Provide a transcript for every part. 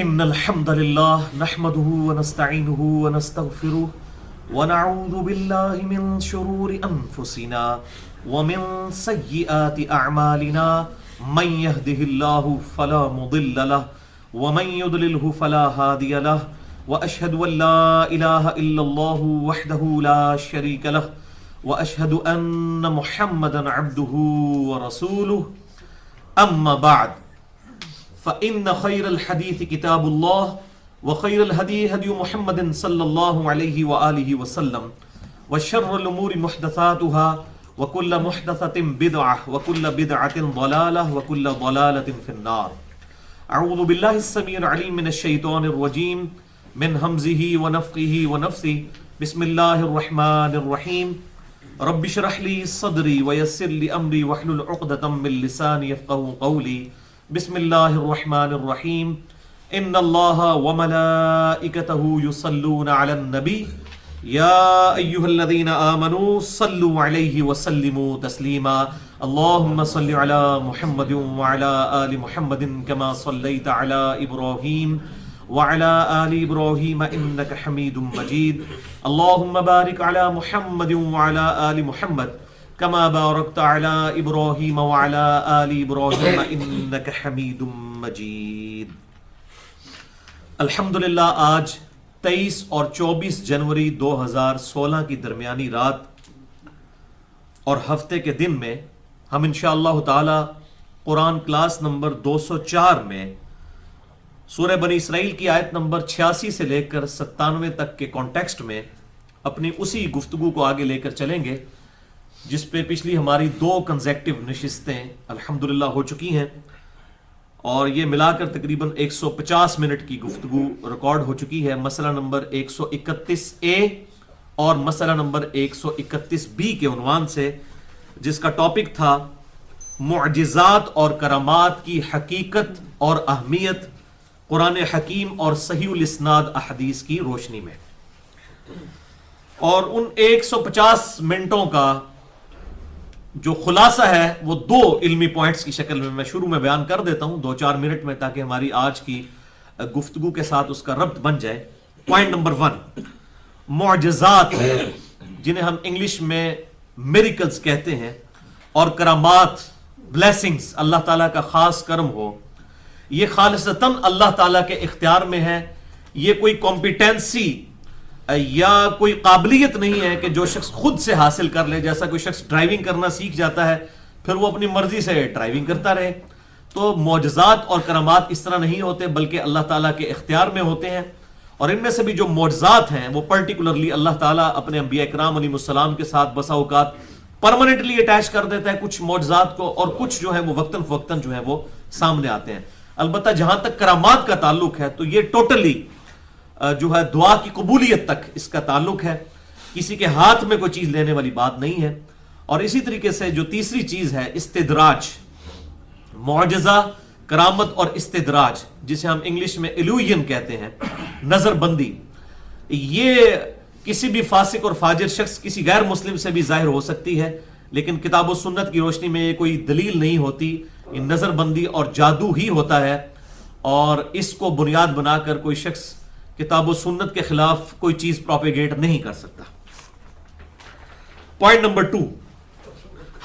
إن الحمد لله نحمده ونستعينه ونستغفره ونعوذ بالله من شرور أنفسنا ومن سيئات أعمالنا من يهده الله فلا مضل له ومن يضلله فلا هادي له وأشهد أن لا إله إلا الله وحده لا شريك له وأشهد أن محمدا عبده ورسوله أما بعد فإن خير الحديث كتاب الله وخير الهدي هدي محمد صلى الله عليه وآله وسلم وشر الأمور محدثاتها وكل محدثة بدعة وكل بدعة ضلالة وكل ضلالة في النار. أعوذ بالله السميع العليم من الشيطان الرجيم من همزه ونفخه ونفثه. بسم الله الرحمن الرحيم. رب اشرح لي صدري ويسر لي أمري واحلل عقدة من لساني يفقهوا قولي. بسم اللہ الرحمن الرحیم. ان اللہ وملائکته یصلون علی النبی یا ایہا الذین آمنوا صلوا علیہ وسلموا تسلیما. اللہم صل علی محمد وعلی آل محمد کما صلیت علی ابراہیم وعلی آل ابراہیم انک حمید مجید. اللہم بارک علی محمد وعلی آل محمد کما بارکت علی ابراہیم وعلی آل ابراہیم انک حمید مجید. الحمدللہ آج 23 اور 24 جنوری 2016 کی درمیانی رات اور ہفتے کے دن میں ہم انشاءاللہ تعالی قرآن کلاس نمبر 204 میں سورہ بنی اسرائیل کی آیت نمبر 86 سے لے کر 97 تک کے کانٹیکسٹ میں اپنی اسی گفتگو کو آگے لے کر چلیں گے جس پہ پچھلی ہماری 2 کنزیکٹیو نشستیں الحمدللہ ہو چکی ہیں اور یہ ملا کر تقریباً 150 منٹ کی گفتگو ریکارڈ ہو چکی ہے. مسئلہ نمبر 131A اور مسئلہ نمبر 131B کے عنوان سے، جس کا ٹاپک تھا معجزات اور کرامات کی حقیقت اور اہمیت قرآن حکیم اور صحیح الاسناد احادیث کی روشنی میں. اور ان 150 منٹوں کا جو خلاصہ ہے وہ 2 علمی پوائنٹس کی شکل میں شروع میں بیان کر دیتا ہوں 2-4 منٹ میں، تاکہ ہماری آج کی گفتگو کے ساتھ اس کا ربط بن جائے. پوائنٹ نمبر 1، معجزات جنہیں ہم انگلش میں میریکلز کہتے ہیں، اور کرامات، بلیسنگز، اللہ تعالیٰ کا خاص کرم ہو، یہ خالصتاً اللہ تعالیٰ کے اختیار میں ہے. یہ کوئی کمپیٹنسی یا کوئی قابلیت نہیں ہے کہ جو شخص خود سے حاصل کر لے. جیسا کوئی شخص ڈرائیونگ کرنا سیکھ جاتا ہے پھر وہ اپنی مرضی سے ڈرائیونگ کرتا رہے. تو معجزات اور کرامات اس طرح نہیں ہوتے، بلکہ اللہ تعالیٰ کے اختیار میں ہوتے ہیں. اور ان میں سے بھی جو معجزات ہیں وہ پرٹیکولرلی اللہ تعالیٰ اپنے انبیاء کرام علیہ السلام کے ساتھ بسا اوقات پرماننٹلی اٹیچ کر دیتا ہے کچھ معجزات کو، اور کچھ جو ہے وہ وقتاً فوقتاً جو ہے وہ سامنے آتے ہیں. البتہ جہاں تک کرامات کا تعلق ہے تو یہ ٹوٹلی جو ہے دعا کی قبولیت تک اس کا تعلق ہے، کسی کے ہاتھ میں کوئی چیز لینے والی بات نہیں ہے. اور اسی طریقے سے جو تیسری چیز ہے استدراج، معجزہ، کرامت اور استدراج، جسے ہم انگلش میں ایلوژن کہتے ہیں، نظر بندی. یہ کسی بھی فاسق اور فاجر شخص، کسی غیر مسلم سے بھی ظاہر ہو سکتی ہے، لیکن کتاب و سنت کی روشنی میں یہ کوئی دلیل نہیں ہوتی. یہ نظر بندی اور جادو ہی ہوتا ہے، اور اس کو بنیاد بنا کر کوئی شخص کتاب و سنت کے خلاف کوئی چیز پروپیگیٹ نہیں کر سکتا. پوائنٹ نمبر 2،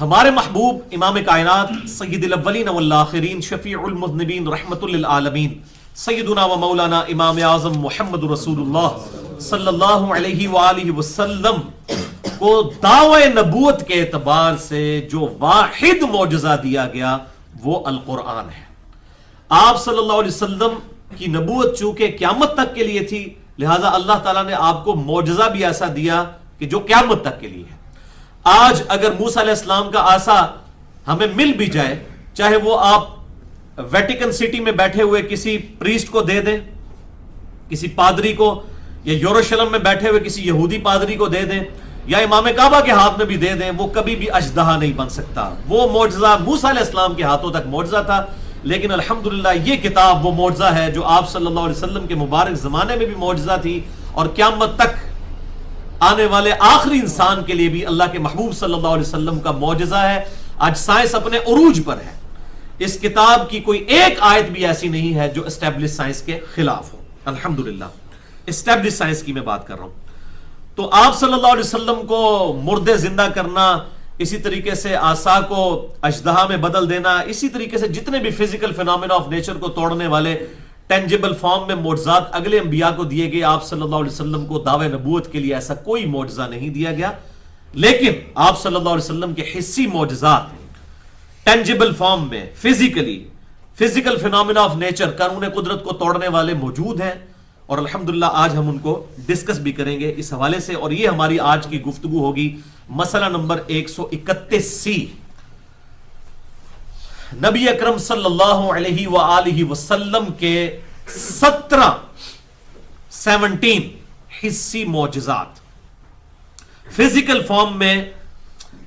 ہمارے محبوب امام کائنات سید الاولین والآخرین شفیع المذنبین رحمت للعالمین سیدنا و مولانا امام اعظم محمد رسول اللہ صلی اللہ علیہ وآلہ وسلم کو دعوی نبوت کے اعتبار سے جو واحد معجزہ دیا گیا وہ القرآن ہے. آپ صلی اللہ علیہ وسلم کی نبوت چونکہ قیامت تک کے لیے تھی، لہٰذا اللہ تعالیٰ نے آپ کو معجزہ بھی ایسا دیا کہ جو قیامت تک کے لیے ہے. آج اگر موسیٰ علیہ السلام کا عصا ہمیں مل بھی جائے، چاہے وہ آپ ویٹیکن سٹی میں بیٹھے ہوئے کسی پریسٹ کو دے دیں، کسی پادری کو، یا یروشلم میں بیٹھے ہوئے کسی یہودی پادری کو دے دیں، یا امام کعبہ کے ہاتھ میں بھی دے دیں، وہ کبھی بھی اژدہا نہیں بن سکتا. وہ معجزہ موسیٰ علیہ السلام کے ہاتھوں تک معجزہ تھا، لیکن الحمدللہ یہ کتاب وہ معجزہ ہے جو آپ صلی اللہ علیہ وسلم کے مبارک زمانے میں بھی معجزہ تھی، اور قیامت تک آنے والے آخری انسان کے لیے بھی اللہ کے محبوب صلی اللہ علیہ وسلم کا معجزہ ہے. آج سائنس اپنے عروج پر ہے، اس کتاب کی کوئی ایک آیت بھی ایسی نہیں ہے جو اسٹیبلش سائنس کے خلاف ہو. الحمدللہ اسٹیبلش سائنس کی میں بات کر رہا ہوں. تو آپ صلی اللہ علیہ وسلم کو مردے زندہ کرنا، اسی طریقے سے عصا کو اژدہا میں بدل دینا، اسی طریقے سے جتنے بھی فزیکل فینومینا آف نیچر کو توڑنے والے ٹینجیبل فارم میں معجزات اگلے انبیاء کو دیے گئے، آپ صلی اللہ علیہ وسلم کو دعوے نبوت کے لیے ایسا کوئی معجزہ نہیں دیا گیا. لیکن آپ صلی اللہ علیہ وسلم کے حسی معجزات ٹینجیبل فارم میں فزیکل فینومینا آف نیچر، قانون قدرت کو توڑنے والے موجود ہیں، اور الحمدللہ آج ہم ان کو ڈسکس بھی کریں گے اس حوالے سے. اور یہ ہماری آج کی گفتگو ہوگی مسئلہ نمبر 131C. نبی اکرم صلی اللہ علیہ وآلہ وسلم کے 17 حسی معجزات فزیکل فارم میں،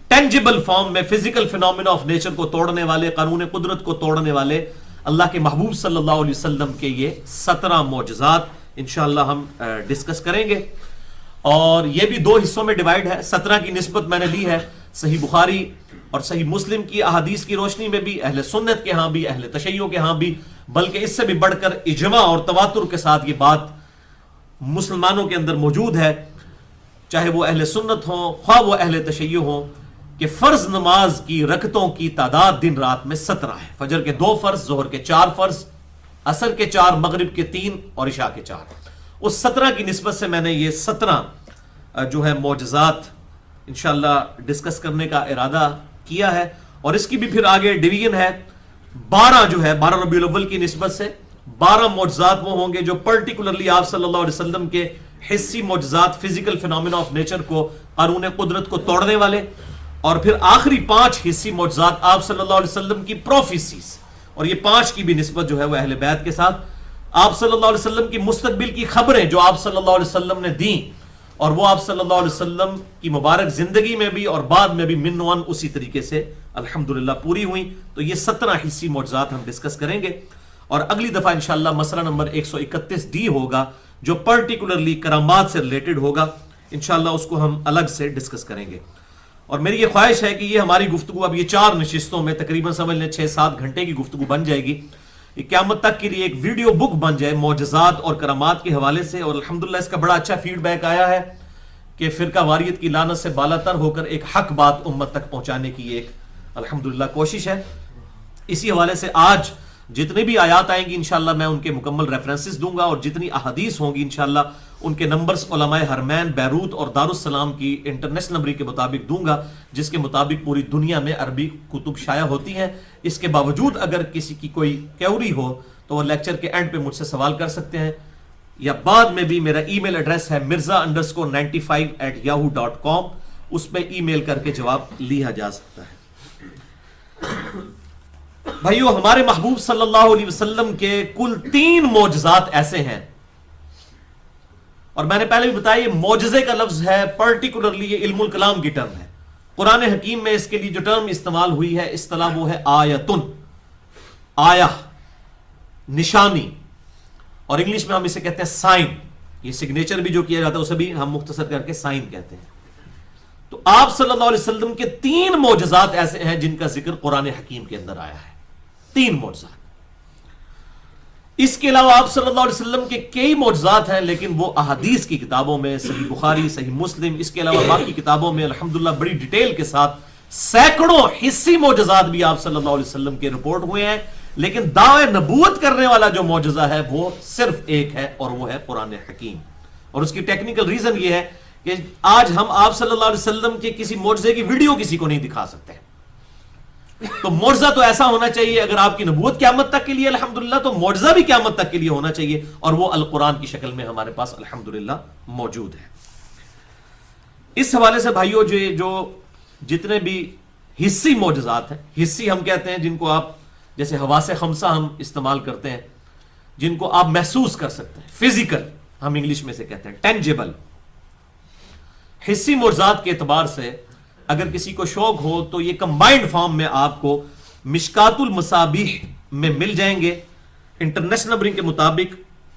ٹینجیبل فارم میں، فزیکل فینومینا آف نیچر کو توڑنے والے، قانون قدرت کو توڑنے والے اللہ کے محبوب صلی اللہ علیہ وسلم کے یہ 17 معجزات انشاءاللہ ہم ڈسکس کریں گے. اور یہ بھی 2 حصوں میں ڈیوائیڈ ہے. 17 کی نسبت میں نے لی ہے صحیح بخاری اور صحیح مسلم کی احادیث کی روشنی میں بھی، اہل سنت کے ہاں بھی، اہل تشیع کے ہاں بھی، بلکہ اس سے بھی بڑھ کر اجماع اور تواتر کے ساتھ یہ بات مسلمانوں کے اندر موجود ہے، چاہے وہ اہل سنت ہوں خواہ وہ اہل تشیع ہوں، کہ فرض نماز کی رکعتوں کی تعداد دن رات میں 17 ہے. فجر کے 2 فرض، ظہر کے 4 فرض، عصر کے 4، مغرب کے 3 اور عشاء کے 4. اس 17 کی نسبت سے میں نے یہ 17 جو ہے معجزات انشاءاللہ ڈسکس کرنے کا ارادہ کیا ہے. اور اس کی بھی پھر آگے ڈویژن ہے. 12 جو ہے 12 ربیع الاول کی نسبت سے 12 معجزات وہ ہوں گے جو پرٹیکولرلی آپ صلی اللہ علیہ وسلم کے حسی معجزات، فزیکل فینومینا آف نیچر کو، قانون قدرت کو توڑنے والے. اور پھر آخری 5 حسی معجزات آپ صلی اللہ علیہ وسلم کی پروفیسیز، اور یہ 5 کی بھی نسبت جو ہے وہ اہل بیت کے ساتھ. آپ صلی اللہ علیہ وسلم کی مستقبل کی خبریں جو آپ صلی اللہ علیہ وسلم نے دیں، اور وہ آپ صلی اللہ علیہ وسلم کی مبارک زندگی میں بھی اور بعد میں بھی من وان اسی طریقے سے الحمدللہ پوری ہوئی. تو یہ 17 حسی معجزات ہم ڈسکس کریں گے. اور اگلی دفعہ انشاءاللہ مسئلہ نمبر 131D ہوگا جو پرٹیکولرلی کرامات سے ریلیٹڈ ہوگا. انشاءاللہ اس کو ہم الگ سے ڈسکس کریں گے. اور میری یہ خواہش ہے کہ یہ ہماری گفتگو اب یہ 4 نشستوں میں تقریباً سمجھ لیں 6-7 گھنٹے کی گفتگو بن جائے گی. یہ قیامت تک کے لیے ایک ویڈیو بک بن جائے معجزات اور کرامات کے حوالے سے. اور الحمدللہ اس کا بڑا اچھا فیڈ بیک آیا ہے کہ فرقہ واریت کی لعنت سے بالا تر ہو کر ایک حق بات امت تک پہنچانے کی ایک الحمدللہ کوشش ہے. اسی حوالے سے آج جتنے بھی آیات آئیں گی انشاءاللہ میں ان کے مکمل ریفرنسز دوں گا، اور جتنی احادیث ہوں گی انشاءاللہ ان کے نمبرز علماء حرمین، بیروت اور دارالسلام کی انٹرنیشنل نمبر کے مطابق دوں گا، جس کے مطابق پوری دنیا میں عربی کتب شائع ہوتی ہیں. اس کے باوجود اگر کسی کی کوئی کیوری ہو تو وہ لیکچر کے اینڈ پہ مجھ سے سوال کر سکتے ہیں، یا بعد میں بھی میرا ای میل ایڈریس ہے mirza_95@yahoo.com، اس پہ ای میل کر کے جواب لیا جا سکتا ہے. بھائیو، ہمارے محبوب صلی اللہ علیہ وسلم کے کل 3 معجزات ایسے ہیں، اور میں نے پہلے بھی بتایا یہ معجزے کا لفظ ہے، پرٹیکولرلی یہ علم الکلام کی ٹرم ہے. قرآن حکیم میں اس کے لیے جو ٹرم استعمال ہوئی ہے اصطلاح وہ ہے آیتن، آیا، نشانی، اور انگلش میں ہم اسے کہتے ہیں سائن. یہ سگنیچر بھی جو کیا جاتا ہے اسے بھی ہم مختصر کر کے سائن کہتے ہیں. تو آپ صلی اللہ علیہ وسلم کے 3 معجزات ایسے ہیں جن کا ذکر قرآن حکیم کے اندر آیا ہے. 3 معجزات. اس کے علاوہ آپ صلی اللہ علیہ وسلم کے کئی معجزات ہیں، لیکن وہ احادیث کی کتابوں میں، صحیح بخاری، صحیح مسلم، اس کے علاوہ باقی کتابوں میں الحمدللہ بڑی ڈیٹیل کے ساتھ سینکڑوں حسی معجزات بھی آپ صلی اللہ علیہ وسلم کے رپورٹ ہوئے ہیں. لیکن دعوے نبوت کرنے والا جو معجزہ ہے وہ صرف ایک ہے، اور وہ ہے قرآن حکیم. اور اس کی ٹیکنیکل ریزن یہ ہے کہ آج ہم آپ صلی اللہ علیہ وسلم کے کسی معجزے کی ویڈیو کسی کو نہیں دکھا سکتے. تو معجزہ تو ایسا ہونا چاہیے، اگر آپ کی نبوت قیامت تک کے لیے الحمدللہ، تو معجزہ بھی قیامت تک کے لیے ہونا چاہیے، اور وہ القرآن کی شکل میں ہمارے پاس الحمدللہ موجود ہے. اس حوالے سے بھائیو جو جتنے بھی حسی معجزات ہیں، حسی ہم کہتے ہیں جن کو آپ جیسے حواس خمسہ ہم استعمال کرتے ہیں، جن کو آپ محسوس کر سکتے ہیں، فزیکل ہم انگلش میں سے کہتے ہیں، ٹینجیبل. حسی معجزات کے اعتبار سے اگر کسی کو شوق ہو تو یہ کمبائنڈ فارم میں آپ کو مشکات المصابیح میں مل جائیں گے. انٹرنیشنل نمبرنگ کے مطابق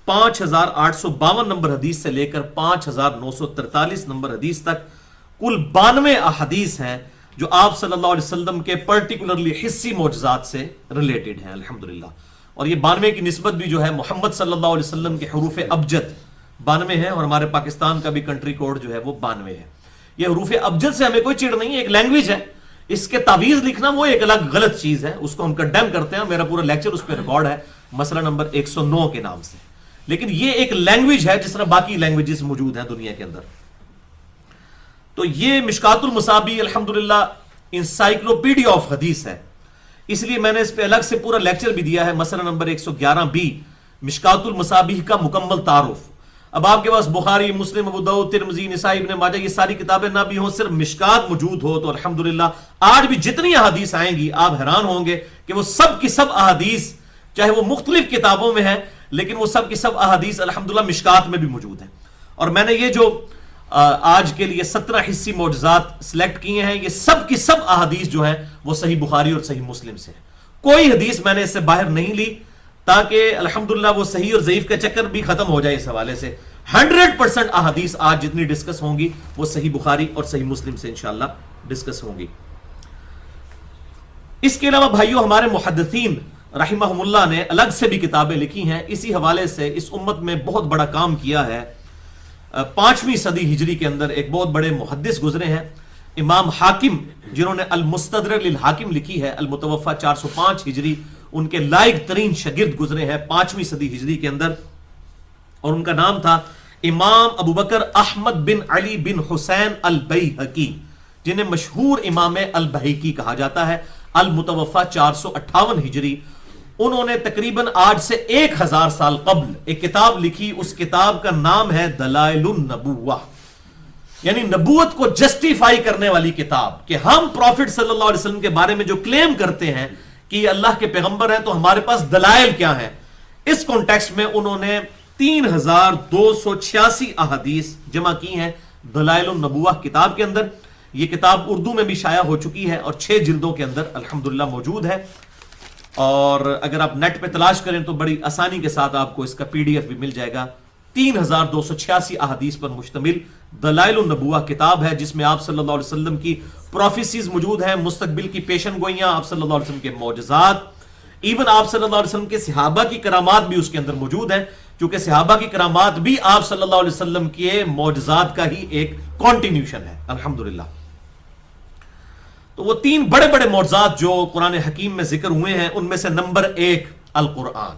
5852 نمبر حدیث سے لے کر 5943 نمبر حدیث تک کل 92 احادیث ہیں جو آپ صلی اللہ علیہ وسلم کے پرٹیکولرلی حصی معجزات سے ریلیٹڈ ہیں الحمدللہ. اور یہ 92 کی نسبت بھی جو ہے محمد صلی اللہ علیہ وسلم کے حروف ابجد 92 ہے، اور ہمارے پاکستان کا بھی کنٹری کوڈ جو ہے وہ 92 ہے. یہ حروف ابجد سے ہمیں کوئی چڑ نہیں ہے، ایک لینگویج ہے. اس کے تعویذ لکھنا وہ ایک الگ غلط چیز ہے، اس کو ہم کنڈیم کرتے ہیں. میرا پورا لیکچر اس پہ ریکارڈ ہے مسئلہ نمبر 109 کے نام سے. لیکن یہ ایک لینگویج ہے جس طرح باقی لینگویجز موجود ہیں دنیا کے اندر. تو یہ مشکات المصابیح الحمدللہ انسائکلوپیڈیا آف حدیث ہے، اس لیے میں نے اس پہ الگ سے پورا لیکچر بھی دیا ہے. مسئلہ نمبر 111 مشکات المصابیح کا مکمل تعارف. اب آپ کے پاس بخاری، مسلم، ابو داؤد، ترمذی، نسائی، ابن ماجہ یہ ساری کتابیں نہ بھی ہوں، صرف مشکات موجود ہو تو الحمدللہ آج بھی جتنی احادیث آئیں گی آپ حیران ہوں گے کہ وہ سب کی سب احادیث چاہے وہ مختلف کتابوں میں ہیں لیکن وہ سب کی سب احادیث الحمدللہ مشکات میں بھی موجود ہیں. اور میں نے یہ جو آج کے لیے 17 حصی معجزات سلیکٹ کیے ہیں، یہ سب کی سب احادیث جو ہیں وہ صحیح بخاری اور صحیح مسلم سے. کوئی حدیث میں نے اس سے باہر نہیں لی تاکہ الحمدللہ وہ صحیح اور ضعیف کا چکر بھی ختم ہو جائے. اس حوالے سے 100% احادیث آج جتنی ڈسکس ہوں گی وہ صحیح بخاری اور صحیح مسلم سے انشاءاللہ ڈسکس ہوں گی. اس کے علاوہ بھائیوں ہمارے محدثین رحمہم اللہ نے الگ سے بھی کتابیں لکھی ہیں. اسی حوالے سے اس امت میں بہت بڑا کام کیا ہے. 5ویں صدی ہجری کے اندر ایک بہت بڑے محدث گزرے ہیں امام حاکم، جنہوں نے المستدرک للحاکم لکھی ہے، المتوفى 405 ہجری. ان کے لائق ترین شاگرد گزرے ہیں 5ویں صدی ہجری کے اندر، اور ان کا نام تھا امام ابو بکر احمد بن علی بن حسین البیہقی، جنہیں مشہور امام البیہقی کہا جاتا ہے. المتوفى 458 ہجری. انہوں نے تقریباً آج سے 1000 سال قبل ایک کتاب لکھی. اس کتاب کا نام ہے دلائل النبوہ، یعنی نبوت کو جسٹیفائی کرنے والی کتاب، کہ ہم پروفٹ صلی اللہ علیہ وسلم کے بارے میں جو کلیم کرتے ہیں کہ یہ اللہ کے پیغمبر ہیں تو ہمارے پاس دلائل کیا ہیں. اس کانٹیکسٹ میں انہوں نے 3286 احادیث جمع کی ہیں دلائل النبوہ کتاب کے اندر. یہ کتاب اردو میں بھی شائع ہو چکی ہے اور 6 جلدوں کے اندر الحمدللہ موجود ہے. اور اگر آپ نیٹ پہ تلاش کریں تو بڑی آسانی کے ساتھ آپ کو اس کا PDF بھی مل جائے گا. 3286 احادیث پر مشتمل دلائل النبوہ کتاب ہے، جس میں آپ صلی اللہ علیہ وسلم کی پروفیسیز موجود ہیں، مستقبل کی پیشن گوئیاں، آپ صلی اللہ علیہ وسلم کے معجزات، ایون آپ صلی اللہ علیہ وسلم کے صحابہ کی کرامات بھی اس کے اندر موجود ہیں، کیونکہ صحابہ کی کرامات بھی آپ صلی اللہ علیہ وسلم کے معجزات کا ہی ایک کانٹینیوشن ہے الحمدللہ. تو وہ 3 بڑے بڑے معجزات جو قرآن حکیم میں ذکر ہوئے ہیں، ان میں سے نمبر 1 القرآن،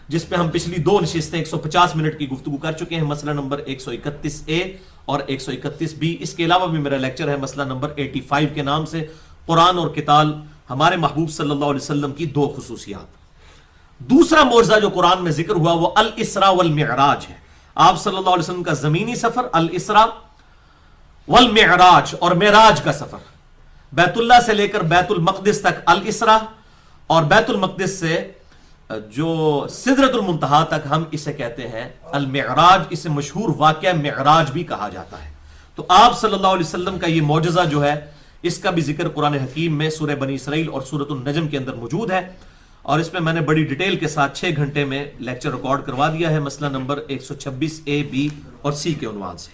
جس پہ ہم پچھلی 2 نشستیں 150 منٹ کی گفتگو کر چکے ہیں. مسئلہ نمبر 131A اور 131B. اس کے علاوہ بھی میرا لیکچر ہے مسئلہ نمبر 85 کے نام سے، قرآن اور قتال، ہمارے محبوب صلی اللہ علیہ وسلم کی 2 خصوصیات. دوسرا معجزہ جو قرآن میں ذکر ہوا وہ الاسراء والمعراج ہے. آپ صلی اللہ علیہ وسلم کا زمینی سفر الاسراء والمعراج، اور معراج کا سفر بیت اللہ سے لے کر بیت المقدس تک الاسراء، اور بیت المقدس سے جو سدرۃ المنتہا تک ہم اسے کہتے ہیں المعراج. اسے مشہور واقعہ معراج بھی کہا جاتا ہے. تو آپ صلی اللہ علیہ وسلم کا یہ معجزہ جو ہے اس کا بھی ذکر قرآن حکیم میں سورہ بنی اسرائیل اور سورۃ النجم کے اندر موجود ہے، اور اس میں میں نے بڑی ڈیٹیل کے ساتھ 6 گھنٹے میں لیکچر ریکارڈ کروا دیا ہے مسئلہ نمبر 126A B اور C کے عنوان سے.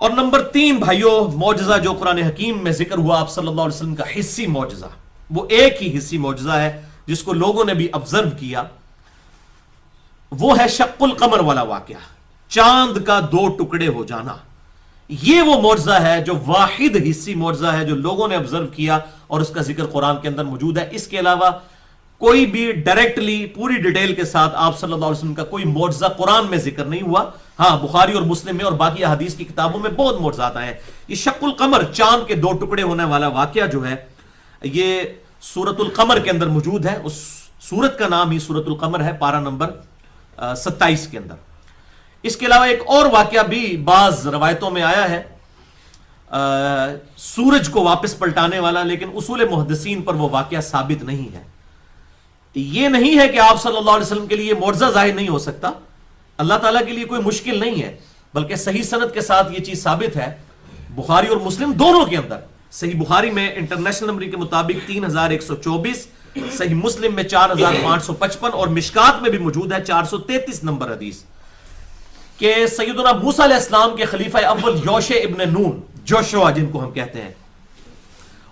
اور نمبر 3 بھائیوں معجزہ جو قرآن حکیم میں ذکر ہوا آپ صلی اللہ علیہ وسلم کا حصی معجزہ، وہ ایک ہی حصی معجزہ ہے جس کو لوگوں نے بھی آبزرو کیا، وہ ہے شق القمر والا واقعہ، چاند کا 2 ٹکڑے ہو جانا. یہ وہ معجزہ ہے جو واحد حصی معجزہ ہے جو لوگوں نے آبزرو کیا اور اس کا ذکر قرآن کے اندر موجود ہے. اس کے علاوہ کوئی بھی ڈائریکٹلی پوری ڈیٹیل کے ساتھ آپ صلی اللہ علیہ وسلم کا کوئی معجزہ قرآن میں ذکر نہیں ہوا. ہاں بخاری اور مسلم میں اور باقی حدیث کی کتابوں میں بہت معجزات آئے ہیں. یہ شق القمر، چاند کے 2 ٹکڑے ہونے والا واقعہ جو ہے یہ سورۃ القمر کے اندر موجود ہے. اس سورت کا نام ہی سورۃ القمر ہے، پارہ نمبر 27 کے اندر. اس کے علاوہ ایک اور واقعہ بھی بعض روایتوں میں آیا ہے سورج کو واپس پلٹانے والا، لیکن اصول محدثین پر وہ واقعہ ثابت نہیں ہے. یہ نہیں ہے کہ آپ صلی اللہ علیہ وسلم کے لیے معجزہ ظاہر نہیں ہو سکتا، اللہ تعالیٰ کے لیے کوئی مشکل نہیں ہے، بلکہ صحیح سند کے ساتھ یہ چیز ثابت ہے بخاری اور مسلم دونوں کے اندر. صحیح بخاری میں انٹرنیشنل نمبر کے مطابق 3124، صحیح مسلم میں 4555، اور مشکات میں بھی موجود ہے 433 نمبر حدیث کہ سیدنا موسیٰ علیہ السلام کے خلیفہ اول یوشع ابن نون، جوشوا جن کو ہم کہتے ہیں،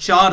4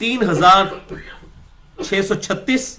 3636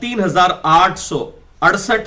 3868,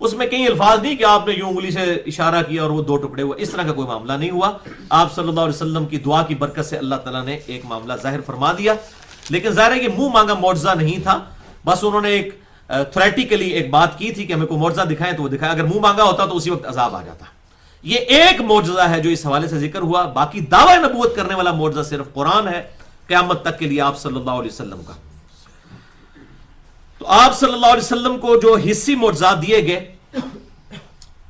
اس میں کئی الفاظ نہیں کہ آپ نے یوں انگلی سے اشارہ کیا اور وہ دو ٹکڑے ہوئے، اس طرح کا کوئی معاملہ نہیں ہوا. آپ صلی اللہ علیہ وسلم کی دعا کی برکت سے اللہ تعالیٰ نے ایک معاملہ ظاہر فرما دیا. لیکن ظاہر ہے کہ منہ مانگا معجزہ نہیں تھا، بس انہوں نے ایک تھریٹیکلی ایک بات کی تھی کہ ہمیں کوئی معجزہ دکھائیں تو وہ دکھایا. اگر منہ مانگا ہوتا تو اسی وقت عذاب آ جاتا. یہ ایک معجزہ ہے جو اس حوالے سے ذکر ہوا. باقی دعوی نبوت کرنے والا معجزہ صرف قرآن ہے قیامت تک کے لیے آپ صلی اللہ علیہ وسلم کا. تو آپ صلی اللہ علیہ وسلم کو جو حصی معجزات دیے گئے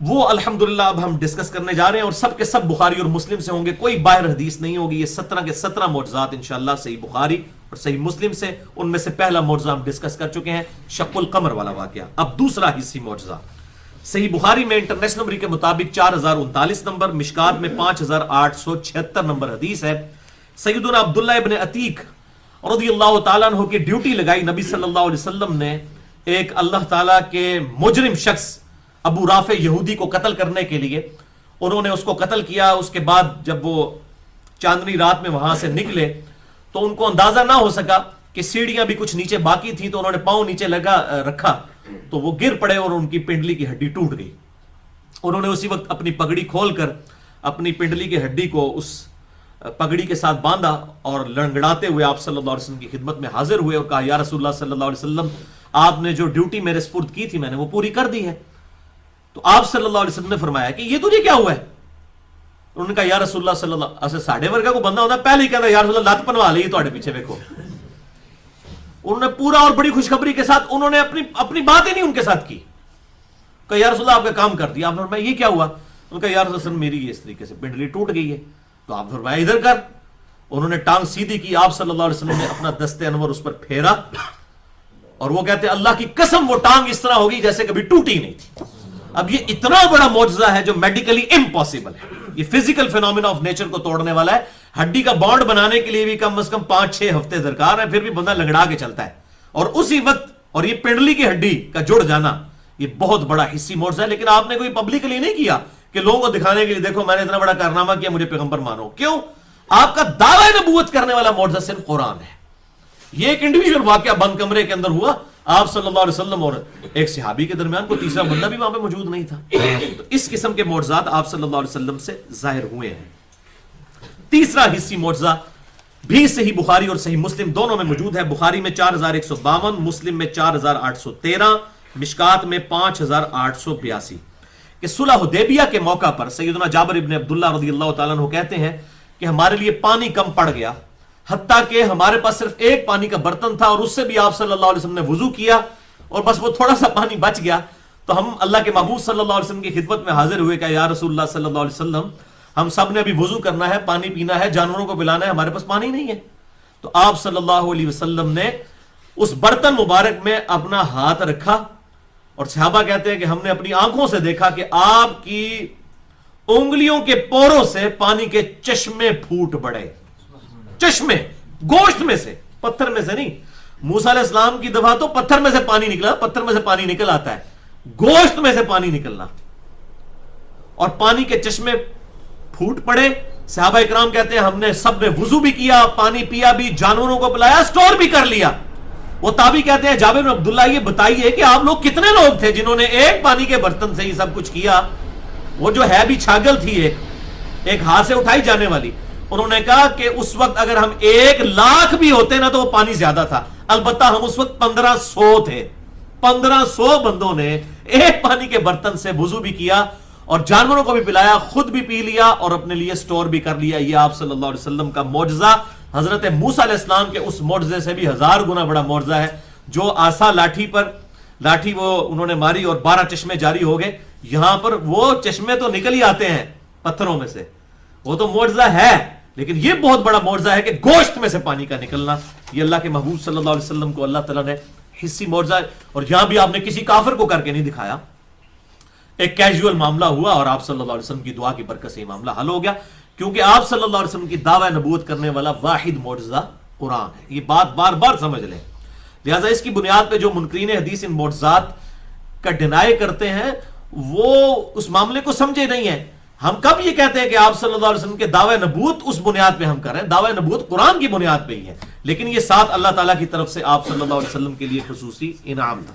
وہ الحمدللہ اب ہم ڈسکس کرنے جا رہے ہیں، اور سب کے سب بخاری اور مسلم سے ہوں گے، کوئی باہر حدیث نہیں ہوگی. یہ 17 کے 17 معجزات انشاءاللہ صحیح بخاری اور صحیح مسلم سے. ان میں سے پہلا معجزہ ہم ڈسکس کر چکے ہیں، شق القمر والا واقعہ. اب دوسرا حصی معجزہ صحیح بخاری میں انٹرنیشنل نمبر کے مطابق 4039 نمبر، مشکات میں 5876 نمبر حدیث ہے. سیدنا عبداللہ ابن عتیق رضی اللہ تعالیٰ عنہ کی ڈیوٹی لگائی نبی صلی اللہ علیہ وسلم نے ایک اللہ تعالیٰ کے مجرم شخص ابو رافع یہودی کو قتل کرنے کے لیے. انہوں نے اس کو قتل کیا. اس کے بعد جب وہ چاندنی رات میں وہاں سے نکلے تو ان کو اندازہ نہ ہو سکا کہ سیڑھیاں بھی کچھ نیچے باقی تھیں، تو انہوں نے پاؤں نیچے رکھا تو وہ گر پڑے اور ان کی پنڈلی کی ہڈی ٹوٹ گئی. انہوں نے اسی وقت اپنی پگڑی کھول کر اپنی پنڈلی کی ہڈی کو اس پگڑی کے ساتھ باندھا اور لڑگڑاتے ہوئے آپ صلی اللہ علیہ وسلم کی خدمت میں حاضر ہوئے اور کہا یا رسول اللہ صلی اللہ علیہ وسلم، آپ نے جو ڈیوٹی میرے سپرد کی تھی میں نے وہ پوری کر دی ہے. تو آپ صلی اللہ علیہ وسلم نے فرمایا کہ یہ تجھے کیا ہوا ہے؟ انہوں نے کہا یا رسول اللہ صلی اللہ علیہ وسلم، ساڑھے ورگا کو بندہ ہوتا ہے پہلے ہی کہتا ہے یا رسول اللہ لات پنوا لی تواڈے پیچھے دیکھو. انہوں نے پورا اور بڑی خوشخبری کے ساتھ انہوں نے اپنی بات ہی نہیں ان کے ساتھ کی. کہا یا رسول اللہ آپ کا کام کر دیا. آپ نے فرمایا یہ کیا ہوا؟ انہوں نے کہا یا رسول اللہ میری اس طریقے سے پنڈلی ٹوٹ گئی ہے. تو آپ نے فرمایا ادھر کر. انہوں نے ٹانگ سیدھی کی. آپ صلی اللہ علیہ وسلم نے اپنا دست انور اس پر پھیرا اور وہ کہتے ہیں اللہ کی قسم وہ ٹانگ اس طرح ہوگی جیسے کبھی ٹوٹی نہیں تھی. اب یہ اتنا بڑا معجزہ ہے جو میڈیکلی امپاسبل ہے. یہ فزیکل فینومینا آف نیچر کو توڑنے والا ہے. ہڈی کا بانڈ بنانے کے لیے بھی کم از کم 5-6 ہفتے درکار ہے، پھر بھی بندہ لنگڑا کے چلتا ہے. اور اسی وقت اور یہ پنڈلی کی ہڈی کا جڑ جانا یہ بہت بڑا حصی معجزہ ہے. لیکن آپ نے کوئی پبلکلی نہیں کیا کہ لوگوں کو دکھانے کے لیے دیکھو میں نے اتنا بڑا کارنامہ کیا مجھے پیغمبر مانو. کیوں؟ آپ کا دعوی نبوت کرنے والا معجزہ صرف قرآن ہے. یہ ایک انڈیویجول واقعہ بند کمرے کے اندر ہوا. آپ صلی اللہ علیہ وسلم اور ایک صحابی کے درمیان کوئی تیسرا بندہ بھی وہاں پہ موجود نہیں تھا. تو اس قسم کے معجزات آپ صلی اللہ علیہ وسلم سے ظاہر ہوئے ہیں. تیسرا حصی معجزہ بھی صحیح بخاری اور صحیح مسلم دونوں میں موجود ہے. بخاری میں 4152، مسلم میں 4813، مشکات میں 5882 کہ صلح حدیبیہ کے موقع پر سیدنا جابر ابن عبداللہ رضی اللہ تعالیٰ عنہ کہتے ہیں کہ ہمارے لیے پانی کم پڑ گیا، حتیٰ کہ ہمارے پاس صرف ایک پانی کا برتن تھا اور اس سے بھی آپ صلی اللہ علیہ وسلم نے وضو کیا اور بس وہ تھوڑا سا پانی بچ گیا. تو ہم اللہ کے محبوب صلی اللہ علیہ وسلم کی خدمت میں حاضر ہوئے کہ یا رسول اللہ صلی اللہ علیہ وسلم ہم سب نے ابھی وضو کرنا ہے، پانی پینا ہے، جانوروں کو پلانا ہے، ہمارے پاس پانی نہیں ہے. تو آپ صلی اللہ علیہ وسلم نے اس برتن مبارک میں اپنا ہاتھ رکھا اور صحابہ کہتے ہیں کہ ہم نے اپنی آنکھوں سے دیکھا کہ آپ کی انگلیوں کے پوروں سے پانی کے چشمے پھوٹ پڑے. چشمے گوشت میں سے، پتھر میں سے نہیں. موسیٰ علیہ السلام کی دفعہ تو پتھر میں سے پانی نکلا، پتھر میں سے پانی نکل آتا ہے، گوشت میں سے پانی نکلنا اور پانی کے چشمے پھوٹ پڑے. صحابہ اکرام کہتے ہیں ہم نے سب نے وضو بھی کیا، پانی پیا بھی، جانوروں کو پلایا، سٹور بھی کر لیا. وہ تابعی کہتے ہیں جابر بن عبداللہ یہ بتائیے کہ آپ لوگ کتنے لوگ تھے جنہوں نے ایک پانی کے برتن سے ہی سب کچھ کیا؟ وہ جو ہے بھی چھاگل تھی ایک ہاتھ سے اٹھائی جانے والی. انہوں نے کہا کہ اس وقت اگر ہم 1,00,000 بھی ہوتے نا تو وہ پانی زیادہ تھا. البتہ ہم اس وقت 1500 تھے. 1500 بندوں نے ایک پانی کے برتن سے وضو بھی کیا اور جانوروں کو بھی پلایا، خود بھی پی لیا اور اپنے لیے سٹور بھی کر لیا. یہ آپ صلی اللہ علیہ وسلم کا معجزہ حضرت موسیٰ علیہ السلام کے اس معجزے سے بھی 1000 گنا بڑا معجزہ ہے. جو آسا لاٹھی وہ انہوں نے ماری اور 12 چشمے جاری ہو گئے. یہاں پر وہ چشمے تو نکل ہی آتے ہیں پتھروں میں سے، وہ تو معجزہ ہے. لیکن یہ بہت بڑا معجزہ ہے کہ گوشت میں سے پانی کا نکلنا. یہ اللہ کے محبوب صلی اللہ علیہ وسلم کو اللہ تعالیٰ نے حصی معجزہ، اور یہاں بھی آپ نے کسی کافر کو کر کے نہیں دکھایا. ایک کیجول معاملہ ہوا اور آپ صلی اللہ علیہ وسلم کی دعا کی برکت سے یہ معاملہ حل ہو گیا، کیونکہ آپ صلی اللہ علیہ وسلم کی دعوی نبوت کرنے والا واحد معجزہ قرآن ہے. یہ بات بار بار سمجھ لیں. لہٰذا اس کی بنیاد پہ جو منکرین حدیث ان معجزات کا ڈینائی کرتے ہیں وہ اس معاملے کو سمجھے نہیں ہیں. ہم کب یہ کہتے ہیں کہ آپ صلی اللہ علیہ وسلم کے دعوی نبوت اس بنیاد پہ ہم کر رہے ہیں؟ دعوی نبوت قرآن کی بنیاد پہ ہی ہے، لیکن یہ ساتھ اللہ تعالیٰ کی طرف سے آپ صلی اللہ علیہ وسلم کے لیے خصوصی انعام تھا.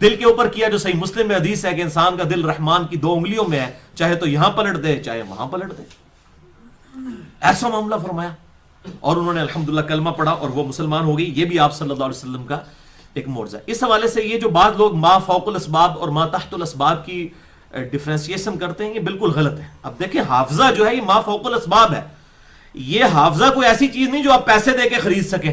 دل کے اوپر کیا جو صحیح مسلم میں حدیث ہے کہ انسان کا دل رحمان کی 2 انگلیوں میں ہے، چاہے تو یہاں پلٹ دے چاہے وہاں پلٹ دے، ایسا معاملہ فرمایا. اور انہوں نے الحمدللہ کلمہ پڑھا اور وہ مسلمان ہو گئی. یہ بھی آپ صلی اللہ علیہ وسلم کا ایک معجزہ. اس حوالے سے یہ جو بعض لوگ ما فوق الاسباب اور ما تحت الاسباب کی ڈیفرینسیشن کرتے ہیں، یہ بالکل غلط ہے. اب دیکھیں حافظہ جو ہے یہ ما فوق الاسباب ہے. یہ حافظہ کوئی ایسی چیز نہیں جو آپ پیسے دے کے خرید سکیں،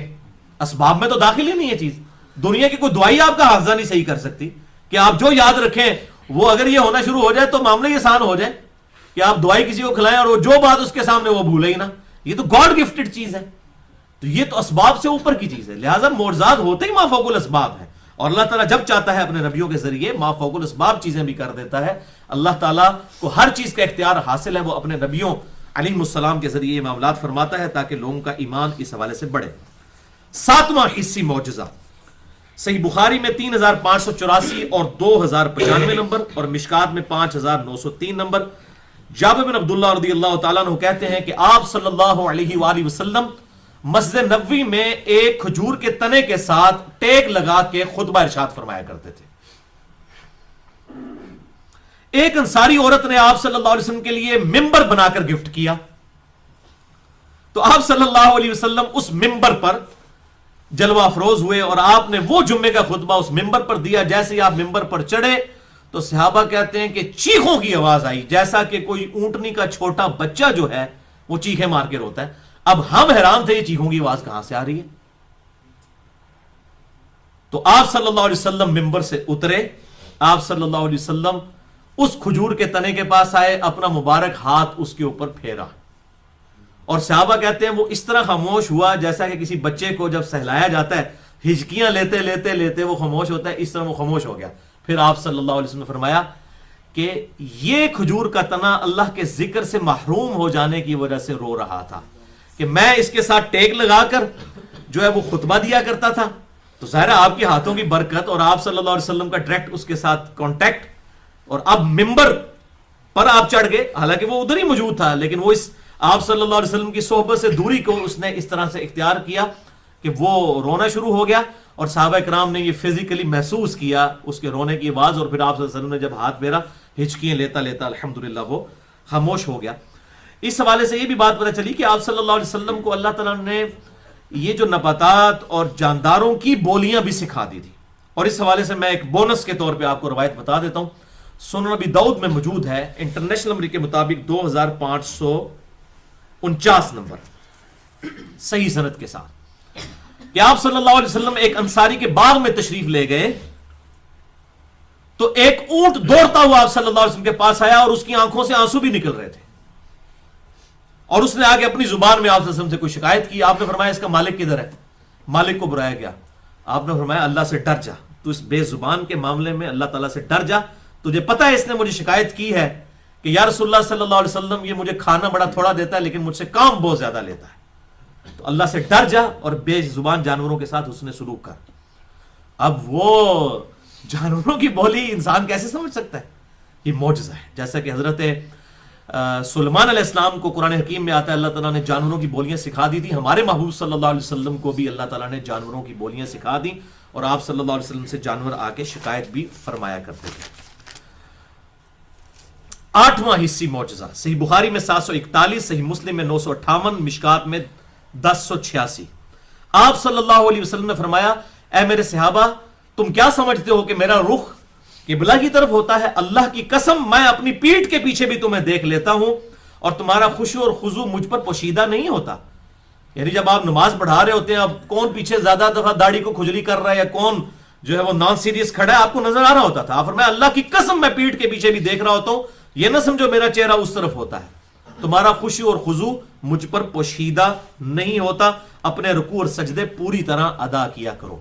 اسباب میں تو داخل ہی نہیں ہے چیز. دنیا کی کوئی دعائی آپ کا حافظہ نہیں صحیح کر سکتی کہ آپ جو یاد رکھیں وہ اگر یہ ہونا شروع ہو جائے تو معاملہ ہی آسان ہو جائے کہ آپ دعائی کسی کو کھلائیں اور وہ جو بات اس کے سامنے وہ بھولے ہی نہ. یہ تو گاڈ گفٹڈ چیز ہے، تو یہ تو اسباب سے اوپر کی چیز ہے. لہٰذا معجزات ہوتے ہی ما فوق الاسباب ہے، اور اللہ تعالیٰ جب چاہتا ہے اپنے نبیوں کے ذریعے ما فوق الاسباب چیزیں بھی کر دیتا ہے. اللہ تعالیٰ کو ہر چیز کا اختیار حاصل ہے، وہ اپنے نبیوں علیہ السلام کے ذریعے یہ معاملات فرماتا ہے تاکہ لوگوں کا ایمان اس حوالے سے بڑھے. 7واں حصی معجزہ صحیح بخاری میں 3584 اور 2095 نمبر، اور مشکات میں 5903 نمبر. جابر بن عبداللہ رضی اللہ تعالیٰ عنہ کہتے ہیں کہ آپ صلی اللہ علیہ وآلہ وسلم مسجد نبوی میں ایک کھجور کے تنے کے ساتھ ٹیک لگا کے خطبہ ارشاد فرمایا کرتے تھے. ایک انصاری عورت نے آپ صلی اللہ علیہ وسلم کے لیے ممبر بنا کر گفٹ کیا، تو آپ صلی اللہ علیہ وسلم اس ممبر پر جلوہ افروز ہوئے اور آپ نے وہ جمعے کا خطبہ اس ممبر پر دیا. جیسے ہی آپ ممبر پر چڑھے تو صحابہ کہتے ہیں کہ چیخوں کی آواز آئی، جیسا کہ کوئی اونٹنی کا چھوٹا بچہ جو ہے وہ چیخیں مار کے روتا ہے. اب ہم حیران تھے یہ چیخوں کی آواز کہاں سے آ رہی ہے. تو آپ صلی اللہ علیہ وسلم ممبر سے اترے، آپ صلی اللہ علیہ وسلم اس کھجور کے تنے کے پاس آئے، اپنا مبارک ہاتھ اس کے اوپر پھیرا، اور صحابہ کہتے ہیں وہ اس طرح خاموش ہوا جیسا کہ کسی بچے کو جب سہلایا جاتا ہے ہچکیاں لیتے لیتے لیتے وہ خاموش ہوتا ہے، اس طرح وہ خاموش ہو گیا. پھر آپ صلی اللہ علیہ وسلم نے فرمایا کہ یہ کھجور کا تنا اللہ کے ذکر سے محروم ہو جانے کی وجہ سے رو رہا تھا کہ میں اس کے ساتھ ٹیک لگا کر جو ہے وہ خطبہ دیا کرتا تھا. تو ظاہر ہے آپ کے ہاتھوں کی برکت اور آپ صلی اللہ علیہ وسلم کا ڈائریکٹ اس کے ساتھ کانٹیکٹ، اور اب ممبر پر آپ چڑھ گئے، حالانکہ وہ ادھر ہی موجود تھا لیکن وہ اس آپ صلی اللہ علیہ وسلم کی صحبت سے دوری کو اس نے اس طرح سے اختیار کیا کہ وہ رونا شروع ہو گیا. اور صحابہ کرام نے یہ فزیکلی محسوس کیا اس کے رونے کی آواز، اور پھر آپ صلی اللہ علیہ وسلم نے جب ہاتھ پھیرا ہچکیاں لیتا لیتا الحمدللہ وہ خاموش ہو گیا. اس حوالے سے یہ بھی بات پتہ چلی کہ آپ صلی اللہ علیہ وسلم کو اللہ تعالیٰ نے یہ جو نباتات اور جانداروں کی بولیاں بھی سکھا دی تھی. اور اس حوالے سے میں ایک بونس کے طور پہ آپ کو روایت بتا دیتا ہوں. سنن ابی داؤد میں موجود ہے انٹرنیشنل نمبر کے مطابق 2549 نمبر صحیح سند کے ساتھ کہ آپ صلی اللہ علیہ وسلم ایک انصاری کے باغ میں تشریف لے گئے تو ایک اونٹ دوڑتا ہوا آپ صلی اللہ علیہ وسلم کے پاس آیا اور اس کی آنکھوں سے آنسو بھی نکل رہے تھے، اور اس نے آگے اپنی زبان میں آپ صلی اللہ علیہ وسلم سے کوئی شکایت کی. آپ نے فرمایا اس کا مالک کدھر ہے؟ مالک کو بلایا گیا. آپ نے فرمایا اللہ سے ڈر جا، تو اس بے زبان کے معاملے میں اللہ تعالیٰ سے ڈر جا. تجھے پتا ہے اس نے مجھے شکایت کی ہے کہ یا رسول اللہ صلی اللہ علیہ وسلم یہ مجھے کھانا بڑا تھوڑا دیتا ہے لیکن مجھ سے کام بہت زیادہ لیتا ہے. تو اللہ سے ڈر جا اور بے زبان جانوروں کے ساتھ حسن سلوک کر. اب وہ جانوروں کی بولی انسان کیسے سمجھ سکتا ہے؟ یہ معجزہ ہے. جیسا کہ حضرت سلیمان علیہ السلام کو قرآن حکیم میں آتا ہے اللہ تعالیٰ نے جانوروں کی بولیاں سکھا دی تھی. ہمارے محبوب صلی اللہ علیہ وسلم کو بھی اللہ تعالیٰ نے جانوروں کی بولیاں سکھا دی اور آپ صلی اللہ علیہ وسلم سے جانور آ کے شکایت بھی فرمایا کرتے تھے. 8واں حصی معجزہ صحیح بخاری میں 741، صحیح مسلم میں 958، مشکات میں 1086. آپ صلی اللہ علیہ وسلم نے فرمایا اے میرے صحابہ تم کیا سمجھتے ہو کہ میرا رخ قبلہ کی طرف ہوتا ہے؟ اللہ کی قسم میں اپنی پیٹھ کے پیچھے بھی تمہیں دیکھ لیتا ہوں اور تمہارا خشوع اور خضوع مجھ پر پوشیدہ نہیں ہوتا. یعنی جب آپ نماز پڑھا رہے ہوتے ہیں اب کون پیچھے زیادہ دفعہ داڑھی کو کھجلی کر رہا ہے یا کون جو ہے وہ نان سیریس کھڑا ہے آپ کو نظر آ رہا ہوتا تھا. آپ فرمایا اللہ کی قسم میں پیٹھ کے پیچھے بھی دیکھ رہا ہوتا ہوں، یہ نہ سمجھو میرا چہرہ اس طرف ہوتا ہے. تمہارا خشوع اور خضوع مجھ پر پوشیدہ نہیں ہوتا. اپنے رکوع اور سجدے پوری طرح ادا کیا کرو.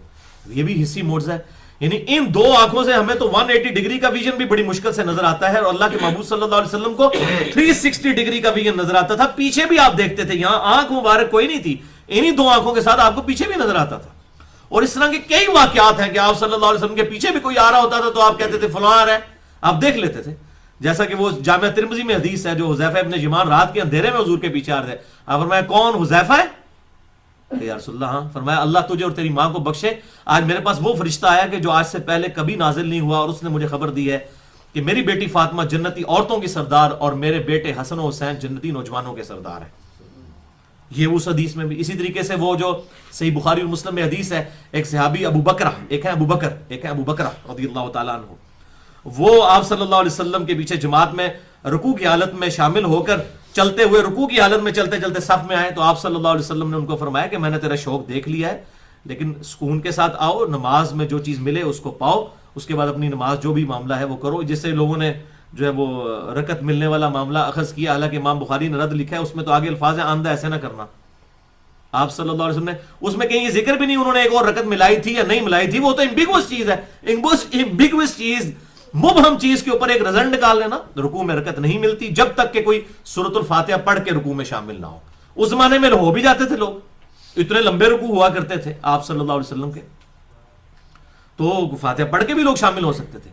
یہ بھی حصی معجزہ ہے. یعنی ان دو آنکھوں سے ہمیں تو 180 ڈگری کا ویژن بھی بڑی مشکل سے نظر آتا ہے اور اللہ کے محبوب صلی اللہ علیہ وسلم کو 360 ڈگری کا ویژن نظر آتا تھا. پیچھے بھی آپ دیکھتے تھے، یہاں آنکھ مبارک کوئی نہیں تھی، انہی دو آنکھوں کے ساتھ آپ کو پیچھے بھی نظر آتا تھا. اور اس طرح کے کئی واقعات ہیں کہ آپ صلی اللہ علیہ وسلم کے پیچھے بھی کوئی آ رہا ہوتا تھا تو آپ کہتے تھے فلاں آ رہا ہے، آپ دیکھ لیتے تھے. جیسا کہ وہ جامعہ ترمذی میں حدیث ہے جو حذیفہ ابن یمان رات کے اندھیرے میں حضور کے پیچھے آ رہے تھے. آپ فرمایا کون؟ حذیفہ ہے. کہ یا رسول اللہ ہاں. فرمایا اللہ تجھے اور تیری ماں کو بخشے, آج میرے پاس وہ فرشتہ آیا کہ جو آج سے پہلے کبھی نازل نہیں ہوا, اور اس نے مجھے خبر دی ہے کہ میری بیٹی فاطمہ جنتی عورتوں کی سردار اور میرے بیٹے حسن و حسین جنتی نوجوانوں کے سردار ہیں. یہ اس حدیث میں بھی. اسی طریقے سے وہ جو صحیح بخاری اور مسلم میں حدیث ہے, ایک صحابی ابو بکرہ, ایک ہے ابو بکرہ رضی اللہ تعالیٰ عنہ, وہ آپ صلی اللہ علیہ وسلم کے پیچھے جماعت میں رکوع کی حالت میں شامل ہو کر چلتے ہوئے رکوع کی حالت میں چلتے چلتے صف میں آئے, تو آپ صلی اللہ علیہ وسلم نے ان کو فرمایا کہ میں نے تیرا شوق دیکھ لیا ہے, لیکن سکون کے ساتھ آؤ, نماز میں جو چیز ملے اس کو پاؤ, اس کے بعد اپنی نماز جو بھی معاملہ ہے وہ کرو. جس سے لوگوں نے جو ہے وہ رکعت ملنے والا معاملہ اخذ کیا, حالانکہ امام بخاری نے رد لکھا ہے, اس میں تو آگے الفاظ ہیں آندہ ایسے نہ کرنا. آپ صلی اللہ علیہ وسلم نے اس میں کہیں یہ ذکر بھی نہیں انہوں نے ایک اور رکعت ملائی تھی یا نہیں ملائی تھی, وہ تو امبیگوس چیز ہے. امبیگوس چیز, مبہم چیز کے اوپر ایک رزلٹ نکال لینا. رکوع میں رکعت نہیں ملتی جب تک کہ کوئی سورۃ الفاتحہ پڑھ کے رکوع میں شامل نہ ہو. اس زمانے میں ہو بھی جاتے تھے لوگ, اتنے لمبے رکوع ہوا کرتے تھے آپ صلی اللہ علیہ وسلم کے, تو فاتحہ پڑھ کے بھی لوگ شامل ہو سکتے تھے.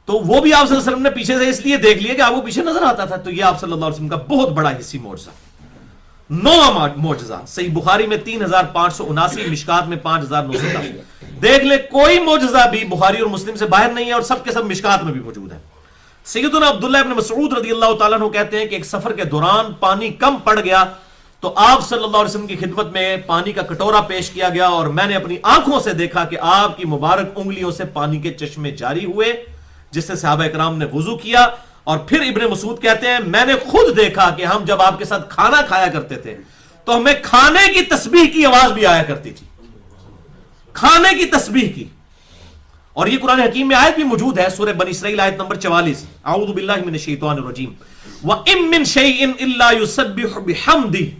تو وہ بھی آپ صلی اللہ علیہ وسلم نے پیچھے سے اس لیے دیکھ لیا کہ آپ کو پیچھے نظر آتا تھا. تو یہ آپ صلی اللہ علیہ وسلم کا بہت بڑا حصی معجزہ. 9واں معجزہ صحیح بخاری میں 3579, مشکات میں 5910. دیکھ لے کوئی معجزہ بھی بخاری اور مسلم سے باہر نہیں ہے, اور سب کے سب مشکات میں بھی موجود ہے. سیدنا عبداللہ ابن مسعود رضی اللہ تعالیٰ عنہ کہتے ہیں کہ ایک سفر کے دوران پانی کم پڑ گیا, تو آپ صلی اللہ علیہ وسلم کی خدمت میں پانی کا کٹورا پیش کیا گیا, اور میں نے اپنی آنکھوں سے دیکھا کہ آپ کی مبارک انگلیوں سے پانی کے چشمے جاری ہوئے, جس سے صحابہ اکرام نے وضو کیا. اور پھر ابن مسعود کہتے ہیں میں نے خود دیکھا کہ ہم جب آپ کے ساتھ کھانا کھایا کرتے تھے تو ہمیں کھانے کی تسبیح کی آواز بھی آیا کرتی تھی, کھانے کی تسبیح کی. اور یہ قرآن حکیم میں آیت بھی موجود ہے, سورہ بنی اسرائیل آیت نمبر 44, اعوذ باللہ من الشیطان الرجیم, وَإِن مِّن شَيْءٍ إِلَّا يُسَبِّحُ بِحَمْدِهِ,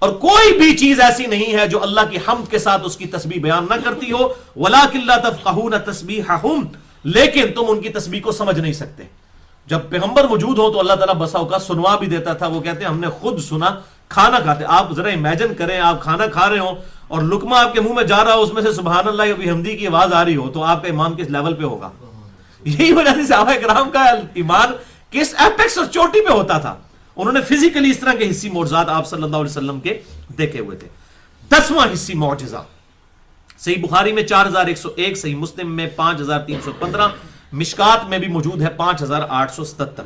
اور کوئی بھی چیز ایسی نہیں ہے جو اللہ کی حمد کے ساتھ اس کی تسبیح بیان نہ کرتی ہو, وَلَٰكِن لَّا تَفْقَهُونَ تَسْبِيحَهُمْ, لیکن تم ان کی تسبیح کو سمجھ نہیں سکتے. جب پیغمبر موجود ہو تو اللہ تعالیٰ بسا اوقات سنوا بھی دیتا تھا. وہ کہتے ہیں ہم نے خود سنا کھانا کھاتے. آپ ذرا امیجن کریں, آپ کھانا کھا رہے ہوں اور لقمہ آپ کے منہ میں جا رہا ہو, اس میں سے سبحان اللہ و بحمدی کی آواز آ رہی ہو, تو آپ کا ایمان کس لیول پہ ہوگا. یہی وجہ سے صحابہ کرام کا ایمان کس ایپیکس اور چوٹی پہ ہوتا تھا. انہوں نے فزیکلی اس طرح کے حصی معجزات آپ صلی اللہ علیہ وسلم کے دیکھے ہوئے تھے. 10واں حصی معجزہ صحیح بخاری میں 4101, صحیح مسلم میں 5315, مشکات میں بھی موجود ہے 5877.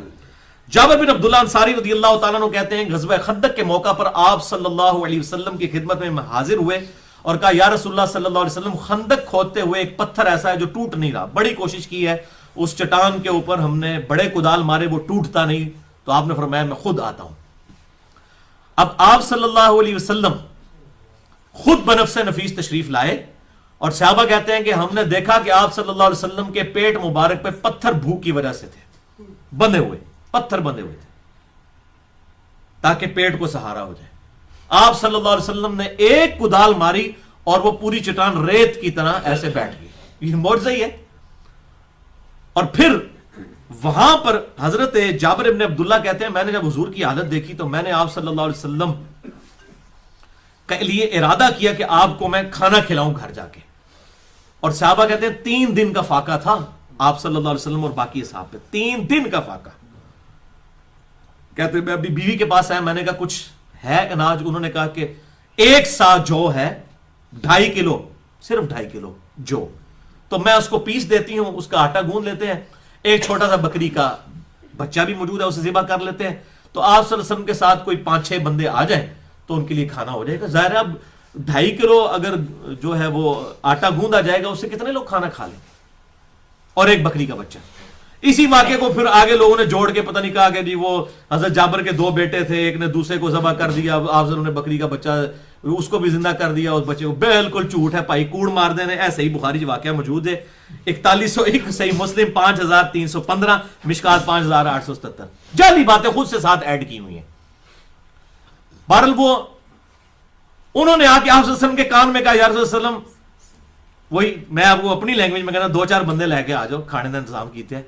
جابر بن عبداللہ انصاری رضی اللہ تعالیٰ عنہ کہتے ہیں غزوہ خندق کے موقع پر آپ صلی اللہ علیہ وسلم کی خدمت میں حاضر ہوئے اور کہا یا رسول اللہ صلی اللہ علیہ وسلم, خندق کھودتے ہوئے ایک پتھر ایسا ہے جو ٹوٹ نہیں رہا, بڑی کوشش کی ہے اس چٹان کے اوپر, ہم نے بڑے کدال مارے وہ ٹوٹتا نہیں, تو آپ نے فرمایا میں خود آتا ہوں. اب آپ صلی اللہ علیہ وسلم خود بنفس نفیس تشریف لائے, اور صحابہ کہتے ہیں کہ ہم نے دیکھا کہ آپ صلی اللہ علیہ وسلم کے پیٹ مبارک پہ پتھر بھوک کی وجہ سے تھے, بندھے ہوئے, پتھر بندھے ہوئے تھے تاکہ پیٹ کو سہارا ہو جائے. آپ صلی اللہ علیہ وسلم نے ایک کدال ماری اور وہ پوری چٹان ریت کی طرح ایسے بیٹھ گئی. یہ معجزہ ہی ہے. اور پھر وہاں پر حضرت جابر ابن عبداللہ کہتے ہیں میں نے جب حضور کی حالت دیکھی تو میں نے آپ صلی اللہ علیہ وسلم کے لیے ارادہ کیا کہ آپ کو میں کھانا کھلاؤں گھر جا کے. اور صحابہ کہتے ہیں 3 دن کا فاقہ تھا آپ صلی اللہ علیہ وسلم اور باقی اصحاب پہ, 3 دن کا فاقہ. کہتے ہیں میں اپنی بیوی کے پاس آیا, میں نے کہا کچھ ہے اناج, انہوں نے کہا کہ 1 سا جو ہے 2.5 کلو, صرف 2.5 کلو جو, تو میں اس کو پیس دیتی ہوں, اس کا آٹا گوندھ لیتے ہیں, ایک چھوٹا سا بکری کا بچہ بھی موجود ہے اسے ذبح کر لیتے ہیں, تو آپ صلی اللہ علیہ وسلم کے ساتھ کوئی 5-6 بندے آ جائیں تو ان کے لیے کھانا ہو جائے گا. ظاہر ہے اب 2.5 کلو اگر جو ہے وہ آٹا گوندا جائے گا اس سے کتنے لوگ کھانا کھا لیں, اور ایک بکری کا بچہ. اسی واقعے کو پھر آگے لوگوں نے جوڑ کے پتہ نہیں کہا کہ جی وہ حضرت جابر کے 2 بیٹے تھے, ایک نے دوسرے کو ذبح کر دیا, آپ نے بکری کا بچہ اس کو بھی زندہ کر دیا, اس بچے کو. بالکل جھوٹ ہے بھائی, کوڑ مار دینے. ایسے ہی بخاری واقعہ موجود ہے 4101, صحیح مسلم 5315, مشکات 5877. جعلی باتیں خود سے ساتھ ایڈ کی ہوئی ہیں. بہرحال وہ انہوں نے آ کے آپ صلی اللہ علیہ وسلم کے کان میں کہا یا رسول اللہ صلی اللہ علیہ وسلم, وہی میں آپ کو اپنی لینگویج میں کہنا 2-4 بندے لے کے آ جاؤ, کھانے کا انتظام کیتے ہیں.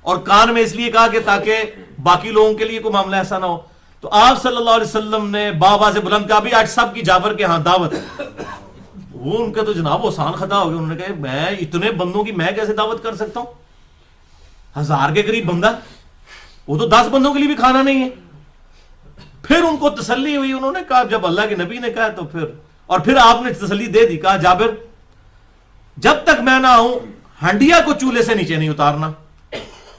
اور کان میں اس لیے کہا کہ تاکہ باقی لوگوں کے لیے کوئی معاملہ ایسا نہ ہو. تو آپ صلی اللہ علیہ وسلم نے بابا سے بلند کہا بھی آج سب کی جابر کے ہاں دعوت ہے. وہ ان کا تو جناب آسان خطا ہو گیا. انہوں نے کہا میں اتنے بندوں کی میں کیسے دعوت کر سکتا ہوں, 1000 کے قریب بندہ, وہ تو 10 بندوں کے لیے بھی کھانا نہیں ہے. پھر ان کو تسلی ہوئی, انہوں نے کہا جب اللہ کے نبی نے کہا تو پھر اور پھر آپ نے تسلی دے دی, کہا جابر جب تک میں نہ آؤں ہنڈیا کو چولہے سے نیچے نہیں اتارنا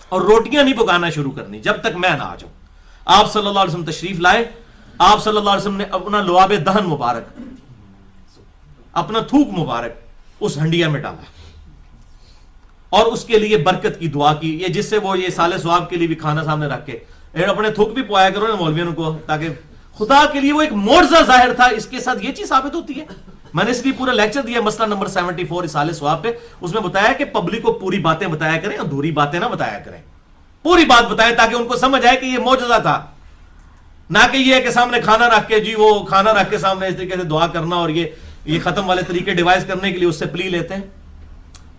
اور روٹیاں نہیں پکانا شروع کرنی جب تک میں نہ آ جاؤں. آپ صلی اللہ علیہ وسلم تشریف لائے. آپ صلی اللہ علیہ وسلم نے اپنا لعاب دہن مبارک, اپنا تھوک مبارک اس ہنڈیا میں ڈالا اور اس کے لیے برکت کی دعا کی, یہ جس سے وہ یہ سال ثواب کے لیے بھی کھانا سامنے رکھ کے اپنے تھوک بھی پوایا کرو نا مولویوں کو, تاکہ خدا کے لیے وہ ایک معجزہ ظاہر تھا. اس کے ساتھ یہ چیز ثابت ہوتی ہے, میں نے اس لیے پورا لیکچر دیا مسئلہ نمبر 74 سال ثواب پہ, اس میں بتایا کہ پبلک کو پوری باتیں بتایا کریں, ادھوری باتیں نہ بتایا کریں, پوری بات بتائیں تاکہ ان کو سمجھ آئے کہ یہ معجزہ تھا, نہ کہ یہ کہ سامنے کھانا رکھ کے جی وہ کھانا رکھ کے سامنے اس طریقے سے دعا کرنا اور یہ ختم والے طریقے ڈیوائز کرنے کے لیے اس سے پلی لیتے ہیں.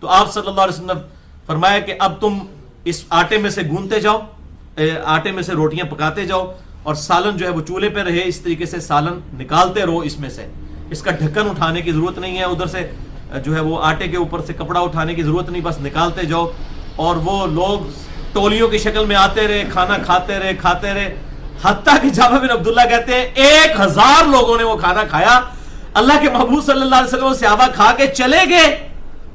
تو آپ صلی اللہ علیہ وسلم نے فرمایا کہ اب تم اس آٹے میں سے گونتے جاؤ, آٹے میں سے روٹیاں پکاتے جاؤ اور سالن جو ہے وہ چولہے پہ رہے, اس طریقے سے سالن نکالتے رہو اس میں سے, اس کا ڈھکن اٹھانے کی ضرورت نہیں ہے, ادھر سے جو ہے وہ آٹے کے اوپر سے کپڑا اٹھانے کی ضرورت نہیں, بس نکالتے جاؤ. اور وہ لوگ ٹولیوں کی شکل میں آتے رہے, کھانا کھاتے رہے حتیٰ کہ جابر بن عبداللہ کہتے ہیں 1000 لوگوں نے وہ کھانا کھایا. اللہ کے محبوب صلی اللہ علیہ وسلم صحابہ کھا کے چلے گئے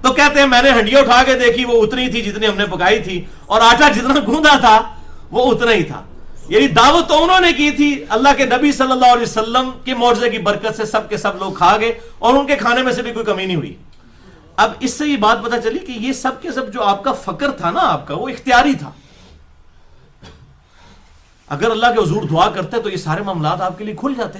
تو کہتے ہیں میں نے ہنڈیا اٹھا کے دیکھی, وہ اتنی تھی جتنی ہم نے پکائی تھی, اور آٹا جتنا گوندا تھا وہ اتنا ہی تھا. یعنی دعوت تو انہوں نے کی تھی, اللہ کے نبی صلی اللہ علیہ وسلم کے معجزے کی برکت سے سب کے سب لوگ کھا گئے اور ان کے کھانے میں سے بھی کوئی کمی نہیں ہوئی. اب اس سے یہ بات پتہ چلی کہ یہ سب کے سب جو آپ کا فقر تھا نا, آپ کا وہ اختیاری تھا. اگر اللہ کے حضور دعا کرتے تو یہ سارے معاملات آپ کے لیے کھل جاتے.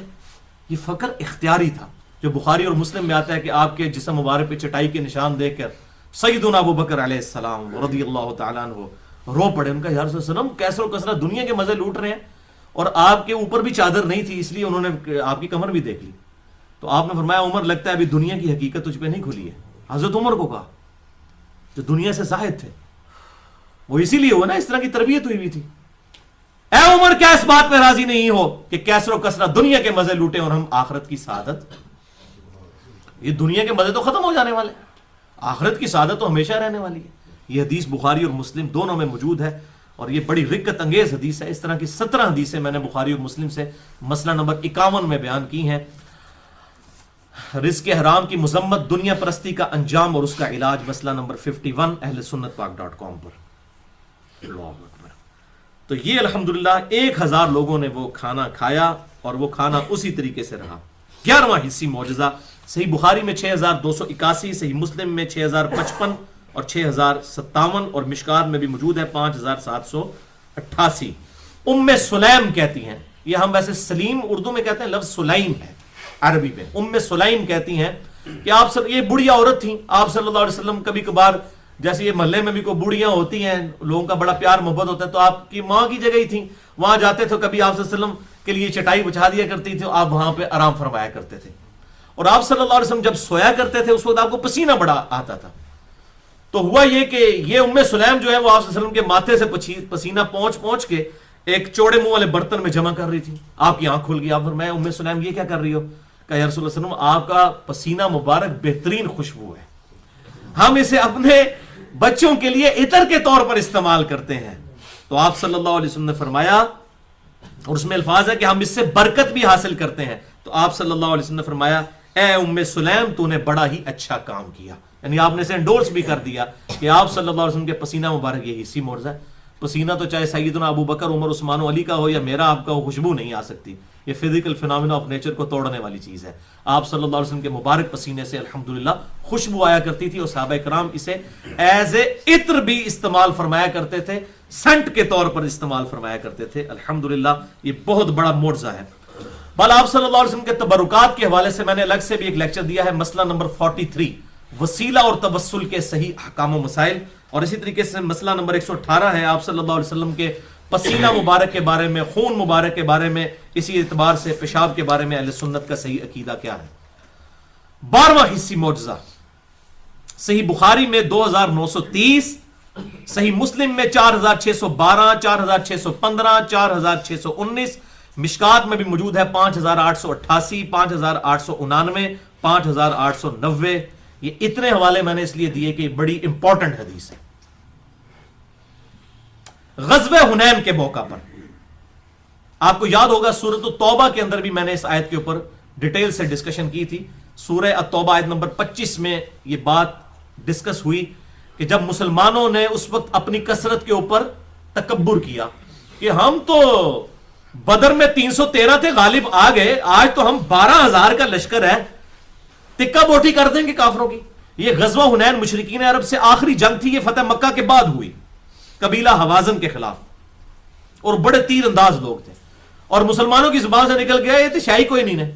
یہ فقر اختیاری تھا, جو بخاری اور مسلم میں آتا ہے کہ آپ کے جسم مبارک پہ چٹائی کے نشان دیکھ کر سیدنا ابو بکر علیہ السلام رضی اللہ تعالیٰ عنہ رو پڑے. ان کا یا رسول اللہ علیہ وسلم کیسر و کثرت دنیا کے مزے لوٹ رہے ہیں اور آپ کے اوپر بھی چادر نہیں تھی, اس لیے انہوں نے آپ کی کمر بھی دیکھ لی. تو آپ نے فرمایا عمر لگتا ہے ابھی دنیا کی حقیقت تجھ پہ نہیں کھلی ہے. حضرت عمر کو کہا جو دنیا سے زاہد تھے, وہ اسی لیے ہوا نا, اس طرح کی تربیت ہوئی تھی. اے عمر کیا اس بات پہ راضی نہیں ہو کہ کیسر و کثرت دنیا کے مزے لوٹے اور ہم آخرت کی سعادت, یہ دنیا کے مزے تو ختم ہو جانے والے, آخرت کی سعادت تو ہمیشہ رہنے والی ہے. یہ حدیث بخاری اور مسلم دونوں میں موجود ہے اور یہ بڑی رکت انگیز حدیث ہے. اس طرح کی 17 حدیثیں میں نے بخاری اور مسلم سے مسئلہ نمبر 51 میں بیان کی ہیں. رزق حرام کی مذمت, دنیا پرستی کا انجام اور اس کا علاج, مسئلہ نمبر 51 اہل سنت پاک.com پر. اللہ اکبر. تو یہ الحمدللہ 1000 لوگوں نے وہ کھانا کھایا اور وہ کھانا اسی طریقے سے رہا. 11واں حصی معجزہ, صحیح بخاری میں 6281, صحیح مسلم میں 6055 اور 6057 اور مشکات میں بھی موجود ہے 5788. ام سلیم کہتی ہیں, یہ ہم ویسے سلیم اردو میں کہتے ہیں, لفظ سلیم ہے عربی میں. ام سلیم کہتی ہیں کہ آپ یہ بڑھیا عورت تھیں, آپ صلی اللہ علیہ وسلم کبھی کبھار جیسے یہ محلے میں بھی کوئی بوڑھیاں ہوتی ہیں, لوگوں کا بڑا پیار محبت ہوتا ہے, تو آپ کی ماں کی جگہ ہی تھیں, وہاں جاتے تھے, کبھی آپ صلی اللہ علیہ وسلم کے لیے چٹائی بچھا دیا کرتی تھی, آپ وہاں پہ آرام فرمایا کرتے تھے. اور آپ صلی اللہ علیہ وسلم جب سویا کرتے تھے اس وقت آپ کو پسینہ بڑا آتا تھا. تو ہوا یہ کہ یہ ام سلیم جو ہے وہ آپ صلی اللہ علیہ وسلم کے ماتھے سے پسینہ پہنچ کے ایک چوڑے منہ والے برتن میں جمع کر رہی تھی. آپ کی آنکھ کھل گئی, آپ فرمایا ام سلیم یہ کیا کر رہی ہو؟ کہ یا رسول اللہ صلی اللہ علیہ وسلم آپ کا پسینہ مبارک بہترین خوشبو ہے, ہم اسے اپنے بچوں کے لیے عطر کے طور پر استعمال کرتے ہیں. تو آپ صلی اللہ علیہ وسلم نے فرمایا, اور اس میں الفاظ ہے کہ ہم اس سے برکت بھی حاصل کرتے ہیں. تو آپ صلی اللہ علیہ وسلم نے فرمایا اے ام سلیم تو نے بڑا ہی اچھا کام کیا, یعنی آپ نے اسے انڈورس بھی کر دیا کہ آپ صلی اللہ علیہ وسلم کے پسینہ مبارک یہ حصی معجزہ ہے. پسینہ تو چاہے سیدنا ابو بکر, عمر, عثمان و علی کا ہو یا میرا آپ کا ہو, خوشبو نہیں آ سکتی. یہ فزیکل فینامنا آف نیچر کو توڑنے والی چیز ہے. آپ صلی اللہ علیہ وسلم کے مبارک پسینے سے الحمدللہ خوشبو آیا کرتی تھی اور صحابہ کرام اسے ایز اے عطر بھی استعمال فرمایا کرتے تھے, سینٹ کے طور پر استعمال فرمایا کرتے تھے. الحمدللہ یہ بہت بڑا معجزہ ہے. بل آپ صلی اللہ علیہ وسلم کے تبرکات کے حوالے سے میں نے الگ سے بھی ایک لیکچر دیا ہے, مسئلہ نمبر 43 وسیلہ اور توسل کے صحیح احکام و مسائل, اور اسی طریقے سے مسئلہ نمبر 118 ہے آپ صلی اللہ علیہ وسلم کے پسینہ مبارک کے بارے میں, خون مبارک کے بارے میں, اسی اعتبار سے پیشاب کے بارے میں اہل سنت کا صحیح عقیدہ کیا ہے. 12واں حصی معجزہ, صحیح بخاری میں 2930, صحیح مسلم میں 4612, 4615, 4619, مشکات میں بھی موجود ہے 5888, 5899, 5890. یہ اتنے حوالے میں نے اس لیے دیے کہ بڑی امپورٹنٹ حدیث ہے. غزوہ حنین کے موقع پر آپ کو یاد ہوگا سورۃ التوبہ کے اندر بھی میں نے اس آیت کے اوپر ڈیٹیل سے ڈسکشن کی تھی. سورہ التوبہ آیت نمبر 25 میں یہ بات ڈسکس ہوئی کہ جب مسلمانوں نے اس وقت اپنی کثرت کے اوپر تکبر کیا کہ ہم تو بدر میں 313 تھے، غالب آ گئے، آج تو ہم 12,000 کا لشکر ہے، تکہ بوٹی کر دیں گے کافروں کی. یہ غزوہ حنین مشرکین عرب سے آخری جنگ تھی، یہ فتح مکہ کے بعد ہوئی قبیلہ حوازن کے خلاف، اور بڑے تیر انداز لوگ تھے، اور مسلمانوں کی زبان سے نکل گیا یہ تو شاہی کوئی نہیں نے،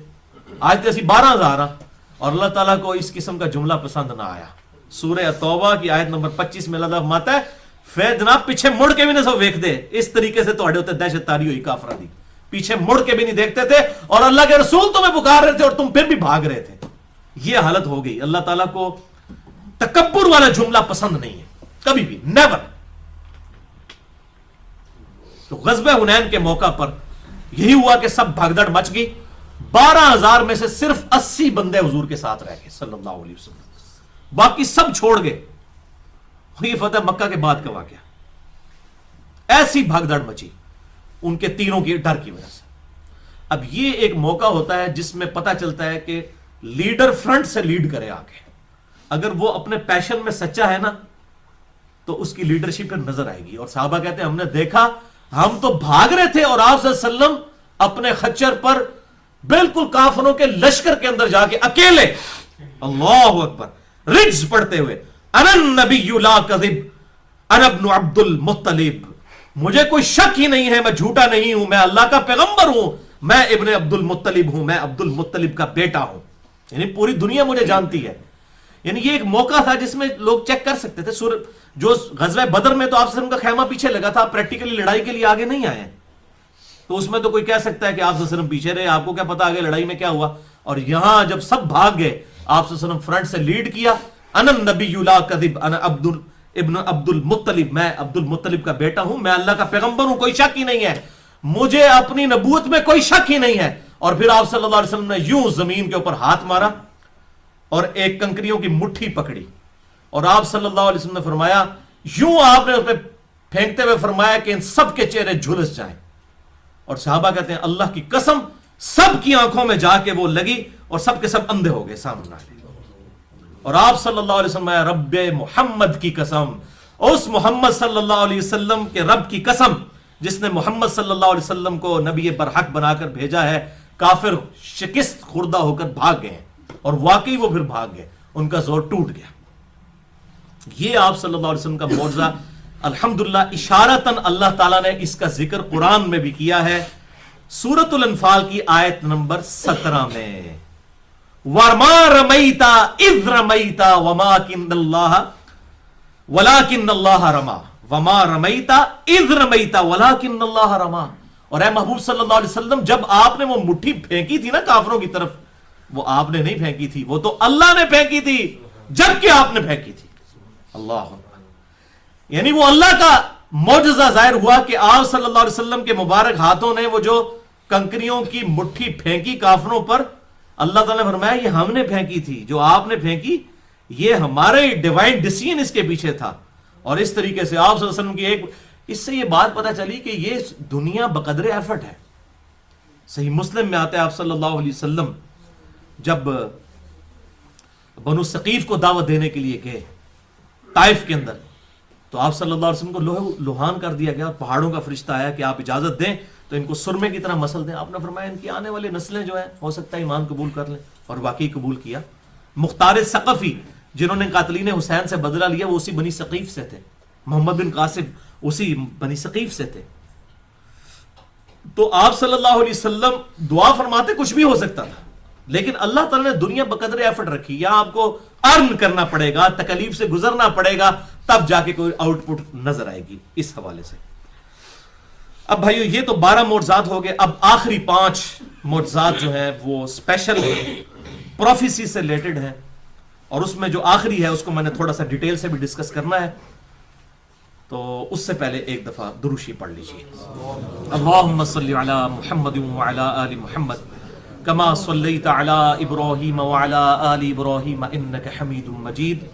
آج تو اسی 12,000 اور اللہ تعالیٰ کو اس قسم کا جملہ پسند نہ آیا. سورہ التوبہ کی آیت نمبر 25 میں اللہ فرماتا ہے فے جناب پیچھے مڑ کے بھی نہ سو ویکھ دے، اس طریقے سے تواڈے اوتے دہشت تاری ہوئی کافراں دی، پیچھے مڑ کے بھی نہیں دیکھتے تھے، اور اللہ کے رسول تمہیں پکار رہے تھے اور تم پھر بھی بھاگ رہے تھے. یہ حالت ہو گئی. اللہ تعالیٰ کو تکبر والا جملہ پسند نہیں ہے کبھی بھی، نیور. تو غزوہ حنین کے موقع پر یہی ہوا کہ سب بھگدڑ مچ گئی. 12,000 میں سے صرف 80 بندے حضور کے ساتھ رہ گئے صلی اللہ علیہ وسلم، باقی سب چھوڑ گئے. یہ فتح مکہ کے بعد کا واقعہ. ایسی بھگدڑ مچی ان کے تیروں کی ڈر کی وجہ سے. اب یہ ایک موقع ہوتا ہے جس میں پتہ چلتا ہے کہ لیڈر فرنٹ سے لیڈ کرے آگے. اگر وہ اپنے پیشن میں سچا ہے نا تو اس کی لیڈرشپ پھر نظر آئے گی. اور صحابہ کہتے ہیں ہم نے دیکھا ہم تو بھاگ رہے تھے اور آپ صلی اللہ علیہ وسلم اپنے خچر پر بالکل کافروں کے لشکر کے اندر جا کے اکیلے اللہ اکبر رجز پڑھتے ہوئے انا النبی لا کذب انا ابن عبد المطلب، مجھے کوئی شک ہی نہیں ہے، میں جھوٹا نہیں ہوں، میں اللہ کا پیغمبر ہوں، میں ابن عبد المطلب ہوں، میں عبد المطلب کا بیٹا ہوں. یعنی پوری دنیا مجھے جانتی ہے. یعنی یہ ایک موقع تھا جس میں لوگ چیک کر سکتے تھے. جو غزوہ بدر میں تو آپ وسلم کا خیمہ پیچھے لگا تھا، پریکٹیکلی لڑائی کے لیے آگے نہیں آئے ہیں، تو اس میں تو کوئی کہہ سکتا ہے کہ آپ وسلم پیچھے رہے، آپ کو کیا پتا آگے لڑائی میں کیا ہوا. اور یہاں جب سب بھاگ گئے آپ وسلم فرنٹ سے لیڈ کیا. انا النبی لا کذب انا ابن عبد المطلب، میں عبد المطلب کا بیٹا ہوں، میں اللہ کا پیغمبر ہوں، کوئی شک ہی نہیں ہے، مجھے اپنی نبوت میں کوئی شک ہی نہیں ہے. اور پھر آپ صلی اللہ علیہ وسلم نے یوں زمین کے اوپر ہاتھ مارا اور ایک کنکریوں کی مٹھی پکڑی، اور آپ صلی اللہ علیہ وسلم نے فرمایا، یوں آپ نے اس میں پھینکتے ہوئے فرمایا کہ ان سب کے چہرے جھلس جائیں. اور صحابہ کہتے ہیں اللہ کی قسم سب کی آنکھوں میں جا کے وہ لگی اور سب کے سب اندھے ہو گئے سامنے آ گئے. اور آپ صلی اللہ علیہ وسلم رب محمد کی قسم، اس محمد صلی اللہ علیہ وسلم کے رب کی قسم جس نے محمد صلی اللہ علیہ وسلم کو نبی برحق بنا کر بھیجا ہے، کافر شکست خوردہ ہو کر بھاگ گئے. اور واقعی وہ پھر بھاگ گئے، ان کا زور ٹوٹ گیا. یہ آپ صلی اللہ علیہ وسلم کا معجزہ الحمدللہ اشارتاً اللہ تعالیٰ نے اس کا ذکر قرآن میں بھی کیا ہے. سورۃ الانفال کی آیت نمبر 17 میں وَمَا رَمَيْتَ إِذْ رَمَيْتَ وَلَٰكِنَّ اللَّهَ رَمَىٰ وَمَا رَمَيْتَ إِذْ رَمَيْتَ وَلَٰكِنَّ اللَّهَ رَمَىٰ. اور اے محبوب صلی اللہ علیہ وسلم جب آپ نے وہ مٹھی پھینکی تھی نا کافروں کی طرف، وہ آپ نے نہیں پھینکی تھی، وہ تو اللہ نے پھینکی تھی جبکہ آپ نے پھینکی تھی. اللہ اکبر. یعنی وہ اللہ کا معجزہ ظاہر ہوا کہ آپ صلی اللہ علیہ وسلم کے مبارک ہاتھوں نے وہ جو کنکریوں کی مٹھی پھینکی کافروں پر، اللہ تعالیٰ نے فرمایا یہ ہم نے پھینکی تھی، جو آپ نے پھینکی یہ ہمارے ڈیوائن ڈیسیژن اس کے پیچھے تھا. اور اس طریقے سے آپ صلی اللہ علیہ وسلم کی ایک اس سے یہ بات پتہ چلی کہ یہ دنیا بقدر ایفرٹ ہے. صحیح مسلم میں آتا ہے آپ صلی اللہ علیہ وسلم جب بنو ثقیف کو دعوت دینے کے لیے گئے طائف کے اندر، تو آپ صلی اللہ علیہ وسلم کو لوہان کر دیا گیا اور پہاڑوں کا فرشتہ آیا کہ آپ اجازت دیں تو ان کو سرمے کی طرح مسل دیں. آپ نے فرمایا ان کی آنے والی نسلیں جو ہیں ہو سکتا ہے ایمان قبول کر لیں، اور واقعی قبول کیا. مختار ثقفی جنہوں نے قاتلین حسین سے بدلہ لیا وہ اسی بنی ثقیف سے تھے، محمد بن قاسم اسی بنی ثقیف سے تھے. تو آپ صلی اللہ علیہ وسلم دعا فرماتے کچھ بھی ہو سکتا تھا، لیکن اللہ تعالیٰ نے دنیا بقدر ایفرٹ رکھی. یا آپ کو ارن کرنا پڑے گا، تکلیف سے گزرنا پڑے گا، تب جا کے کوئی آؤٹ پٹ نظر آئے گی. اس حوالے سے اب بھائیو یہ تو 12 معجزات ہو گئے. اب آخری 5 معجزات جو ہیں وہ اسپیشل پروفیسی سے ریلیٹڈ ہیں، اور اس میں جو آخری ہے اس کو میں نے تھوڑا سا ڈیٹیل سے بھی ڈسکس کرنا ہے. تو اس سے پہلے ایک دفعہ دروشی پڑھ لیجیے. اللہم صلی علی محمد وعلی آل محمد کما صلیت علی ابراہیم وعلی آل ابراہیم انک حمید مجید.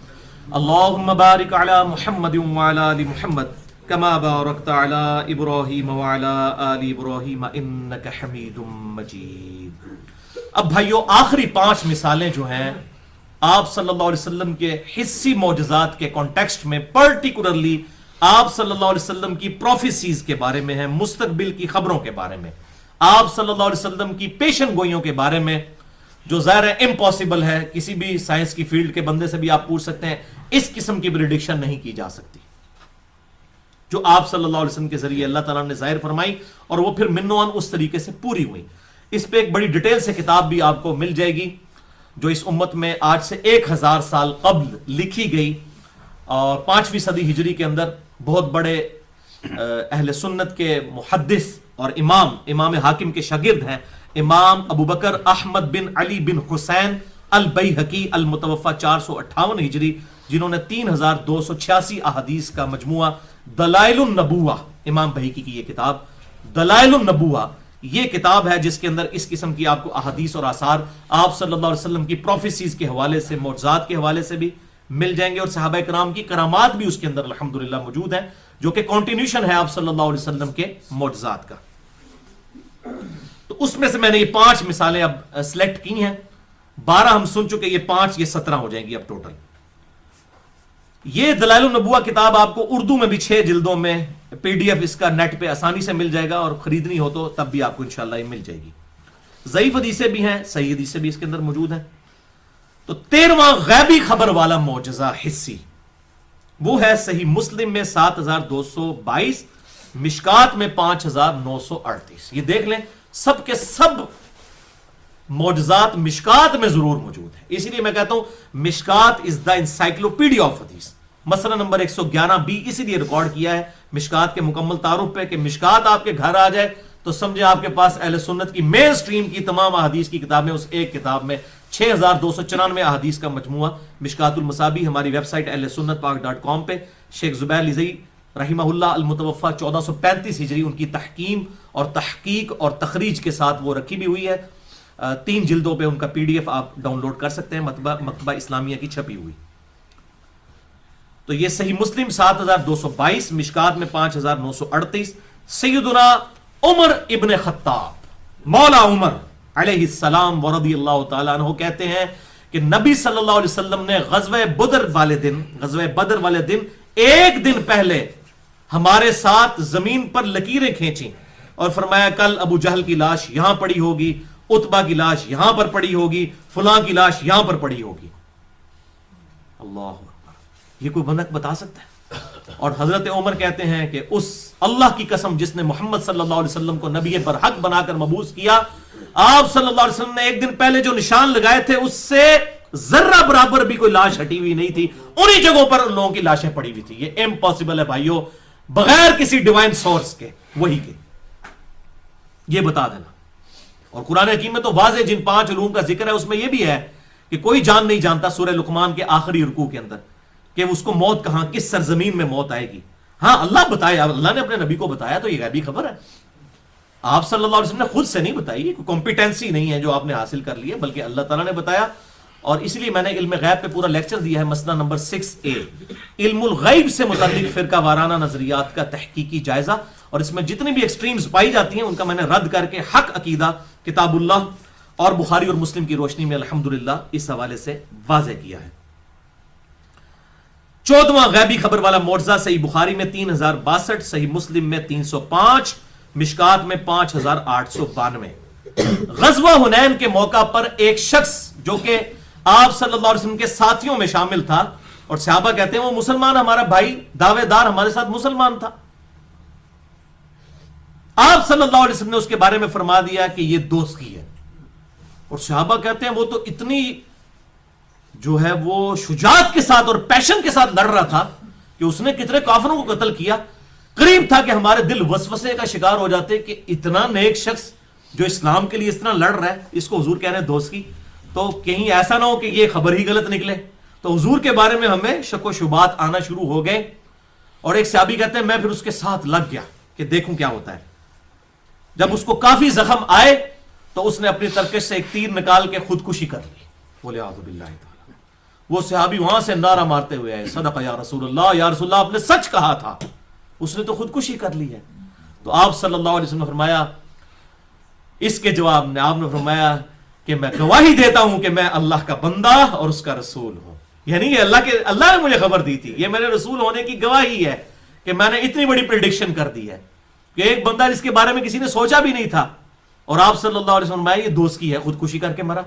اللہم بارک علی محمد وعلی آل محمد کما بارکت علی ابراہیم وعلی آل ابراہیم انک حمید مجید. اب بھائیو آخری 5 مثالیں جو ہیں آپ صلی اللہ علیہ وسلم کے حسی معجزات کے کانٹیکسٹ میں، پرٹیکولرلی آپ صلی اللہ علیہ وسلم کی پروفیسیز کے بارے میں ہیں، مستقبل کی خبروں کے بارے میں، آپ صلی اللہ علیہ وسلم کی پیشن گوئیوں کے بارے میں، جو ظاہر ہے امپاسبل ہے، کسی بھی سائنس کی فیلڈ کے بندے سے بھی آپ پوچھ سکتے ہیں، اس قسم کی پریڈکشن نہیں کی جا سکتی جو آپ صلی اللہ علیہ وسلم کے ذریعے اللہ تعالیٰ نے ظاہر فرمائی، اور وہ پھر منوان اس طریقے سے پوری ہوئی۔ اس پہ ایک بڑی ڈیٹیل سے کتاب بھی آپ کو مل جائے گی جو اس امت میں آج سے 1000 سال قبل لکھی گئی، اور 5ویں صدی ہجری کے اندر بہت بڑے اہل سنت کے محدث اور امام حاکم کے شاگرد ہیں، امام ابو بکر احمد بن علی بن حسین البیہقی المتوفى 458 ہجری، جنہوں نے 3286 احادیث کا مجموعہ دلائل النبوہ، امام بہقی کی یہ کتاب دلائل النبوہ، یہ کتاب ہے جس کے اندر اس قسم کی آپ کو احادیث اور آثار آپ صلی اللہ علیہ وسلم کی پروفیسیز کے حوالے سے، معجزات کے حوالے سے بھی مل جائیں گے، اور صحابہ کرام کی کرامات بھی اس کے اندر الحمدللہ موجود ہیں، جو کہ کنٹینیوشن ہے آپ صلی اللہ علیہ وسلم کے معجزات کا۔ تو اس میں سے میں نے یہ 5 مثالیں اب سلیکٹ کی ہیں، 12 ہم سن چکے، یہ 5 یہ 17 ہو جائیں گی اب ٹوٹل۔ یہ دلائل النبوہ کتاب آپ کو اردو میں بھی 6 جلدوں میں PDF اس کا نیٹ پہ آسانی سے مل جائے گا، اور خریدنی ہو تو تب بھی آپ کو انشاءاللہ یہ مل جائے گی۔ ضعیف حدیثیں بھی ہیں، صحیح حدیثیں بھی اس کے اندر موجود ہیں۔ تو 13واں غیبی خبر والا معجزہ حسی، وہ ہے صحیح مسلم میں 7222، مشکات میں 5938۔ یہ دیکھ لیں سب کے سب معجزات مشکات میں ضرور موجود ہے، اسی لیے میں کہتا ہوں مشکات از دا انسائکلوپیڈیا آف حدیث۔ مسئلہ نمبر 111B اسی لیے ریکارڈ کیا ہے مشکات کے مکمل تعارف پہ، کہ مشکات آپ کے گھر آ جائے تو سمجھے آپ کے پاس اہل سنت کی مین سٹریم کی تمام احادیث کی کتابیں اس ایک کتاب میں 6294 احادیث کا مجموعہ مشکات المصابیح ہماری ویب سائٹ ahlsunnatpak.com پہ شیخ زبیر لزئی رحمہ اللہ المتوفى 1435 ہجری، ان کی تحکیم اور تحقیق اور تخریج کے ساتھ وہ رکھی بھی ہوئی ہے، 3 جلدوں پہ ان کا PDF آپ ڈاؤن لوڈ کر سکتے ہیں، مکتبہ اسلامیہ کی چھپی ہوئی۔ تو یہ صحیح مسلم 7222، مشکات میں 5938۔ سیدنا عمر ابن خطاب مولا عمر علیہ السلام ورضی اللہ تعالیٰ عنہ کہتے ہیں کہ نبی صلی اللہ علیہ وسلم نے غزوہ بدر والے دن ایک دن پہلے ہمارے ساتھ زمین پر لکیریں کھینچیں اور فرمایا کل ابو جہل کی لاش یہاں پڑی ہوگی، عتبہ کی لاش یہاں پر پڑی ہوگی، فلاں کی لاش یہاں پر پڑی ہوگی۔ اللہ اکبر، یہ کوئی بندہ بتا سکتا ہے؟ اور حضرت عمر کہتے ہیں کہ اس اللہ کی قسم جس نے محمد صلی اللہ علیہ وسلم کو نبی برحق بنا کر مبعوث کیا، آپ صلی اللہ علیہ وسلم نے ایک دن پہلے جو نشان لگائے تھے اس سے ذرہ برابر بھی کوئی لاش ہٹی ہوئی نہیں تھی، انہی جگہوں پر ان لوگوں کی لاشیں پڑی ہوئی تھی۔ یہ امپاسبل ہے بھائیو، بغیر کسی ڈیوائن سورس کے، وہی کے، یہ بتا دینا۔ اور قرآن حکیم میں تو واضح جن 5 علوم کا ذکر ہے اس میں یہ بھی ہے کہ کوئی جان نہیں جانتا سورہ لقمان کے آخری رکوع کے اندر کہ اس کو موت کہاں، کس سرزمین میں موت آئے گی۔ ہاں اللہ بتایا، اللہ نے اپنے نبی کو بتایا، تو یہ غیبی خبر ہے، آپ صلی اللہ علیہ وسلم نے خود سے نہیں بتائی، کوئی کمپیٹنسی نہیں ہے جو آپ نے حاصل کر لی ہے، بلکہ اللہ تعالیٰ نے بتایا۔ اور اس لیے میں نے علم غیب پہ پورا لیکچر دیا ہے، مسئلہ نمبر 6A، علم الغیب سے متعلق فرقہ وارانہ نظریات کا تحقیقی جائزہ، اور اس میں جتنی بھی ایکسٹریمز پائی جاتی ہیں ان کا میں نے رد کر کے حق عقیدہ کتاب اللہ اور بخاری اور مسلم کی روشنی میں الحمدللہ اس حوالے سے واضح کیا ہے۔ 14واں غیبی خبر والا معجزہ صحیح بخاری میں 3062، صحیح مسلم میں 305، مشکات میں 5892۔ غزوہ حنین کے موقع پر ایک شخص جو کہ آپ صلی اللہ علیہ وسلم کے ساتھیوں میں شامل تھا، اور صحابہ کہتے ہیں وہ مسلمان، ہمارا بھائی دعوے دار ہمارے ساتھ مسلمان تھا، آپ صلی اللہ علیہ وسلم نے اس کے بارے میں فرما دیا کہ یہ دوستی ہے، اور صحابہ کہتے ہیں وہ تو اتنی جو ہے وہ شجاعت کے ساتھ اور پیشن کے ساتھ لڑ رہا تھا کہ اس نے کتنے کافروں کو قتل کیا، قریب تھا کہ ہمارے دل وسوسے کا شکار ہو جاتے کہ اتنا نیک شخص جو اسلام کے لیے اس طرح لڑ رہا ہے، اس کو حضور کہہ رہے ہیں دوست کی، تو کہیں ایسا نہ ہو کہ یہ خبر ہی غلط نکلے۔ تو حضور کے بارے میں ہمیں شک و شبہات آنا شروع ہو گئے، اور ایک صحابی کہتے ہیں میں پھر اس کے ساتھ لگ گیا کہ دیکھوں کیا ہوتا ہے۔ جب اس کو کافی زخم آئے تو اس نے اپنی ترکش سے ایک تیر نکال کے خودکشی کر لی، بولے اعوذ باللہ تعالی۔ وہ صحابی وہاں سے نعرہ مارتے ہوئے آئے صدق یا رسول اللہ، یا رسول اللہ آپ نے سچ کہا تھا، اس نے تو خودکشی کر لی ہے۔ تو آپ صلی اللہ علیہ وسلم نے فرمایا اس کے جواب میں، آپ نے فرمایا کہ میں گواہی دیتا ہوں کہ میں اللہ کا بندہ اور اس کا رسول ہوں. یعنی یہ اللہ نے مجھے خبر دی تھی, یہ میرے رسول ہونے کی گواہی ہے کہ میں نے اتنی بڑی پریڈکشن کر دی ہے کہ ایک بندہ جس کے بارے میں کسی نے سوچا بھی نہیں تھا, اور آپ صلی اللہ علیہ وسلم فرمایا یہ دوست کی ہے, خودکشی کر کے مرا.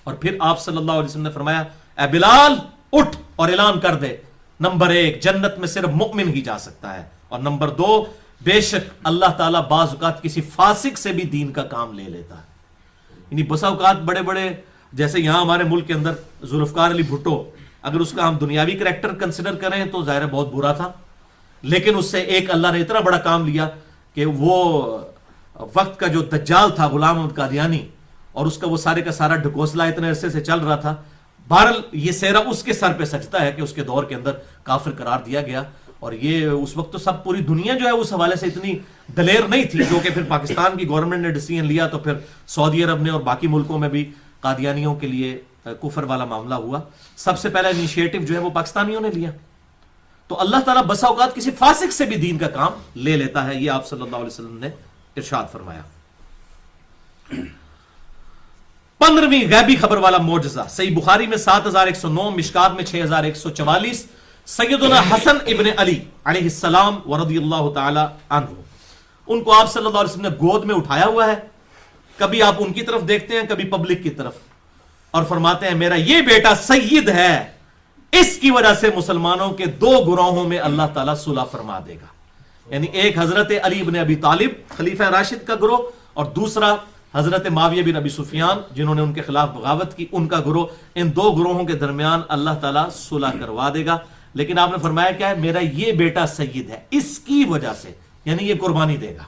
اور پھر آپ صلی اللہ علیہ وسلم نے فرمایا اے بلال اٹھ اور اعلان کر دے, نمبر 1 جنت میں صرف مؤمن ہی جا سکتا ہے, اور نمبر 2 بے شک اللہ تعالیٰ بعض اوقات کسی فاسق سے بھی دین کا کام لے لیتا ہے. یعنی بسا اوقات بڑے بڑے, جیسے یہاں ہمارے ملک کے اندر ذوالفقار علی بھٹو, اگر اس کا ہم دنیاوی کریکٹر کنسیڈر کریں تو ظاہر ہے بہت برا تھا, لیکن اس سے ایک اللہ نے اتنا بڑا کام لیا کہ وہ وقت کا جو دجال تھا غلام احمد قادیانی, اور اس کا وہ سارے کا سارا ڈھکوسلا اتنے عرصے سے چل رہا تھا, بہرحال یہ سہرا اس کے سر پہ سجتا ہے کہ اس کے دور کے اندر کافر قرار دیا گیا. اور یہ اس وقت تو سب پوری دنیا جو ہے اس حوالے سے اتنی دلیر نہیں تھی, جو کہ پھر پاکستان کی گورنمنٹ نے ڈیسیژن لیا تو پھر سعودی عرب نے اور باقی ملکوں میں بھی قادیانیوں کے لیے کفر والا معاملہ ہوا. سب سے پہلا انیشیٹو جو ہے وہ پاکستانیوں نے لیا. تو اللہ تعالیٰ بسا اوقات کسی فاسق سے بھی دین کا کام لے لیتا ہے, یہ آپ صلی اللہ علیہ وسلم نے ارشاد فرمایا. 15ویں غیبی خبر والا معجزہ صحیح بخاری میں 7109, مشکات میں 6144, سیدنا حسن ابن علی علیہ السلام ورضی اللہ تعالی عنہ, ان کو آپ صلی اللہ علیہ وسلم نے گود میں اٹھایا ہوا ہے. کبھی آپ ان کی طرف دیکھتے ہیں, کبھی پبلک کی طرف, اور فرماتے ہیں میرا یہ بیٹا سید ہے, اس کی وجہ سے مسلمانوں کے 2 گروہوں میں اللہ تعالیٰ صلح فرما دے گا. یعنی ایک حضرت علی بن ابی طالب خلیفہ راشد کا گروہ, اور دوسرا حضرت معاویہ بن ابی سفیان جنہوں نے ان کے خلاف بغاوت کی, ان کا گروہ. ان 2 گروہوں کے درمیان اللہ تعالیٰ صلح کروا دے گا. لیکن آپ نے فرمایا کیا ہے, میرا یہ بیٹا سید ہے, اس کی وجہ سے, یعنی یہ قربانی دے گا,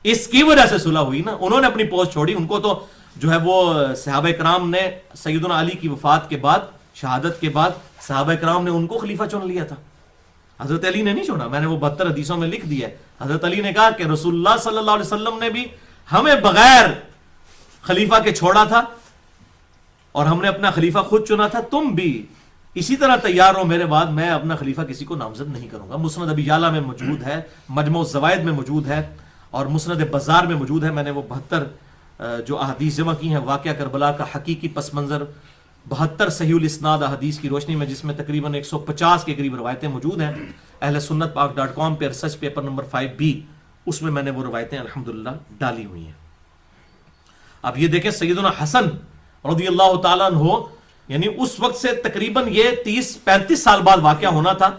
اس کی وجہ سے صلح ہوئی نا. انہوں نے اپنی پوسٹ چھوڑی, ان کو تو جو ہے وہ صحابہ کرام نے سیدنا علی کی وفات کے بعد, شہادت کے بعد صحابہ کرام نے ان کو خلیفہ چن لیا تھا. حضرت علی نے نہیں چنا, میں نے وہ 72 حدیثوں میں لکھ دیا ہے. حضرت علی نے کہا کہ رسول اللہ صلی اللہ علیہ وسلم نے بھی ہمیں بغیر خلیفہ کے چھوڑا تھا, اور ہم نے اپنا خلیفہ خود چنا تھا, تم بھی اسی طرح تیار ہو میرے بعد, میں اپنا خلیفہ کسی کو نامزد نہیں کروں گا. مسند ابی یعلا میں موجود ہے, مجموع الزوائد میں موجود ہے, اور مسند بزار میں موجود ہے. میں نے وہ 72 جو احادیث جمع کی ہیں واقعہ کربلا کا حقیقی پس منظر, 72 صحیح الاسناد احادیث کی روشنی میں, جس میں تقریباً 150 کے قریب روایتیں موجود ہیں. اہل سنت پاک.com پہ ریسرچ پیپر نمبر 5B, اس میں نے وہ روایتیں الحمدللہ ڈالی ہوئی ہیں. اب یہ دیکھیں سیدنا حسن رضی اللہ تعالیٰ عنہ, یعنی اس وقت سے تقریباً یہ 30-35 سال بعد واقعہ ہونا تھا,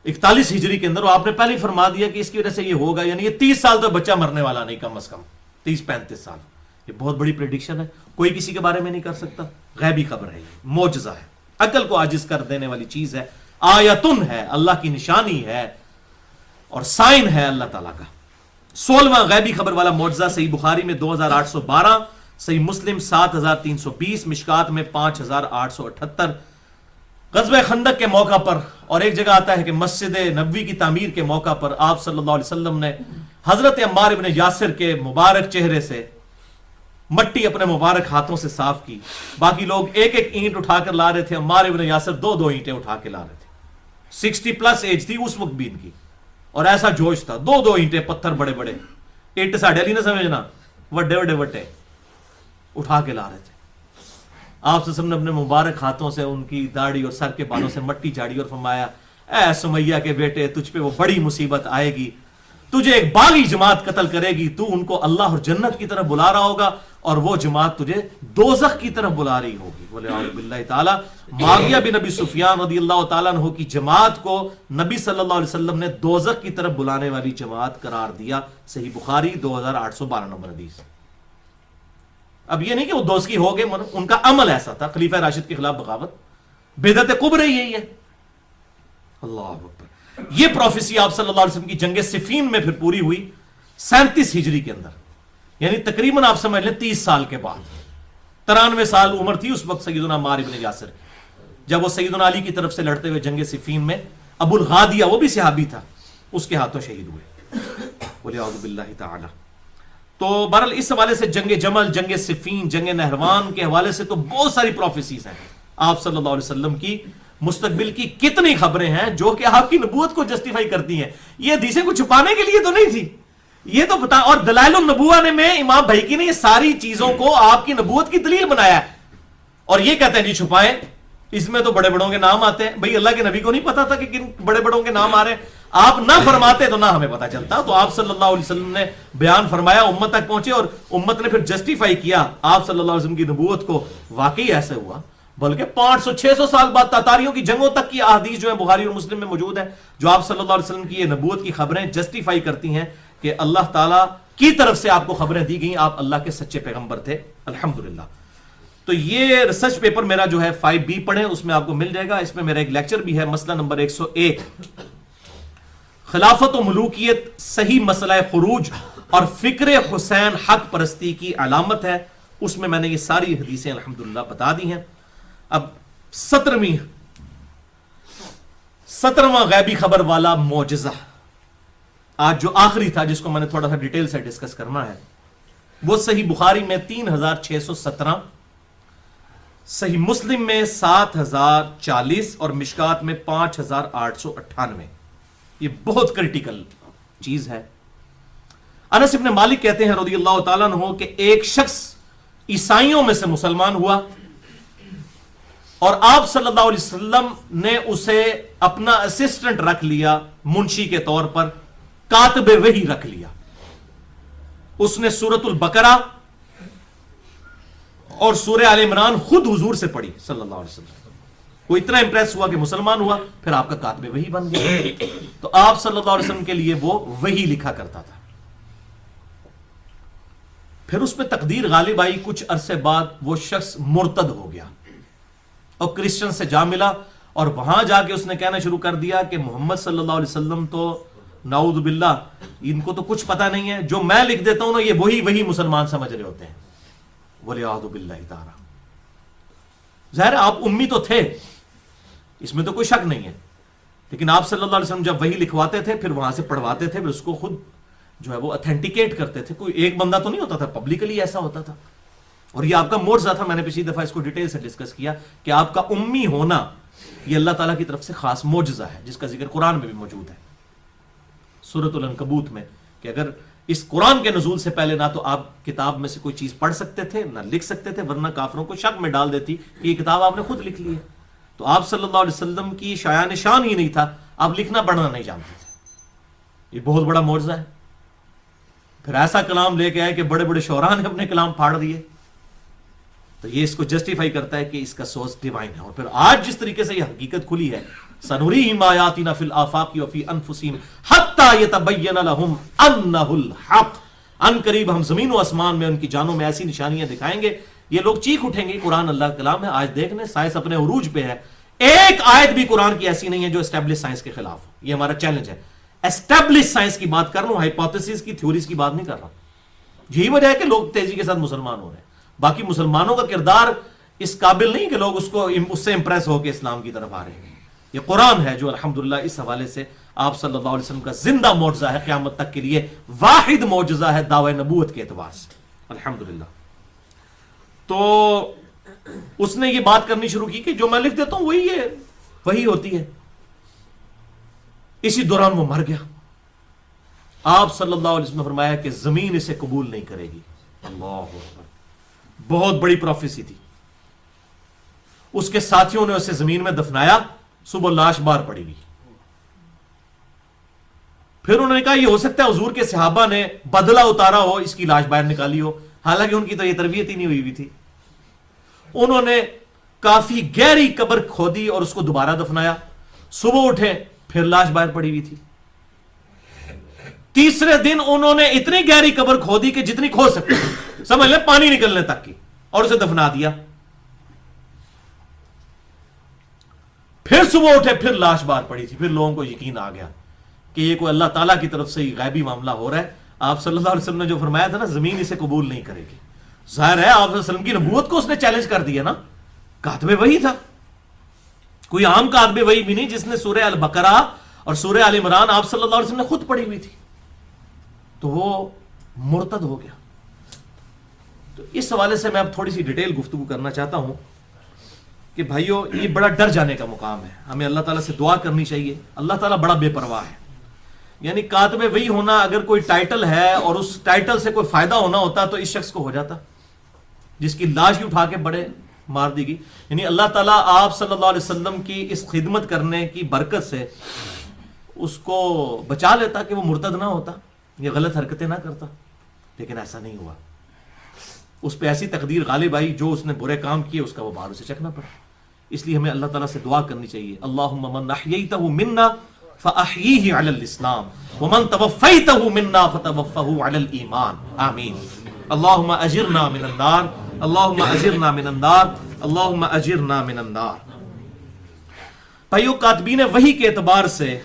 41 ہجری کے اندر, اور آپ نے پہلے ہی فرما دیا کہ اس کی وجہ سے یہ ہوگا. یعنی یہ 30 سال تو بچہ مرنے والا نہیں, کم از کم 30-35 سال. یہ بہت بڑی پریڈکشن ہے, کوئی کسی کے بارے میں نہیں کر سکتا. غیبی خبر ہے, یہ معجزہ ہے, عقل کو عاجز کر دینے والی چیز ہے, آیتن ہے, اللہ کی نشانی ہے اور سائن ہے اللہ تعالیٰ کا. 16واں غیبی خبر والا معجزہ صحیح بخاری میں 2812, صحیح مسلم 7320, مشکات میں 5878. غزوہ خندق کے موقع پر, اور ایک جگہ آتا ہے کہ مسجد نبوی کی تعمیر کے موقع پر آپ صلی اللہ علیہ وسلم نے حضرت عمار ابن یاسر کے مبارک چہرے سے مٹی اپنے مبارک ہاتھوں سے صاف کی. باقی لوگ ایک ایک اینٹ اٹھا کر لا رہے تھے, عمار ابن یاسر 2 اینٹیں اٹھا کے لا رہے تھے. 60+ ایج تھی اس وقت بھی ان کی, اور ایسا جوش تھا, 2 اینٹیں, پتھر بڑے بڑے, اینٹ ساڑھے نہیں نہ سمجھنا, وڈے وڈے وٹے اٹھا کے لا رہے تھے. آپ سے نے اپنے مبارک ہاتھوں سے ان کی داڑھی اور سر کے بالوں سے مٹی جھاڑی اور فرمایا اے سمیہ کے بیٹے, تجھ پہ وہ بڑی مصیبت آئے گی, تجھے ایک باغی جماعت قتل کرے گی, تو ان کو اللہ اور جنت کی طرف بلا رہا ہوگا, اور وہ جماعت تجھے دوزخ کی طرف بلا رہی ہوگی. بولے اعوذ باللہ تعالی. معاویہ بن ابی سفیان رضی اللہ تعالیٰ عنہ کی جماعت کو نبی صلی اللہ علیہ وسلم نے دوزخ کی طرف بلانے والی جماعت قرار دیا. صحیح بخاری 2812 نمبر حدیث. اب یہ نہیں کہ وہ دوزخی ہو گئے, ان کا عمل ایسا تھا, خلیفہ راشد کے خلاف بغاوت, بدعت کبری یہی ہے. اللہ اکبر. یہ پروفیسی آپ صلی اللہ علیہ وسلم کی جنگ صفین میں پھر پوری ہوئی 37 ہجری کے اندر, یعنی تقریباً آپ سمجھ لیں 30 سال کے بعد. 93 سال عمر تھی اس وقت سیدنا عمار ابن یاسر کی, جب وہ سیدنا علی کی طرف سے لڑتے ہوئے جنگ صفین میں ابو الغادیہ, وہ بھی صحابی تھا, اس کے ہاتھوں شہید ہوئے. بولے اعوذ باللہ تعالی. تو بہرحال اس حوالے سے جنگ جمل, جنگ صفین, جنگ نہروان کے حوالے سے تو بہت ساری پروفیسیز ہیں آپ صلی اللہ علیہ وسلم کی. مستقبل کی کتنی خبریں ہیں جو کہ آپ کی نبوت کو جسٹیفائی کرتی ہیں. یہ حدیثیں کو چھپانے کے لیے تو نہیں تھی, یہ تو بتا. اور دلائل النبوہ نے میں امام بھیکی نے یہ ساری چیزوں کو آپ کی نبوت کی دلیل بنایا ہے, اور یہ کہتے ہیں جی چھپائیں, اس میں تو بڑے بڑوں کے نام آتے ہیں. بھئی اللہ کے نبی کو نہیں پتا تھا کہ کن بڑے بڑوں کے نام آ رہے ہیں, آپ نہ فرماتے تو نہ ہمیں پتا چلتا. تو آپ صلی اللہ علیہ وسلم نے بیان فرمایا, امت تک پہنچے, اور امت نے پھر جسٹیفائی کیا آپ صلی اللہ علیہ وسلم کی نبوت کو. واقعی ایسے ہوا, بلکہ 500-600 سال بعد تاتاریوں کی جنگوں تک کی احادیث جو ہے بخاری اور مسلم میں موجود ہے, جو آپ صلی اللہ علیہ وسلم کی یہ نبوت کی خبریں جسٹیفائی کرتی ہیں کہ اللہ تعالیٰ کی طرف سے آپ کو خبریں دی گئیں, آپ اللہ کے سچے پیغمبر تھے الحمدللہ. تو یہ ریسرچ پیپر میرا جو ہے 5B پڑھیں, اس میں آپ کو مل جائے گا. اس میں میرا ایک لیکچر بھی ہے, مسئلہ نمبر 101, خلافت و ملوکیت صحیح مسئلہ خروج اور فکر حسین حق پرستی کی علامت ہے. اس میں نے یہ ساری حدیثیں الحمدللہ بتا دی ہیں. اب 17واں غیبی خبر والا معجزہ, آج جو آخری تھا جس کو میں نے تھوڑا سا ڈیٹیل سے ڈسکس کرنا ہے, وہ صحیح بخاری میں 3617, صحیح مسلم میں 7040 اور مشکات میں 5898. یہ بہت کریٹیکل چیز ہے. انس ابن مالک کہتے ہیں رضی اللہ تعالیٰ عنہ کہ ایک شخص عیسائیوں میں سے مسلمان ہوا, اور آپ صلی اللہ علیہ وسلم نے اسے اپنا اسسٹنٹ رکھ لیا, منشی کے طور پر کاتب وحی رکھ لیا. اس نے سورۃ البقرہ اور سورہ آل عمران خود حضور سے پڑھی صلی اللہ علیہ وسلم. وہ اتنا امپریس ہوا کہ مسلمان ہوا, پھر آپ کا کاتب وحی بن گیا. تو آپ صلی اللہ علیہ وسلم کے لیے وہ وحی لکھا کرتا تھا. پھر اس میں تقدیر غالب آئی, کچھ عرصے بعد وہ شخص مرتد ہو گیا اور کرسچن سے جا ملا, اور وہاں جا کے اس نے کہنا شروع کر دیا کہ محمد صلی اللہ علیہ وسلم تو نعوذ باللہ ان کو تو کچھ پتا نہیں ہے, جو میں لکھ دیتا ہوں نا یہ وہی مسلمان سمجھ رہے ہوتے ہیں. وَلِعَاذُ بِاللَّهِ تَعَالَى. ظاہر آپ امی تو تھے, اس میں تو کوئی شک نہیں ہے, لیکن آپ صلی اللہ علیہ وسلم جب وہی لکھواتے تھے پھر وہاں سے پڑھواتے تھے, پھر اس کو خود جو ہے وہ اتھینٹیکیٹ کرتے تھے. کوئی ایک بندہ تو نہیں ہوتا تھا, پبلکلی ایسا ہوتا تھا. اور یہ آپ کا معجزہ تھا. میں نے پچھلی دفعہ اس کو ڈیٹیل سے ڈسکس کیا کہ آپ کا امی ہونا یہ اللہ تعالیٰ کی طرف سے خاص معجزہ ہے, جس کا ذکر قرآن میں بھی موجود ہے سورۃ العنکبوت میں, کہ اگر اس قرآن کے نزول سے پہلے نہ تو آپ کتاب میں سے کوئی چیز پڑھ سکتے تھے نہ لکھ سکتے تھے, ورنہ کافروں کو شک میں ڈال دیتی کہ یہ کتاب آپ نے خود لکھ لی ہے. تو آپ صلی اللہ علیہ وسلم کی شایان شان ہی نہیں تھا, آپ لکھنا پڑھنا نہیں جانتے تھے. یہ بہت بڑا معجزہ ہے. پھر ایسا کلام لے کے آئے کہ بڑے بڑے شعراء نے اپنے کلام پھاڑ دیے. تو یہ اس کو جسٹیفائی کرتا ہے کہ اس کا سورس ڈیوائن ہے. اور پھر آج جس طریقے سے یہ حقیقت کھلی ہے, سنریہم آیاتنا فی الآفاق وفی انفسہم حتی یتبین لہم انہ الحق. ان قریب ہم زمین و آسمان میں ان کی جانوں میں ایسی نشانیاں دکھائیں گے, یہ لوگ چیخ اٹھیں گے. قرآن اللہ کا کلام ہے. آج دیکھ لیں سائنس اپنے عروج پہ ہے, ایک آیت بھی قرآن کی ایسی نہیں ہے جو اسٹیبلش سائنس کے خلاف ہو. یہ ہمارا چیلنج ہے. اسٹیبلش سائنس کی بات کر رہا ہوں, ہائپوتھیسس کی, تھیوریز کی بات نہیں کر رہا. یہی وجہ ہے کہ لوگ تیزی کے ساتھ مسلمان ہو رہے ہیں. باقی مسلمانوں کا کردار اس قابل نہیں کہ لوگ اس سے امپریس ہو کے اسلام کی طرف آ رہے ہیں. یہ قرآن ہے جو الحمدللہ اس حوالے سے آپ صلی اللہ علیہ وسلم کا زندہ معجزہ ہے, قیامت تک کے لیے واحد معجزہ ہے دعوی نبوت کے اعتبار سے الحمدللہ. تو اس نے یہ بات کرنی شروع کی کہ جو میں لکھ دیتا ہوں وہی ہوتی ہے. اسی دوران وہ مر گیا. آپ صلی اللہ علیہ وسلم نے فرمایا کہ زمین اسے قبول نہیں کرے گی. اللہ اکبر, بہت بڑی پروفیسی تھی. اس کے ساتھیوں نے اسے زمین میں دفنایا, صبح لاش باہر پڑی ہوئی. پھر انہوں نے کہا یہ ہو سکتا ہے حضور کے صحابہ نے بدلہ اتارا ہو, اس کی لاش باہر نکالی ہو, حالانکہ ان کی تو یہ تربیت ہی نہیں ہوئی تھی. انہوں نے کافی گہری قبر کھودی اور اس کو دوبارہ دفنایا. صبح اٹھے پھر لاش باہر پڑی ہوئی تھی. تیسرے دن انہوں نے اتنی گہری قبر کھودی کہ جتنی کھود سکتے, سمجھ لیں پانی نکلنے تک کی, اور اسے دفنا دیا. پھر صبح اٹھے پھر لاش باہر پڑی تھی. پھر لوگوں کو یقین آ گیا کہ یہ کوئی اللہ تعالیٰ کی طرف سے غیبی معاملہ ہو رہا ہے. آپ صلی اللہ علیہ وسلم نے جو فرمایا تھا نا زمین اسے قبول نہیں کرے گی, ظاہر ہے آپ صلی اللہ علیہ وسلم کی نبوت کو اس نے چیلنج کر دیا نا. کاتب وحی تھا, کوئی عام کاتب وحی بھی نہیں جس نے سورہ البقرہ اور سورہ آل عمران آپ صلی اللہ علیہ وسلم نے خود پڑھی ہوئی تھی. تو وہ مرتد ہو گیا. تو اس حوالے سے میں اب تھوڑی سی ڈیٹیل گفتگو کرنا چاہتا ہوں کہ بھائیو یہ بڑا ڈر جانے کا مقام ہے. ہمیں اللہ تعالیٰ سے دعا کرنی چاہیے. اللہ تعالیٰ بڑا بے پرواہ ہے. یعنی کاتب وہی ہونا اگر کوئی ٹائٹل ہے اور اس ٹائٹل سے کوئی فائدہ ہونا ہوتا تو اس شخص کو ہو جاتا، جس کی لاش ہی اٹھا کے بڑے مار دی گئی. یعنی اللہ تعالیٰ آپ صلی اللہ علیہ وسلم کی اس خدمت کرنے کی برکت سے اس کو بچا لیتا کہ وہ مرتد نہ ہوتا، یہ غلط حرکتیں نہ کرتا، لیکن ایسا نہیں ہوا. اس پہ ایسی تقدیر غالب آئی، جو اس نے برے کام کیے اس کا وہ بار اسے چکنا پڑا. اس لیے ہمیں اللہ تعالیٰ سے دعا کرنی چاہیے، اللہم من احییتہ منا فاحییہ علی الاسلام ومن توفیتہ منا فتوفہ علی الایمان، آمین. اللہم اجرنا من النار، اللہم اجرنا من النار، اللہم اجرنا من النار. بھائیو، کاتبین وحی کے اعتبار سے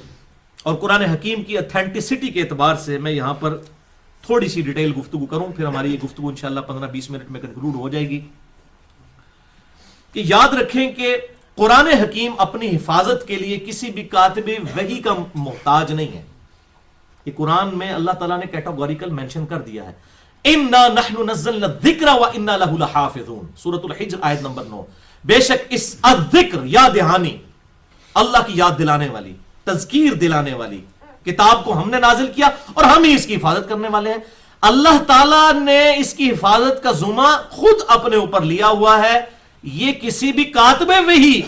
اور قرآن حکیم کی اتھینٹسٹی کے اعتبار سے میں یہاں پر تھوڑی سی ڈیٹیل گفتگو کروں، پھر ہماری یہ گفتگو انشاءاللہ 15-20 منٹ میں کنکلوڈ ہو جائے گی. کہ یاد رکھیں کہ قرآن حکیم اپنی حفاظت کے لیے کسی بھی کاتب وحی کا محتاج نہیں ہے. کہ قرآن میں اللہ تعالیٰ نے کیٹاگوریکل مینشن کر دیا ہے، اِنَّا نَحْنُ نَزَّلْنَا الذِّكْرَ وَإِنَّا لَهُ لَحَافِظُونَ، سورۃ الحجر آیت نمبر 9. بے شک اس الذکر، یاد دہانی، اللہ کی یاد دلانے والی، تذکیر دلانے والی کتاب کو ہم نے نازل کیا اور ہم ہی اس کی حفاظت کرنے والے ہیں. اللہ تعالیٰ نے اس کی حفاظت کا ذمہ خود اپنے اوپر لیا ہوا ہے. یہ کسی بھی کاتب وحی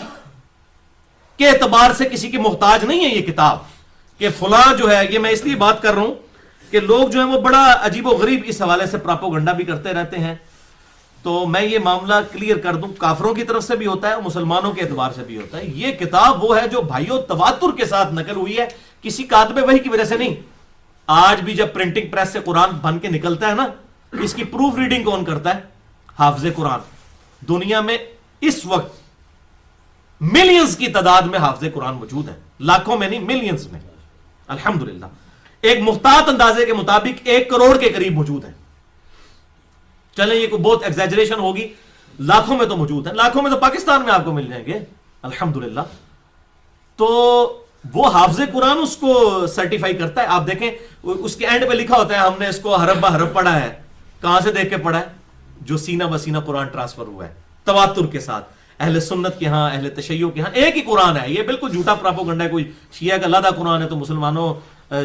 کے اعتبار سے کسی کے محتاج نہیں ہے یہ کتاب، کہ فلاں جو ہے، یہ میں اس لیے بات کر رہا ہوں کہ لوگ جو ہیں وہ بڑا عجیب و غریب اس حوالے سے پراپوگنڈا بھی کرتے رہتے ہیں. تو میں یہ معاملہ کلیئر کر دوں، کافروں کی طرف سے بھی ہوتا ہے اور مسلمانوں کے اعتبار سے بھی ہوتا ہے. یہ کتاب وہ ہے جو بھائیوں تواتر کے ساتھ نقل ہوئی ہے، کسی کاتب وحی کی وجہ سے نہیں. آج بھی جب پرنٹنگ پریس سے قرآن بن کے نکلتا ہے نا، اس کی پروف ریڈنگ کون کرتا ہے؟ حافظ قرآن. دنیا میں اس وقت ملینز کی تعداد میں حافظ قرآن موجود ہیں، لاکھوں میں نہیں، ملینز میں الحمدللہ. ایک محتاط اندازے کے مطابق 1 کروڑ کے قریب موجود ہیں. چلیں یہ کوئی بہت ایگزیجریشن ہوگی، لاکھوں میں تو موجود ہیں، لاکھوں میں تو پاکستان میں آپ کو مل جائیں گے الحمدللہ. تو وہ حافظ قرآن اس کو سرٹیفائی کرتا ہے. آپ دیکھیں اس کے اینڈ پہ لکھا ہوتا ہے ہم نے اس کو حرف بہ حرف پڑھا ہے. کہاں سے دیکھ کے پڑھا ہے؟ جو سینہ بسینہ قرآن ٹرانسفر ہوا ہے تواتر کے ساتھ. اہل سنت کے ہاں، اہل تشیع کے ہاں ایک ہی قرآن ہے. یہ بالکل جھوٹا پراپوگنڈا ہے. کوئی شیعہ کا لادہ قرآن ہے تو مسلمانوں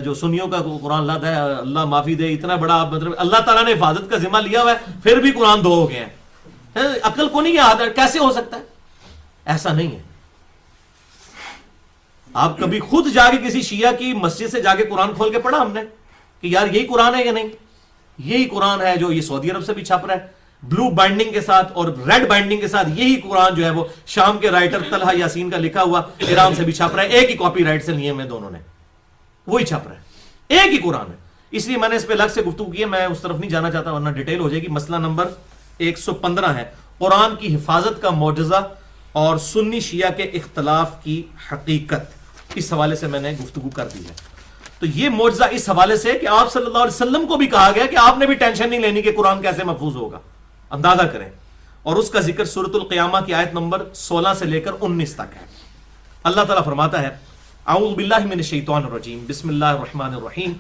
جو سنیوں کا قرآن لادہ ہے، اللہ معافی دے. اتنا بڑا مطلب اللہ تعالیٰ نے حفاظت کا ذمہ لیا ہوا ہے، پھر بھی قرآن 2 ہو گئے ہیں. عقل کو نہیں یاد ہے، کیسے ہو سکتا ہے؟ ایسا نہیں ہے. آپ کبھی خود جا کے کسی شیعہ کی مسجد سے جا کے قرآن کھول کے پڑھا ہم نے کہ یار یہی قرآن ہے یا نہیں؟ یہی قرآن ہے جو یہ سعودی عرب سے بھی چھپ رہا ہے بلو بائنڈنگ کے ساتھ اور ریڈ بائنڈنگ کے ساتھ. یہی قرآن جو ہے وہ شام کے رائٹر طلحہ یاسین کا لکھا ہوا ایران سے بھی چھپ رہا ہے. ایک ہی کاپی رائٹ سے لیے میں دونوں نے، وہی چھپ رہا ہے، ایک ہی قرآن ہے. اس لیے میں نے اس پہ الگ سے گفتگو کی ہے، میں اس طرف نہیں جانا چاہتا ورنہ ڈیٹیل ہو جائے گی. مسئلہ نمبر 115 ہے قرآن کی حفاظت کا معجزہ اور سنی شیعہ کے اختلاف کی حقیقت. اس حوالے سے میں نے گفتگو کر دی ہے. تو یہ معجزہ اس حوالے سے کہ آپ صلی اللہ علیہ وسلم کو بھی کہا گیا کہ آپ نے بھی ٹینشن نہیں لینی کہ قرآن کیسے محفوظ ہوگا. اندازہ کریں. اور اس کا ذکر سورۃ القیامہ کی آیت نمبر 16 سے لے کر 19 تک ہے. اللہ تعالیٰ فرماتا ہے اعوذ باللہ من الشیطان الرجیم بسم اللہ الرحمن الرحیم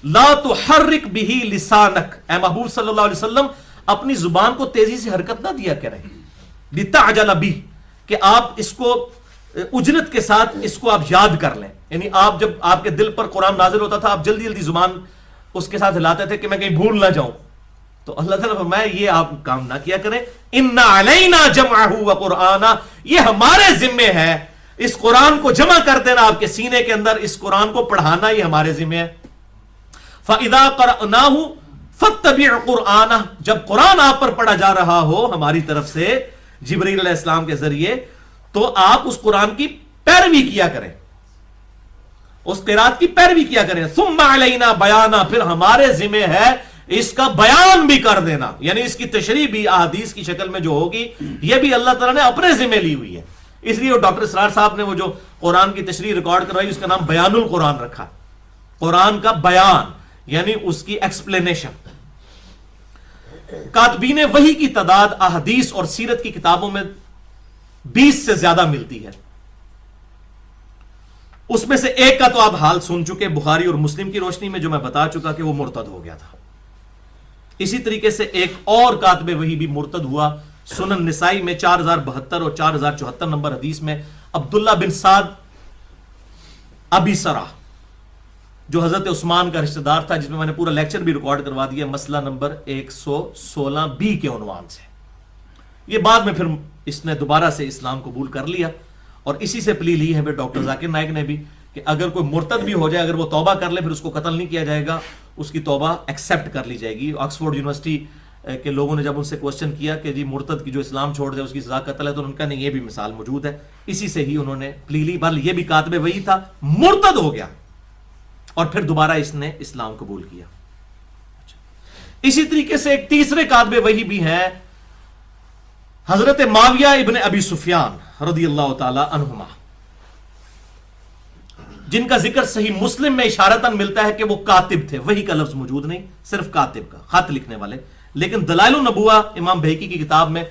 لا تحرک بہ لسانک. اے محبوب صلی اللہ علیہ وسلم اپنی زبان کو تیزی سے حرکت نہ دیا کریں. لتعجل بہ، کہ آپ اس کو اجرت کے ساتھ اس کو آپ یاد کر لیں. یعنی آپ جب آپ کے دل پر قرآن نازل ہوتا تھا آپ جلدی جلدی زبان اس کے ساتھ ہلاتے تھے کہ میں کہیں بھول نہ جاؤں. تو اللہ تعالیٰ فرمایا یہ آپ کام نہ کیا کریں. اِنَّ عَلَيْنَا جَمْعَهُ وَقُرْآنَ، یہ ہمارے ذمے ہے اس قرآن کو جمع کر دینا آپ کے سینے کے اندر، اس قرآن کو پڑھانا یہ ہمارے ذمے ہے. فَإِذَا قَرَأْنَاهُ فَاتَّبِعْ قُرْآنَهُ، جب قرآن آپ پر پڑھا جا رہا ہو ہماری طرف سے جبریل علیہ السلام کے ذریعے، تو آپ اس قرآن کی پیروی کیا کریں، اس قرات کی پیروی کیا کریں. ثم علینا بیانا، پھر ہمارے ذمہ ہے اس کا بیان بھی کر دینا. یعنی اس کی تشریح بھی احادیث کی شکل میں جو ہوگی یہ بھی اللہ تعالیٰ نے اپنے ذمہ لی ہوئی ہے. اس لیے ڈاکٹر اسرار صاحب نے وہ جو قرآن کی تشریح ریکارڈ کروائی اس کا نام بیان القرآن رکھا. قرآن کا بیان یعنی اس کی ایکسپلینیشن. کاتبین وحی کی تعداد احادیث اور سیرت کی کتابوں میں 20 سے زیادہ ملتی ہے. اس میں سے ایک کا تو آپ حال سن چکے، بخاری اور مسلم کی روشنی میں جو میں بتا چکا کہ وہ مرتد ہو گیا تھا. اسی طریقے سے ایک اور کاتب وحی بھی مرتد ہوا. سنن نسائی میں 4072 اور 4074 نمبر حدیث میں عبداللہ بن سعد ابی سرا جو حضرت عثمان کا رشتہ دار تھا، جس میں میں نے پورا لیکچر بھی ریکارڈ کروا دیا، مسئلہ نمبر 116B کے عنوان سے. یہ بعد میں پھر اس نے دوبارہ سے اسلام قبول کر لیا، اور اسی سے پلی لی ہے پھر ڈاکٹر ذاکر نائک نے بھی کہ اگر کوئی مرتد بھی ہو جائے، اگر وہ توبہ کر لے، پھر اس کو قتل نہیں کیا جائے گا، اس کی توبہ ایکسیپٹ کر لی جائے گی. آکسفورڈ یونیورسٹی کے لوگوں نے جب ان سے کوشچن کیا کہ جی مرتد کی جو اسلام چھوڑ دے اس کی سزا قتل ہے، تو ان کا نہیں، یہ بھی مثال موجود ہے. اسی سے ہی انہوں نے پلی لی. بل یہ بھی کاتب وحی تھا، مرتد ہو گیا اور پھر دوبارہ اس نے اسلام قبول کیا. اسی طریقے سے ایک تیسرے کاتب وحی بھی ہیں حضرت معاویہ ابن ابی سفیان رضی اللہ تعالی عنہما، جن کا ذکر صحیح مسلم میں اشارتاً ملتا ہے کہ وہ کاتب تھے. وحی کا لفظ موجود نہیں، صرف کاتب کا، خط لکھنے والے. لیکن دلائل النبوہ امام بہقی کی کتاب میں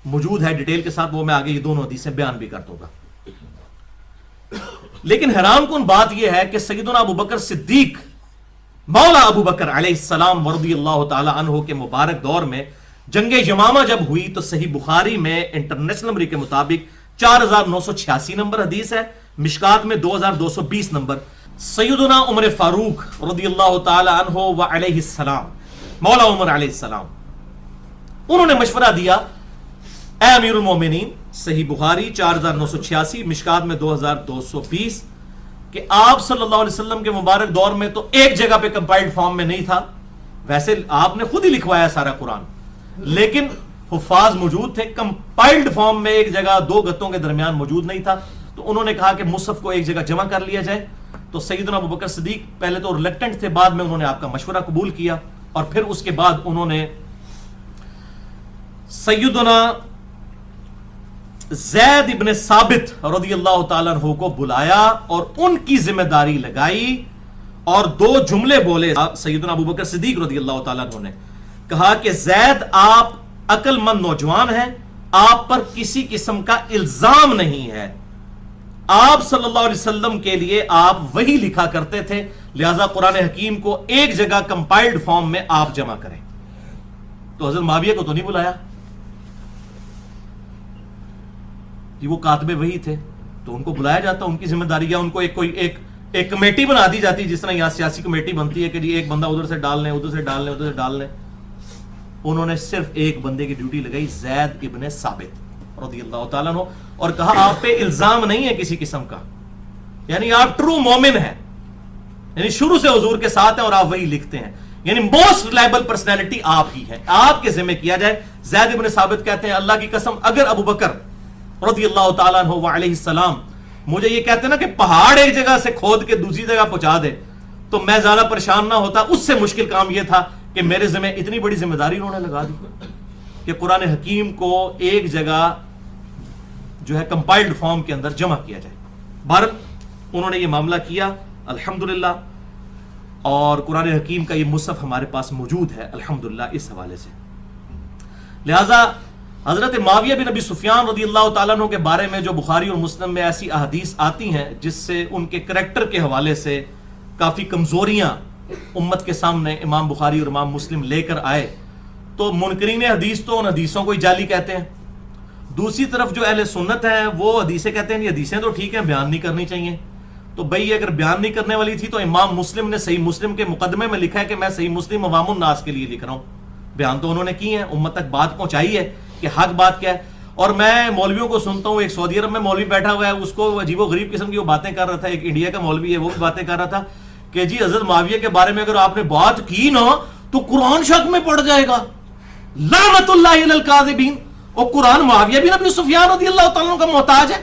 موجود ہے ڈیٹیل کے ساتھ، وہ میں آگے یہ دونوں حدیثیں بیان بھی کر دوں گا. لیکن حیران کن بات یہ ہے کہ سیدنا ابو بکر صدیق مولا ابو بکر علیہ السلام رضی اللہ تعالی عنہ کے مبارک دور میں جنگ یمامہ جب ہوئی تو صحیح بخاری میں انٹرنیشنل نمبر کے مطابق 4986 نمبر حدیث ہے، مشکات میں 2220 نمبر. سیدنا عمر فاروق رضی اللہ تعالی عنہ و علیہ السلام، مولا عمر علیہ السلام، انہوں نے مشورہ دیا، اے امیر المومنین، صحیح بخاری 4986 مشکات میں 2220، کہ آپ صلی اللہ علیہ وسلم کے مبارک دور میں تو ایک جگہ پہ کمپائلڈ فارم میں نہیں تھا. ویسے آپ نے خود ہی لکھوایا سارا قرآن، لیکن حفاظ موجود تھے. کمپائلڈ فارم میں ایک جگہ دو گتوں کے درمیان موجود نہیں تھا. تو انہوں نے کہا کہ مصحف کو ایک جگہ جمع کر لیا جائے. تو سیدنا ابو بکر صدیق پہلے تو ریلیکٹنٹ تھے، بعد میں انہوں نے آپ کا مشورہ قبول کیا، اور پھر اس کے بعد انہوں نے سیدنا زید ابن ثابت رضی اللہ تعالیٰ عنہ کو بلایا اور ان کی ذمہ داری لگائی، اور دو جملے بولے سیدنا ابو بکر صدیق رضی اللہ تعالیٰ عنہ نے. کہا کہ زید آپ عقل مند نوجوان ہیں، آپ پر کسی قسم کا الزام نہیں ہے، آپ صلی اللہ علیہ وسلم کے لیے آپ وہی لکھا کرتے تھے، لہذا قرآن حکیم کو ایک جگہ کمپائلڈ فارم میں آپ جمع کریں. تو حضرت معاویہ کو تو نہیں بلایا، کہ وہ کاتب وہی تھے، تو ان کو بلایا جاتا، ان کی ذمہ داری، یا ان کو ایک کمیٹی بنا دی جاتی، جس طرح یہاں سیاسی کمیٹی بنتی ہے کہ جی ایک بندہ ادھر سے ڈال لیں، ادھر سے ڈال لیں، ادھر سے ڈال لیں. انہوں نے صرف ایک بندے کی ڈیوٹی لگائی، زید ابن ثابت رضی اللہ تعالیٰ عنہ، اور کہا آپ پہ الزام نہیں ہے کسی قسم کا، یعنی آپ ٹرو مومن ہیں، یعنی شروع سے حضور کے ساتھ ہیں اور آپ وہی لکھتے ہیں، یعنی موسٹ ریلائبل پرسنالٹی آپ ہی ہیں، آپ کے ذمہ کیا جائے. زید ابن ثابت کہتے ہیں اللہ کی قسم اگر ابو بکر رضی اللہ تعالیٰ عنہ وعلیہ السلام مجھے یہ کہتے ہیں نا کہ پہاڑ ایک جگہ سے کھود کے دوسری جگہ پہنچا دے تو میں زیادہ پریشان نہ ہوتا. اس سے مشکل کام یہ تھا کہ میرے ذمہ اتنی بڑی ذمہ داری انہوں نے لگا دی کہ قرآن حکیم کو ایک جگہ جو ہے کمپائلڈ فارم کے اندر جمع کیا جائے. بہرحال انہوں نے یہ معاملہ کیا الحمدللہ، اور قرآن حکیم کا یہ مصحف ہمارے پاس موجود ہے الحمدللہ اس حوالے سے. لہذا حضرت معاویہ بن ابی سفیان رضی اللہ تعالیٰ عنہ کے بارے میں جو بخاری اور مسلم میں ایسی احادیث آتی ہیں جس سے ان کے کریکٹر کے حوالے سے کافی کمزوریاں امت کے سامنے امام بخاری اور امام مسلم لے کر آئے، تو منکرین حدیث تو ان حدیثوں کو ہی جعلی کہتے ہیں. دوسری طرف جو اہل سنت ہیں وہ حدیثیں کہتے ہیں یہ حدیثیں تو ٹھیک ہیں، بیان نہیں کرنی چاہیے. تو بھئی اگر بیان نہیں کرنے والی تھی تو امام مسلم نے صحیح مسلم کے مقدمے میں لکھا ہے کہ میں صحیح مسلم عوام الناس کے لیے لکھ رہا ہوں. بیان تو انہوں نے کی ہیں، امت تک بات پہنچائی ہے کہ حق بات کیا ہے. اور میں مولویوں کو سنتا ہوں، ایک سعودی عرب میں مولوی بیٹھا ہوا ہے، اس کو عجیب و غریب قسم کی وہ باتیں کر رہا تھا، ایک انڈیا کا مولوی ہے وہ بھی باتیں کر رہا تھا کہ جی حضرت معاویہ کے بارے میں اگر آپ نے بات کی نا تو قرآن شک میں پڑ جائے گا، لعنت اللہ علی الکاذبین. اور قرآن معاویہ بن ابی سفیان رضی اللہ تعالیٰ عنہ کا محتاج ہے،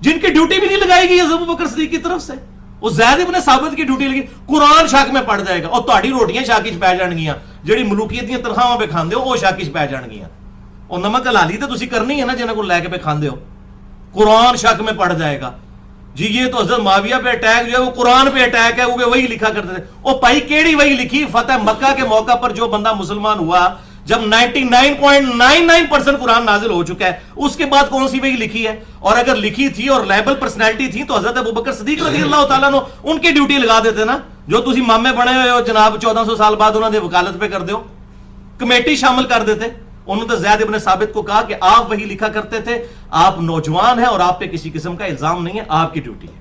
جن کی ڈیوٹی بھی نہیں لگائی گئی حضرت ابو بکر صدیق کی طرف سے. وہ زید ابن ثابت کی ڈیوٹی لگی، قرآن شک میں پڑ جائے گا، اور تہاڈی روٹیاں شاکی چ پی جان گیاں، جڑی ملوکیت دی تنخواہاں پہ کھاندے ہو وہ شاکی چ پی جان گیاں. اور نمک حلالی تے تسی کرنی ہے نا جنہاں کو لے کے پہ کھاندے ہو. قرآن شک میں پڑ جائے گا جی یہ تو حضرت معاویہ پہ اٹیک جو ہے وہ قرآن پہ اٹیک ہے، وہ وہی لکھا کرتے تھے. اور بھائی کیڑی وہی لکھی؟ فتح مکہ کے موقع پر جو بندہ مسلمان ہوا جب 99.99% قرآن نازل ہو چکا ہے، اس کے بعد کون سی وہی لکھی ہے؟ اور اگر لکھی تھی اور لیبل پرسنالٹی تھی تو حضرت ابو بکر صدیق رضی اللہ تعالیٰ عنہ ان کی ڈیوٹی لگا دیتے نا، جو تسی مامے بنے ہوئے ہو جناب 1400 سال بعد انہوں نے وکالت پہ کر دیو، کمیٹی شامل کر دیتے. انہوں نے زید ابن ثابت کو کہا کہ آپ وہی لکھا کرتے تھے، آپ نوجوان ہیں اور آپ پہ کسی قسم کا الزام نہیں ہے، آپ کی ڈیوٹی ہے.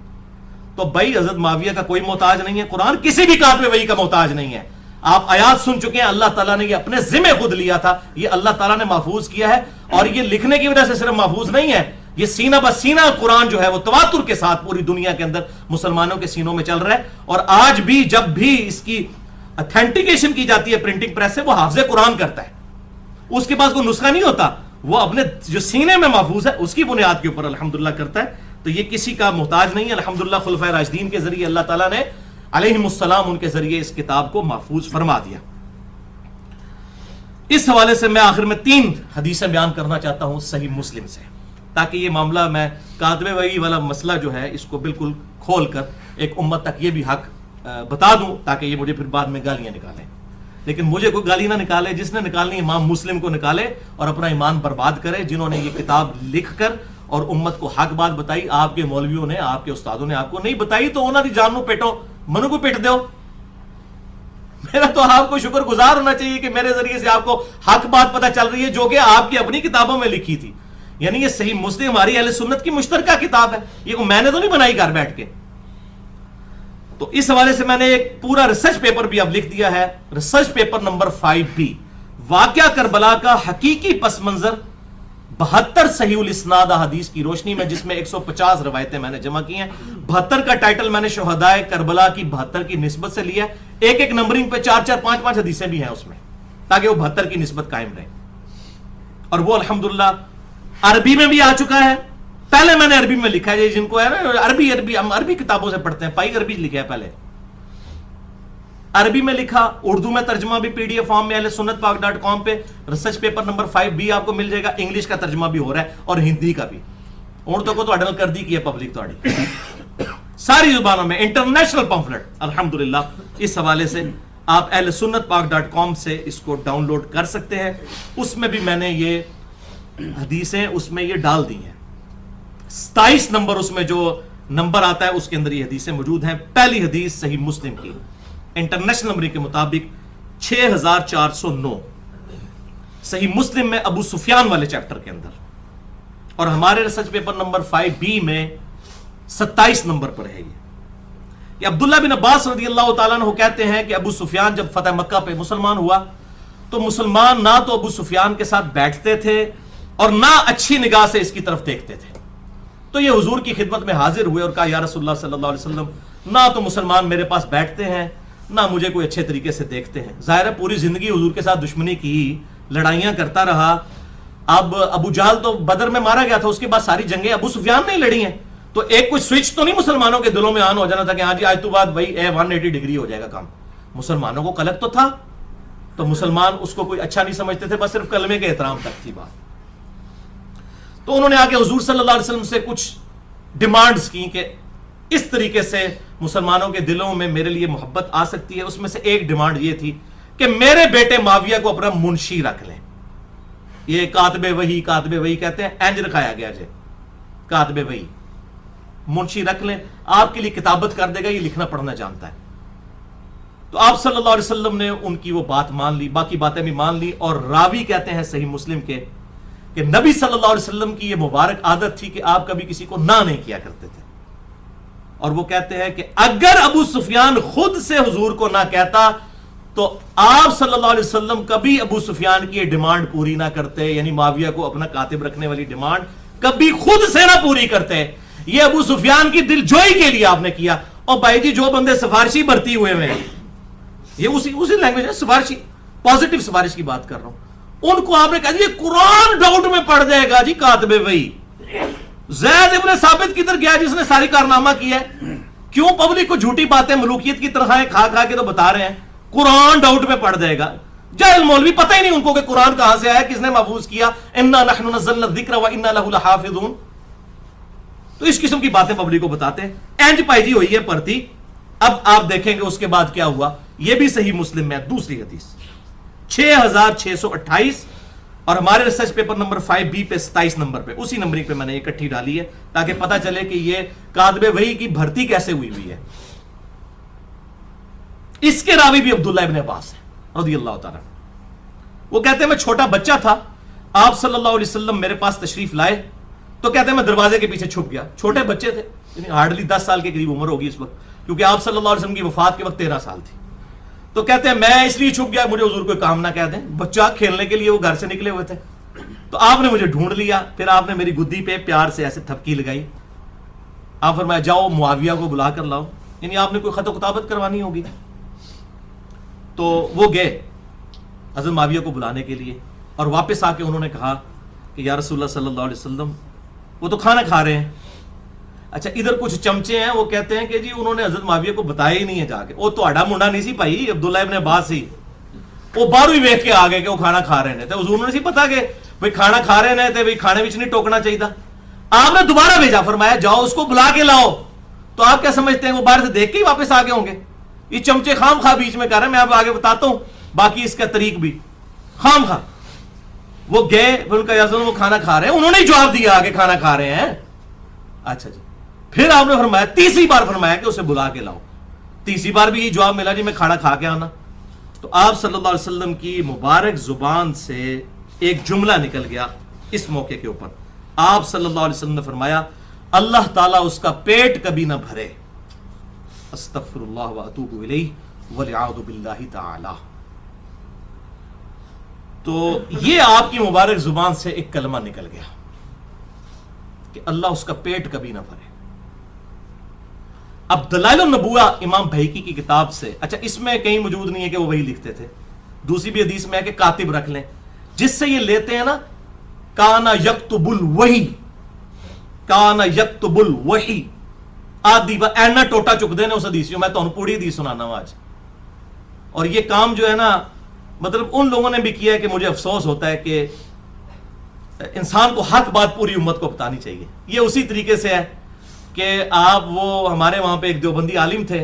تو بھائی حضرت معاویہ کا کوئی محتاج نہیں ہے، قرآن کسی بھی کاتب وحی کا محتاج نہیں ہے. آپ آیات سن چکے ہیں، اللہ تعالیٰ نے یہ اپنے ذمہ خود لیا تھا، یہ اللہ تعالیٰ نے محفوظ کیا ہے. اور یہ لکھنے کی وجہ سے صرف محفوظ نہیں ہے، یہ سینہ بسینہ قرآن جو ہے وہ تواتر کے ساتھ پوری دنیا کے اندر مسلمانوں کے سینوں میں چل رہا ہے. اور آج بھی جب بھی اس کی اتھینٹیکیشن کی جاتی ہے پرنٹنگ پریس سے، وہ حافظ قرآن کرتا ہے، اس کے پاس کوئی نسخہ نہیں ہوتا، وہ اپنے جو سینے میں محفوظ ہے اس کی بنیاد کے اوپر الحمدللہ کرتا ہے. تو یہ کسی کا محتاج نہیں ہے. الحمدللہ خلفائے راشدین کے ذریعے اللہ تعالیٰ نے علیہم السلام ان کے ذریعے اس کتاب کو محفوظ فرما دیا. اس حوالے سے میں آخر میں 3 حدیثیں بیان کرنا چاہتا ہوں صحیح مسلم سے، تاکہ یہ معاملہ میں کاتب وحی والا مسئلہ جو ہے اس کو بالکل کھول کر ایک امت تک یہ بھی حق بتا دوں، تاکہ یہ مجھے پھر بعد میں گالیاں نکالیں. لیکن مجھے کوئی گالی نہ نکالے، جس نے نکالنی امام مسلم کو نکالے اور اپنا ایمان برباد کرے، جنہوں نے یہ کتاب لکھ کر اور امت کو حق بات بتائی. آپ کے مولویوں نے، آپ کے استادوں نے آپ کو نہیں بتائی تو انہوں نے جانو پیٹو، منو کو پیٹ دیو. میرا تو آپ کو شکر گزار ہونا چاہیے کہ میرے ذریعے سے آپ کو حق بات پتہ چل رہی ہے، جو کہ آپ کی اپنی کتابوں میں لکھی تھی. یعنی یہ صحیح مسلم ہماری اہل سنت کی مشترکہ کتاب ہے، یہ میں نے تو نہیں بنائی گھر بیٹھ کے. تو اس حوالے سے میں نے ایک پورا ریسرچ پیپر بھی اب لکھ دیا ہے، ریسرچ پیپر نمبر 5B، واقعہ کربلا کا حقیقی پس منظر 72 صحیح الاسناد حدیث کی روشنی میں، جس میں 150 روایتیں میں نے جمع کی ہیں. 72 کا ٹائٹل میں نے شہدائے کربلا کی 72 کی نسبت سے لیا. ایک نمبرنگ پہ 4 5 5 حدیثیں بھی ہیں اس میں، تاکہ وہ 72 کی نسبت قائم رہے. اور وہ الحمدللہ عربی میں بھی آ چکا ہے. پہلے میں نے عربی میں لکھا ہے، جن کو ہے نا عربی ہم عربی کتابوں سے پڑھتے ہیں، پائی عربی لکھا ہے، پہلے عربی میں لکھا، اردو میں ترجمہ بھی PDF فارم میں اہل سنت پاک.com پہ ریسرچ پیپر نمبر 5B آپ کو مل جائے گا. انگلش کا ترجمہ بھی ہو رہا ہے اور ہندی کا بھی. اردو کو تو اڈل کر دی کی ہے پبلک تھوڑی ساری زبانوں میں انٹرنیشنل پمفلٹ الحمدللہ. اس حوالے سے آپ اہل سنت پاک.com سے اس کو ڈاؤن لوڈ کر سکتے ہیں. اس میں بھی میں نے یہ حدیثیں اس میں یہ ڈال دی ہیں. 27 نمبر اس میں جو نمبر آتا ہے اس کے اندر یہ حدیثیں موجود ہیں. پہلی حدیث صحیح مسلم کی انٹرنیشنل نمبر کے مطابق 6409 صحیح مسلم میں ابو سفیان والے چیپٹر کے اندر، اور ہمارے ریسرچ پیپر نمبر 5B میں 27 نمبر پر ہے. یہ عبداللہ بن عباس رضی اللہ تعالیٰ عنہ کہتے ہیں کہ ابو سفیان جب فتح مکہ پہ مسلمان ہوا تو مسلمان نہ تو ابو سفیان کے ساتھ بیٹھتے تھے اور نہ اچھی نگاہ سے اس کی طرف دیکھتے تھے. تو یہ حضور کی خدمت میں حاضر ہوئے اور کہا یا رسول اللہ صلی اللہ علیہ وسلم، نہ تو مسلمان میرے پاس بیٹھتے ہیں نہ مجھے کوئی اچھے طریقے سے دیکھتے ہیں. ظاہر ہے پوری زندگی حضور کے ساتھ دشمنی کی، لڑائیاں کرتا رہا. اب ابو جہل تو بدر میں مارا گیا تھا، اس کے بعد ساری جنگیں ابو سفیان نے لڑی ہیں. تو ایک کوئی سوئچ تو نہیں مسلمانوں کے دلوں میں آن ہو جانا تھا کہ ہاں جی آج تو بعد بھائی 180 ڈگری ہو جائے گا کام. مسلمانوں کو قلق تو تھا، تو مسلمان اس کو کوئی اچھا نہیں سمجھتے تھے، بس صرف کلمے کے احترام تک تھی بات. تو انہوں نے آ کے حضور صلی اللہ علیہ وسلم سے کچھ ڈیمانڈز کی کہ اس طریقے سے مسلمانوں کے دلوں میں میرے لیے محبت آ سکتی ہے. اس میں سے ایک ڈیمانڈ یہ تھی کہ میرے بیٹے معاویہ کو اپنا منشی رکھ لیں. یہ کاتب وحی کہتے ہیں، اینج رکھایا گیا جے کاتب وحی، منشی رکھ لیں، آپ کے لیے کتابت کر دے گا، یہ لکھنا پڑھنا جانتا ہے. تو آپ صلی اللہ علیہ وسلم نے ان کی وہ بات مان لی، باقی باتیں بھی مان لی. اور راوی کہتے ہیں صحیح مسلم کے کہ نبی صلی اللہ علیہ وسلم کی یہ مبارک عادت تھی کہ آپ کبھی کسی کو نہ نہیں کیا کرتے تھے. اور وہ کہتے ہیں کہ اگر ابو سفیان خود سے حضور کو نہ کہتا تو آپ صلی اللہ علیہ وسلم کبھی ابو سفیان کی یہ ڈیمانڈ پوری نہ کرتے، یعنی معاویہ کو اپنا کاتب رکھنے والی ڈیمانڈ کبھی خود سے نہ پوری کرتے. یہ ابو سفیان کی دل جوئی کے لیے آپ نے کیا. اور بھائی جی جو بندے سفارشی بھرتی ہوئے ہیں، یہ اسی لینگویج ہے، سفارشی، پازیٹیو سفارش کی بات کر رہا ہوں، ان کو آپ نے کہا یہ قرآن ڈاؤٹ میں پڑ جائے گا جی کاتب وحی. زید ابن ثابت کدھر گیا جس نے ساری کارنامہ کیا ہے؟ کیوں پبلک کو جھوٹی باتیں ملوکیت کی طرح کھا کے تو بتا رہے ہیں قرآن ڈاؤٹ میں پڑ جائے گا. جاہل مولوی پتہ ہی نہیں ان کو کہ قرآن کہاں سے آیا، کس نے محفوظ کیا. انا نحن نزلنا الذکر وانا لہ لحافظون. تو اس قسم کی باتیں پبلک کو بتاتے ہیں. اینج پائی جی ہوئی ہے پرتی. اب آپ دیکھیں گے اس کے بعد کیا ہوا. یہ بھی صحیح مسلم میں دوسری حدیث 6628 اور ہمارے ریسرچ پیپر نمبر 5B پہ 27 نمبر پہ، اسی نمبرنگ پہ میں نے یہ اکٹھی ڈالی ہے تاکہ پتہ چلے کہ یہ کاتب وحی کی بھرتی کیسے ہوئی ہے. اس کے راوی بھی عبداللہ ابن عباس ہے رضی اللہ تعالیٰ. وہ کہتے ہیں میں چھوٹا بچہ تھا، آپ صلی اللہ علیہ وسلم میرے پاس تشریف لائے تو کہتے ہیں میں دروازے کے پیچھے چھپ گیا. چھوٹے بچے تھے، یعنی ہارڈلی 10 سال کے قریب عمر ہوگی اس وقت، کیونکہ آپ صلی اللہ علیہ وسلم کی وفات کے وقت 13 سال تھی. تو کہتے ہیں میں اس لیے چھپ گیا مجھے حضور کوئی کام نہ کہہ دیں. بچہ کھیلنے کے لیے وہ گھر سے نکلے ہوئے تھے، تو آپ نے مجھے ڈھونڈ لیا، پھر آپ نے میری گدی پہ پیار سے ایسے تھپکی لگائی. آپ فرمایا جاؤ معاویہ کو بلا کر لاؤ، یعنی آپ نے کوئی خط و کتابت کروانی ہوگی. تو وہ گئے حضرت معاویہ کو بلانے کے لیے، اور واپس آ کے انہوں نے کہا کہ یا رسول اللہ صلی اللہ علیہ وسلم وہ تو کھانا کھا رہے ہیں. اچھا ادھر کچھ چمچے ہیں وہ کہتے ہیں کہ جی انہوں نے حضرت معاویہ کو بتایا ہی نہیں ہے جا کے. وہ تو آڈا منڈا نہیں سی پائی عبداللہ ابن عباس سی، وہ باہر ہی ویکھ کے آ گئے کہ وہ کھانا کھا رہے ہیں. حضور نے سی پتا کہ بھائی کھانا کھا رہے ہیں تو کھانے وچ نہیں ٹوکنا چاہیے. آپ نے دوبارہ بھیجا، فرمایا جاؤ اس کو بلا کے لاؤ. تو آپ کیا سمجھتے ہیں وہ باہر سے دیکھ کے ہی واپس آ گئے ہوں گے؟ یہ چمچے خام خواہ بیچ میں کر رہے ہیں، میں آپ آگے بتاتا ہوں باقی اس کا طریق بھی خام خواہ. وہ گئے، ان کا یازن وہ کھانا کھا رہے ہیں، انہوں نے ہی جواب دیا کہ کھانا کھا رہے ہیں. اچھا جی. پھر آپ نے فرمایا تیسری بار فرمایا کہ اسے بلا کے لاؤ. تیسری بار بھی یہ جواب ملا جی میں کھانا کھا کے آنا. تو آپ صلی اللہ علیہ وسلم کی مبارک زبان سے ایک جملہ نکل گیا اس موقع کے اوپر. آپ صلی اللہ علیہ وسلم نے فرمایا اللہ تعالیٰ اس کا پیٹ کبھی نہ بھرے. استغفر اللہ واتوب الیہ والعیاذ باللہ تعالی. تو یہ آپ کی مبارک زبان سے ایک کلمہ نکل گیا کہ اللہ اس کا پیٹ کبھی نہ بھرے. اب دلائل النبوہ امام بہیقی کی کتاب سے، اچھا اس میں کہیں موجود نہیں ہے کہ وہ وہی لکھتے تھے، دوسری بھی حدیث میں ہے کہ کاتب رکھ لیں، جس سے یہ لیتے ہیں نا کانا یکتب الوحی، کانا یکتب الوحی آدھی با اینا ٹوٹا چک دینے اس حدیثیوں. میں تو ان پوری حدیث سنانا ہوں آج. اور یہ کام جو ہے نا مطلب ان لوگوں نے بھی کیا ہے کہ مجھے افسوس ہوتا ہے کہ انسان کو حق بات پوری امت کو بتانی چاہیے. یہ اسی طریقے سے ہے کہ آپ وہ ہمارے وہاں پہ ایک دیوبندی عالم تھے،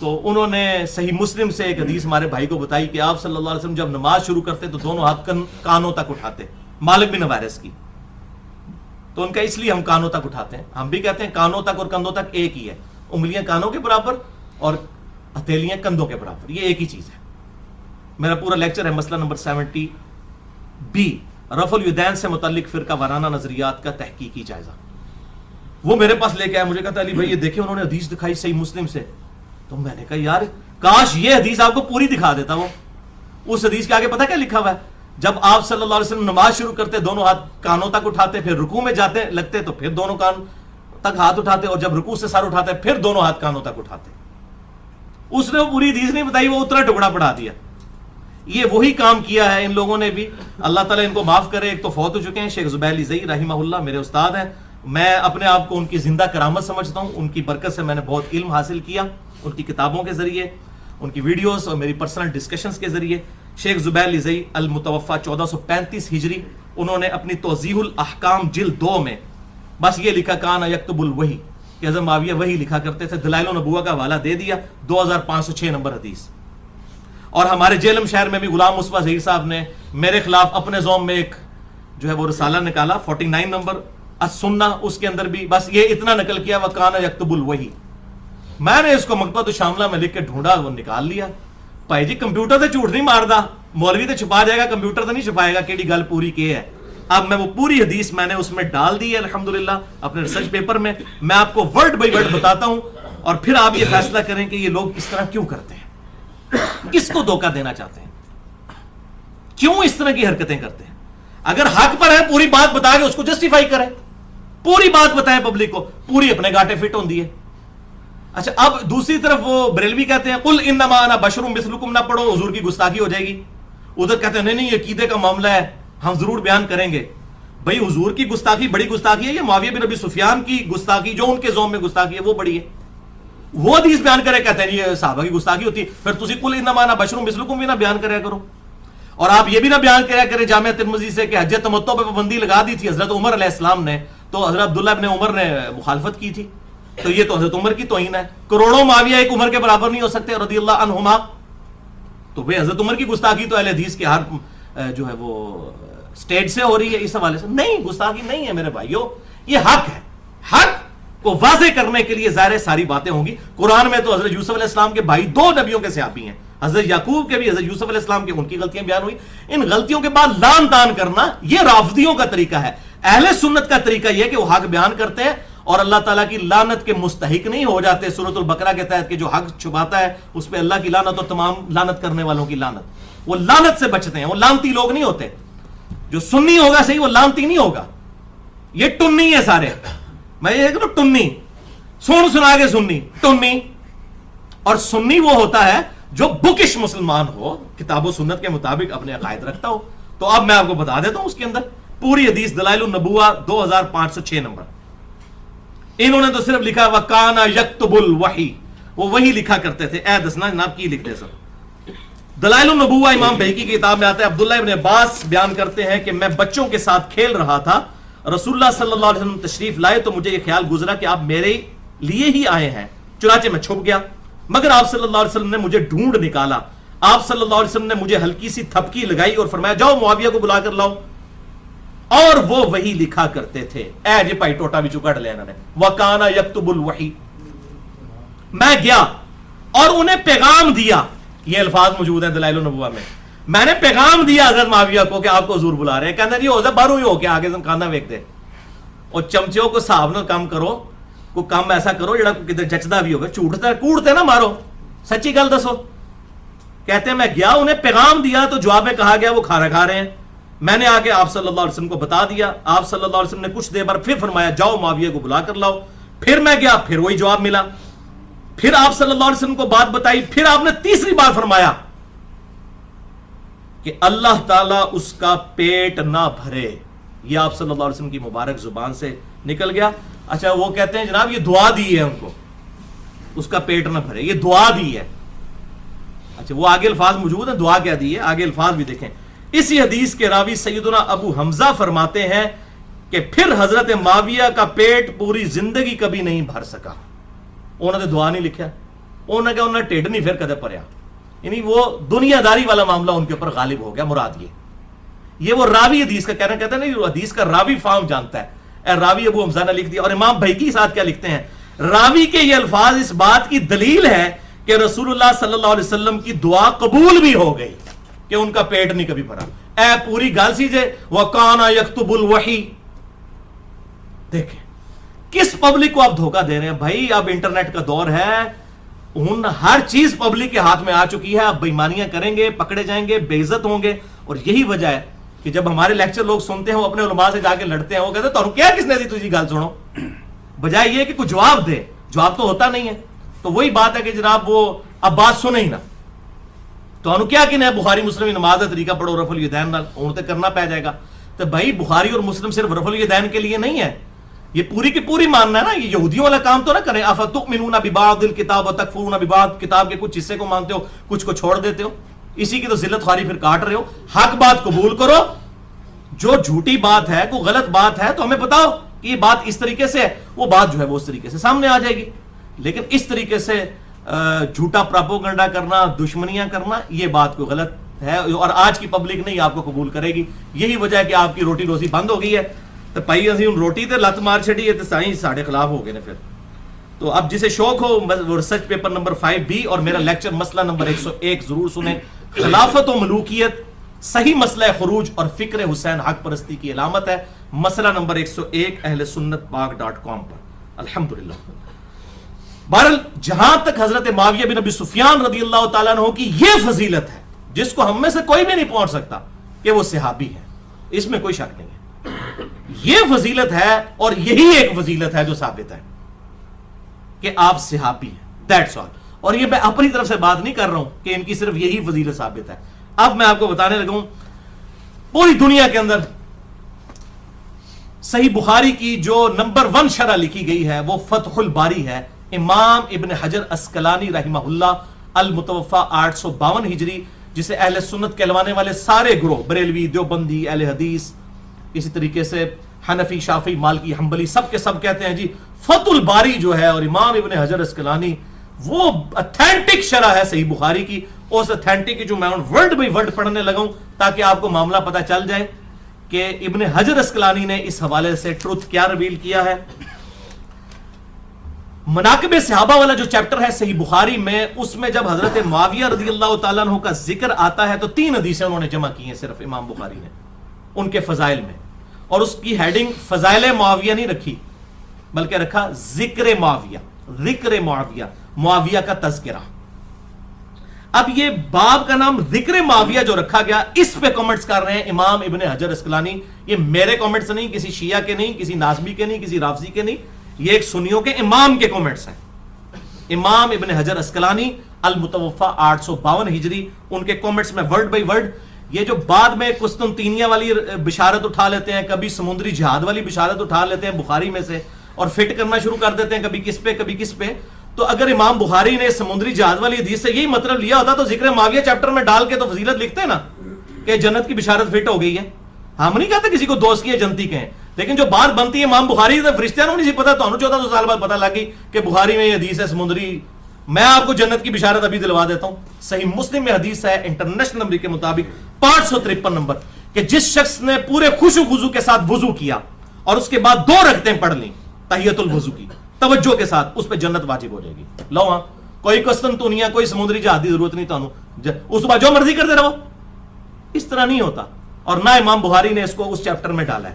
تو انہوں نے صحیح مسلم سے ایک حدیث ہمارے بھائی کو بتائی کہ آپ صلی اللہ علیہ وسلم جب نماز شروع کرتے تو دونوں ہاتھ کانوں تک اٹھاتے. مالک بن حویرث کی، تو ان کا اس لیے ہم کانوں تک اٹھاتے ہیں. ہم بھی کہتے ہیں کانوں تک اور کندھوں تک ایک ہی ہے، انگلیاں کانوں کے برابر اور ہتھیلیاں کندھوں کے برابر، یہ ایک ہی چیز ہے. میرا پورا لیکچر ہے مسئلہ نمبر 70 بی، رفع الیدین سے متعلق فرقہ وارانہ نظریات کا تحقیقی جائزہ. وہ میرے پاس لے کے آیا، مجھے کہتا علی بھائی یہ دیکھیں انہوں نے حدیث دکھائی صحیح مسلم سے. تو میں نے کہا یار کاش یہ حدیث آپ کو پوری دکھا دیتا. وہ اس حدیث کے آگے پتہ کیا لکھا ہوا ہے؟ جب آپ صلی اللہ علیہ وسلم نماز شروع کرتے دونوں ہاتھ کانوں تک اٹھاتے، پھر رکوع میں جاتے لگتے تو پھر دونوں کان تک ہاتھ اٹھاتے، اور جب رکوع سے سر اٹھاتے پھر دونوں ہاتھ کانوں تک اٹھاتے. اس نے وہ پوری حدیث نہیں بتائی، وہ اتنا ٹکڑا پڑھا دیا. یہ وہی کام کیا ہے ان لوگوں نے بھی، اللہ تعالیٰ ان کو معاف کرے. ایک تو فوت ہو چکے ہیں شیخ زبیر علی زئی رحمہ اللہ، میرے استاد ہیں. میں اپنے آپ کو ان کی زندہ کرامت سمجھتا ہوں. ان کی برکت سے میں نے بہت علم حاصل کیا، ان کی کتابوں کے ذریعے، ان کی ویڈیوز اور میری پرسنل ڈسکشنز کے ذریعے. شیخ زبیر علی زئی المتوفا 1435 ہجری، انہوں نے اپنی توضیح الاحکام جلد 2 میں بس یہ لکھا کانا یکتب الوحی کہ حضرت معاویہ وہی لکھا کرتے تھے. دلائل النبوہ کا حوالہ دے دیا، 2506 نمبر حدیث. اور ہمارے جیلم شہر میں بھی غلام مصطفیٰ ظہیر صاحب نے میرے خلاف اپنے زوم میں ایک جو ہے وہ رسالہ نکالا 49 نمبر السنہ، اس کے اندر بھی بس یہ اتنا نقل کیا وَكَانَ يَكْتُبُ الْوَحِي. میں نے اس کو مکتبۃ الشاملہ میں لکھ کے ڈھونڈا، وہ نکال لیا. بھائی جی کمپیوٹر سے جھوٹ نہیں ماردا، مولوی تو چھپا جائے گا، کمپیوٹر تو نہیں چھپائے گا کیڑی گل پوری کی ہے. اب میں وہ پوری حدیث میں نے اس میں ڈال دی ہے الحمدللہ اپنے ریسرچ پیپر میں. میں آپ کو ورڈ بائی ورڈ بتاتا ہوں، اور پھر آپ یہ فیصلہ کریں کہ یہ لوگ اس طرح کیوں کرتے ہیں، کس کو دھوکہ دینا چاہتے ہیں، کیوں اس طرح کی حرکتیں کرتے ہیں. اگر حق پر ہے پوری بات بتا کے اس کو جسٹیفائی کریں، پوری بات بتائیں پبلک کو، پوری اپنے گاٹے فٹ ہوندی ہے. اچھا اب دوسری طرف وہ بریلوی کہتے ہیں قل انما انا بشر مثلکم نہ پڑھو، حضور کی گستاخی ہو جائے گی. ادھر کہتے ہیں نہیں یہ عقیدے کا معاملہ ہے ہم ضرور بیان کریں گے. بھائی حضور کی گستاخی بڑی گستاخی ہے یا معاویہ بن ابی سفیان کی گستاخی جو ان کے زوم میں گستاخی ہے وہ بڑی ہے؟ وہ حدیث بیان کرے کہتے ہیں یہ صحابہ کی گستاخی ہوتی ہے، پھر تسی قل انما انا بشر مثلکم بھی نہ بیان کریا کرو. اور آپ یہ بھی نہ بیان کریا کرے جامعہ ترمذی سے کہ حج تمتع پہ پابندی لگا دی تھی حضرت عمر علیہ السلام نے، تو حضرت عبداللہ ابن عمر نے مخالفت کی تھی، تو یہ تو حضرت عمر کی توہین ہے. کروڑوں معاویہ ایک عمر کے برابر نہیں ہو سکتے رضی اللہ عنہما. تو بھئی حضرت عمر کی گستاخی تو اہل حدیث کے ہر جو ہے وہ سٹیٹ سے ہو رہی ہے، اس حوالے سے نہیں، گستاخی نہیں ہے میرے بھائیوں، یہ حق ہے. حق کو واضح کرنے کے لیے ظاہر ساری باتیں ہوں گی. قرآن میں تو حضرت یوسف علیہ السلام کے بھائی 2 نبیوں کے صحابی ہیں، حضرت یعقوب کے بھی، حضرت یوسف علیہ السلام کے، ان کی غلطیاں بیان ہوئی. ان غلطیوں کے بعد لان تان کرنا یہ رافضیوں کا طریقہ ہے. اہل سنت کا طریقہ یہ ہے کہ وہ حق بیان کرتے ہیں اور اللہ تعالیٰ کی لعنت کے مستحق نہیں ہو جاتے سورۃ البقرہ کے تحت کہ جو حق چھپاتا ہے اس پہ اللہ کی لعنت اور تمام لعنت کرنے والوں کی لعنت. وہ لعنت سے بچتے ہیں, وہ لعنتی لوگ نہیں ہوتے. جو سنی ہوگا صحیح, وہ لعنتی نہیں ہوگا. یہ ٹنی ہے سارے, میں یہ کہوں ٹنی, سنا کے سنی ٹنی. اور سنی وہ ہوتا ہے جو بکش مسلمان ہو, کتاب و سنت کے مطابق اپنے عقائد رکھتا ہو. تو اب میں آپ کو بتا دیتا ہوں اس کے اندر پوری حدیث دلائل النبوہ 2506 نمبر. انہوں نے تو صرف لکھا وَكَانَ يَكْتُبُ الْوَحِي, وہ وہی لکھا کرتے تھے. اے دسنا جناب کی لکھتے سر. دلائل النبوہ امام بہقی کی کتاب میں آتا ہے, عبداللہ ابن عباس بیان کرتے ہیں کہ میں بچوں کے ساتھ کھیل رہا تھا, رسول اللہ صلی اللہ علیہ وسلم تشریف لائے تو مجھے یہ خیال گزرا کہ آپ میرے لیے ہی آئے ہیں, چنانچہ میں چھپ گیا, مگر آپ صلی اللہ علیہ وسلم نے مجھے ڈھونڈ نکالا. آپ صلی اللہ علیہ وسلم نے مجھے ہلکی سی تھپکی لگائی اور فرمایا جاؤ معاویہ کو بلا کر لاؤ. اور وہ وہی لکھا کرتے تھے. اے جی بھائی ٹوٹا بھی چکڑ لیا انہوں نے, وَكَانَ يَكْتُبُ الْوَحِي. میں گیا اور انہیں پیغام دیا, یہ الفاظ موجود ہیں دلائل النبوہ میں, میں نے پیغام دیا حضرت معاویہ کو کہ آپ کو حضور بلا رہے ہیں. کہنا جی ہو جائے بارو ہی ہو کے آگے کھانا ویک دے, اور چمچوں کو صاحب نہ کام کرو, کوئی کام ایسا کرو جڑا کدھر جچدا بھی ہوگا. جھوٹتا کوڑتے نہ مارو, سچی گل دسو. کہتے ہیں میں گیا, انہیں پیغام دیا تو جواب میں کہا گیا وہ کھانا کھا رہے ہیں. میں نے آ کے آپ صلی اللہ علیہ وسلم کو بتا دیا. آپ صلی اللہ علیہ وسلم نے کچھ دیر بعد پھر فرمایا جاؤ معاویہ کو بلا کر لاؤ. پھر میں گیا, پھر وہی جواب ملا. پھر آپ صلی اللہ علیہ وسلم کو بات بتائی. پھر آپ نے تیسری بار فرمایا کہ اللہ تعالیٰ اس کا پیٹ نہ بھرے. یہ آپ صلی اللہ علیہ وسلم کی مبارک زبان سے نکل گیا. اچھا وہ کہتے ہیں جناب یہ دعا دی ہے ان کو, اس کا پیٹ نہ بھرے, یہ دعا دی ہے. اچھا وہ آگے الفاظ موجود ہیں, دعا کیا دی ہے, آگے الفاظ بھی دیکھیں. اسی حدیث کے راوی سیدنا ابو حمزہ فرماتے ہیں کہ پھر حضرت معاویہ کا پیٹ پوری زندگی کبھی نہیں بھر سکا. انہوں نے دعا نہیں لکھا, انہوں نے کہا انہوں نے ٹیڈ نہیں پھر کدے پڑیا. یعنی وہ دنیا داری والا معاملہ ان کے اوپر غالب ہو گیا. مراد یہ وہ راوی حدیث کا کہنا, کہتا ہے نہیں حدیث کا راوی فارم جانتا ہے. اے راوی ابو حمزہ نے لکھ دیا. اور امام بہقی ساتھ کیا لکھتے ہیں, راوی کے یہ الفاظ اس بات کی دلیل ہے کہ رسول اللہ صلی اللہ علیہ وسلم کی دعا قبول بھی ہو گئی کہ ان کا پیٹ نہیں کبھی بھرا. اے پوری گال سیجے وَكَانَ يَكْتُبُ الْوَحِي. دیکھیں کس پبلک کو آپ دھوکہ دے رہے ہیں بھائی. اب انٹرنیٹ کا دور ہے, ہر چیز پبلک کے ہاتھ میں آ چکی ہے. اب بےمانیاں کریں گے, پکڑے جائیں گے, بے عزت ہوں گے. اور یہی وجہ ہے کہ جب ہمارے لیکچر لوگ سنتے ہیں وہ اپنے علماء سے جا کے لڑتے ہیں, وہ کہتے ہیں تو کیا کس نے دی تجھے گال سنو, بجائے یہ کہ کوئی جواب دے. جواب تو ہوتا نہیں ہے. تو وہی بات ہے کہ جناب وہ اب بات سنے ہی نہ, تو انہوں کیا کہ بخاری مسلم نماز کا طریقہ پڑھو رفع الیدین نال, انہوں تے کرنا پہ جائے گا. تو بھائی بخاری اور مسلم صرف رفع الیدین کے لیے نہیں ہے, یہ پوری کی پوری ماننا ہے نا. یہ یہودیوں والا کام تو نہ کریں. افتؤمنون ببعض الکتاب وتکفرون ببعض, کتاب کے کچھ حصے کو مانتے ہو, کچھ کو چھوڑ دیتے ہو. اسی کی تو ذلت خواری پھر کاٹ رہے ہو. حق بات قبول کرو, جو جھوٹی بات ہے, کوئی غلط بات ہے تو ہمیں بتاؤ کہ یہ بات اس طریقے سے ہے, وہ بات جو ہے وہ اس طریقے سے سامنے آ جائے گی. لیکن اس طریقے سے جھوٹا پراپوگنڈا کرنا, دشمنیاں کرنا, یہ بات کو غلط ہے. اور آج کی پبلک نہیں آپ کو قبول کرے گی. یہی وجہ ہے کہ آپ کی روٹی روزی بند ہو گئی ہے. تو پائی اسی ان روٹی تے لت مار چھڑی ہے تو سائیں ساڑھے خلاف ہو گئے نے. پھر تو اب جسے شوق ہو ریسرچ پیپر نمبر 5B اور میرا لیکچر مسئلہ نمبر 101 ضرور سنیں. خلافت و ملوکیت, صحیح مسئلہ خروج اور فکر حسین حق پرستی کی علامت ہے. مسئلہ نمبر 101 اہل سنت پاک.com پر. الحمدللہ. بہرحال جہاں تک حضرت معاویہ بن ابی سفیان رضی اللہ تعالیٰ عنہ کی یہ فضیلت ہے جس کو ہم میں سے کوئی بھی نہیں پہنچ سکتا کہ وہ صحابی ہے, اس میں کوئی شک نہیں ہے. یہ فضیلت ہے اور یہی ایک فضیلت ہے جو ثابت ہے کہ آپ صحابی ہیں. That's all. اور یہ میں اپنی طرف سے بات نہیں کر رہا ہوں کہ ان کی صرف یہی فضیلت ثابت ہے. اب میں آپ کو بتانے لگا ہوں پوری دنیا کے اندر صحیح بخاری کی جو نمبر 1 شرح لکھی گئی ہے وہ فتح الباری ہے. امام ابن حجر اسقلانی رحمہ اللہ, المتوفى 852 ہجری, جسے اہل سنت کہلوانے والے سارے گروہ, بریلوی, دیوبندی, اہل حدیث, اسی طریقے سے حنفی, شافعی, مالکی, حنبلی, سب کے سب کہتے ہیں جی فتح الباری جو ہے. اور امام ابن حجر اسقلانی وہ اتھینٹک شرح ہے صحیح بخاری کی. اس اتھینٹک کی جو میں ورڈ بائی ورڈ پڑھنے لگا ہوں تاکہ آپ کو معاملہ پتہ چل جائے کہ ابن حجر اسقلانی نے اس حوالے سے ٹروتھ کیا ریویل کیا ہے. مناقب صحابہ والا جو چیپٹر ہے صحیح بخاری میں, اس میں جب حضرت معاویہ رضی اللہ تعالیٰ عنہ کا ذکر آتا ہے تو 3 حدیثیں انہوں نے جمع کی ہیں صرف امام بخاری نے ان کے فضائل میں, اور اس کی ہیڈنگ فضائل معاویہ نہیں رکھی, بلکہ رکھا ذکر معاویہ، ذکر معاویہ، معاویہ کا تذکرہ۔ اب یہ باب کا نام ذکر معاویہ جو رکھا گیا، اس پہ کامنٹس کر رہے ہیں امام ابن حجر اسقلانی۔ یہ میرے کامنٹس نہیں، کسی شیعہ کے نہیں، کسی ناظمی کے نہیں، کسی رافضی کے نہیں، یہ ایک سنیوں کے امام کے کامنٹس ہیں۔ امام ابن حجر اسقلانی المتوفا 852 ہجری، ان کے کامنٹس میں ورڈ بائی ورڈ، یہ جو بعد میں قسطنطینیہ والی بشارت اٹھا لیتے ہیں، کبھی سمندری جہاد والی بشارت اٹھا لیتے ہیں بخاری میں سے اور فٹ کرنا شروع کر دیتے ہیں، کبھی کس پہ کبھی کس پہ۔ تو اگر امام بخاری نے سمندری جہاد والی حدیث سے یہی مطلب لیا ہوتا تو ذکر معاویہ چیپٹر میں ڈال کے تو فضیلت لکھتے نا کہ جنت کی بشارت فٹ ہو گئی ہے۔ ہم نہیں کہتے کسی کو دوست کی ہے جنتی کہیں، لیکن جو بات بنتی ہے امام بخاری سے، فرشتیاں کو نہیں پتا، تو 1400 سال بعد پتا لگی کہ بخاری میں یہ حدیث ہے سمندری۔ میں آپ کو جنت کی بشارت ابھی دلوا دیتا ہوں، صحیح مسلم میں حدیث ہے انٹرنیشنل نمبر کے مطابق 553 نمبر، کہ جس شخص نے پورے خوشو خضو کے ساتھ وضو کیا اور اس کے بعد 2 رکعتیں پڑھ لیں تحیت الوضو کی توجہ کے ساتھ، اس پہ جنت واجب ہو جائے گی۔ لو ہاں، کوئی قسطنطنیہ کوئی سمندری جہاد کی ضرورت نہیں تانوں، اس بعد جو مرضی کرتے رہو۔ اس طرح نہیں ہوتا، اور نہ امام بخاری نے اس کو اس چیپٹر میں ڈالا ہے۔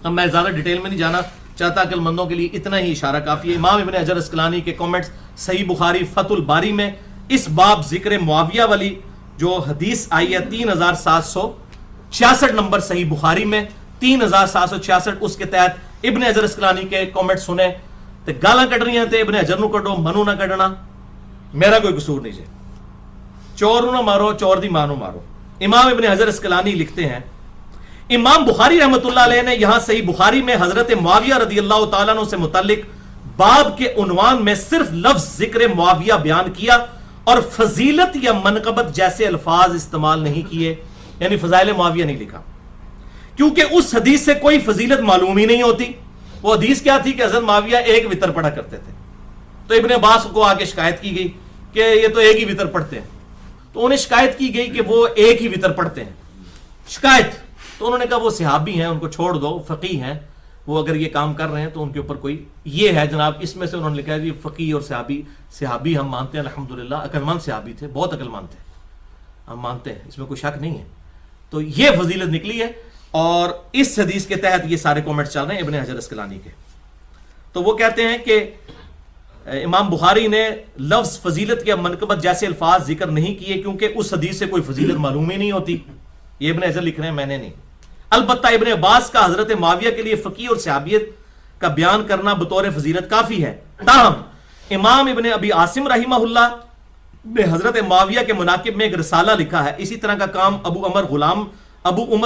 اب میں زیادہ ڈیٹیل میں نہیں جانا چاہتا، عقل مندوں کے لیے اتنا ہی اشارہ کافی ہے۔ امام ابن حجر اسقلانی کے کامنٹس صحیح بخاری فتح الباری میں اس باب ذکر معاویہ والی جو حدیث آئی ہے 3766 نمبر صحیح بخاری میں 3766، اس کے تحت ابن حجر اسقلانی کے کامنٹ سنے تے گالاں کٹ رہی ہیں تے ابن حجر نو کڈو، منو نہ کڈنا، میرا کوئی قصور نہیں جی، چور نہ مارو، چور دی ماں نو مارو۔ امام ابن حجر اسقلانی لکھتے ہیں، امام بخاری رحمۃ اللہ علیہ نے یہاں صحیح بخاری میں حضرت معاویہ رضی اللہ تعالیٰ عنہ سے متعلق باب کے عنوان میں صرف لفظ ذکر معاویہ بیان کیا اور فضیلت یا منقبت جیسے الفاظ استعمال نہیں کیے، یعنی فضائل معاویہ نہیں لکھا، کیونکہ اس حدیث سے کوئی فضیلت معلوم ہی نہیں ہوتی۔ وہ حدیث کیا تھی کہ حضرت معاویہ ایک وتر پڑھا کرتے تھے، تو ابن عباس کو آگے شکایت کی گئی کہ یہ تو ایک ہی وتر پڑھتے ہیں، تو انہیں شکایت کی گئی کہ وہ ایک ہی وتر پڑھتے ہیں، شکایت، تو انہوں نے کہا وہ صحابی ہیں، ان کو چھوڑ دو، فقیہ ہیں وہ، اگر یہ کام کر رہے ہیں تو ان کے اوپر کوئی یہ ہے جناب۔ اس میں سے انہوں نے لکھا ہے فقیہ اور صحابی ہم مانتے ہیں الحمدللہ، عقل مند صحابی تھے، بہت عقل مند تھے، ہم مانتے ہیں، اس میں کوئی شک نہیں ہے۔ تو یہ فضیلت نکلی ہے، اور اس حدیث کے تحت یہ سارے کامنٹس چل رہے ہیں ابن حجر اسقلانی کے۔ تو وہ کہتے ہیں کہ امام بخاری نے لفظ فضیلت یا منقبت جیسے الفاظ ذکر نہیں کیے کیونکہ اس حدیث سے کوئی فضیلت معلوم ہی نہیں ہوتی۔ یہ ابن حجر لکھ رہے ہیں، میں نے نہیں۔ البتہ ابن عباس کا حضرت معاویہ کے لیے فقیہ اور صحابیت کا بیان کرنا بطور فضیلت کافی ہے۔ تاہم امام ابن ابی عاصم رحمہ اللہ نے حضرت معاویہ کے مناقب میں ایک رسالہ لکھا ہے۔ اسی طرح کا کام ابو عمر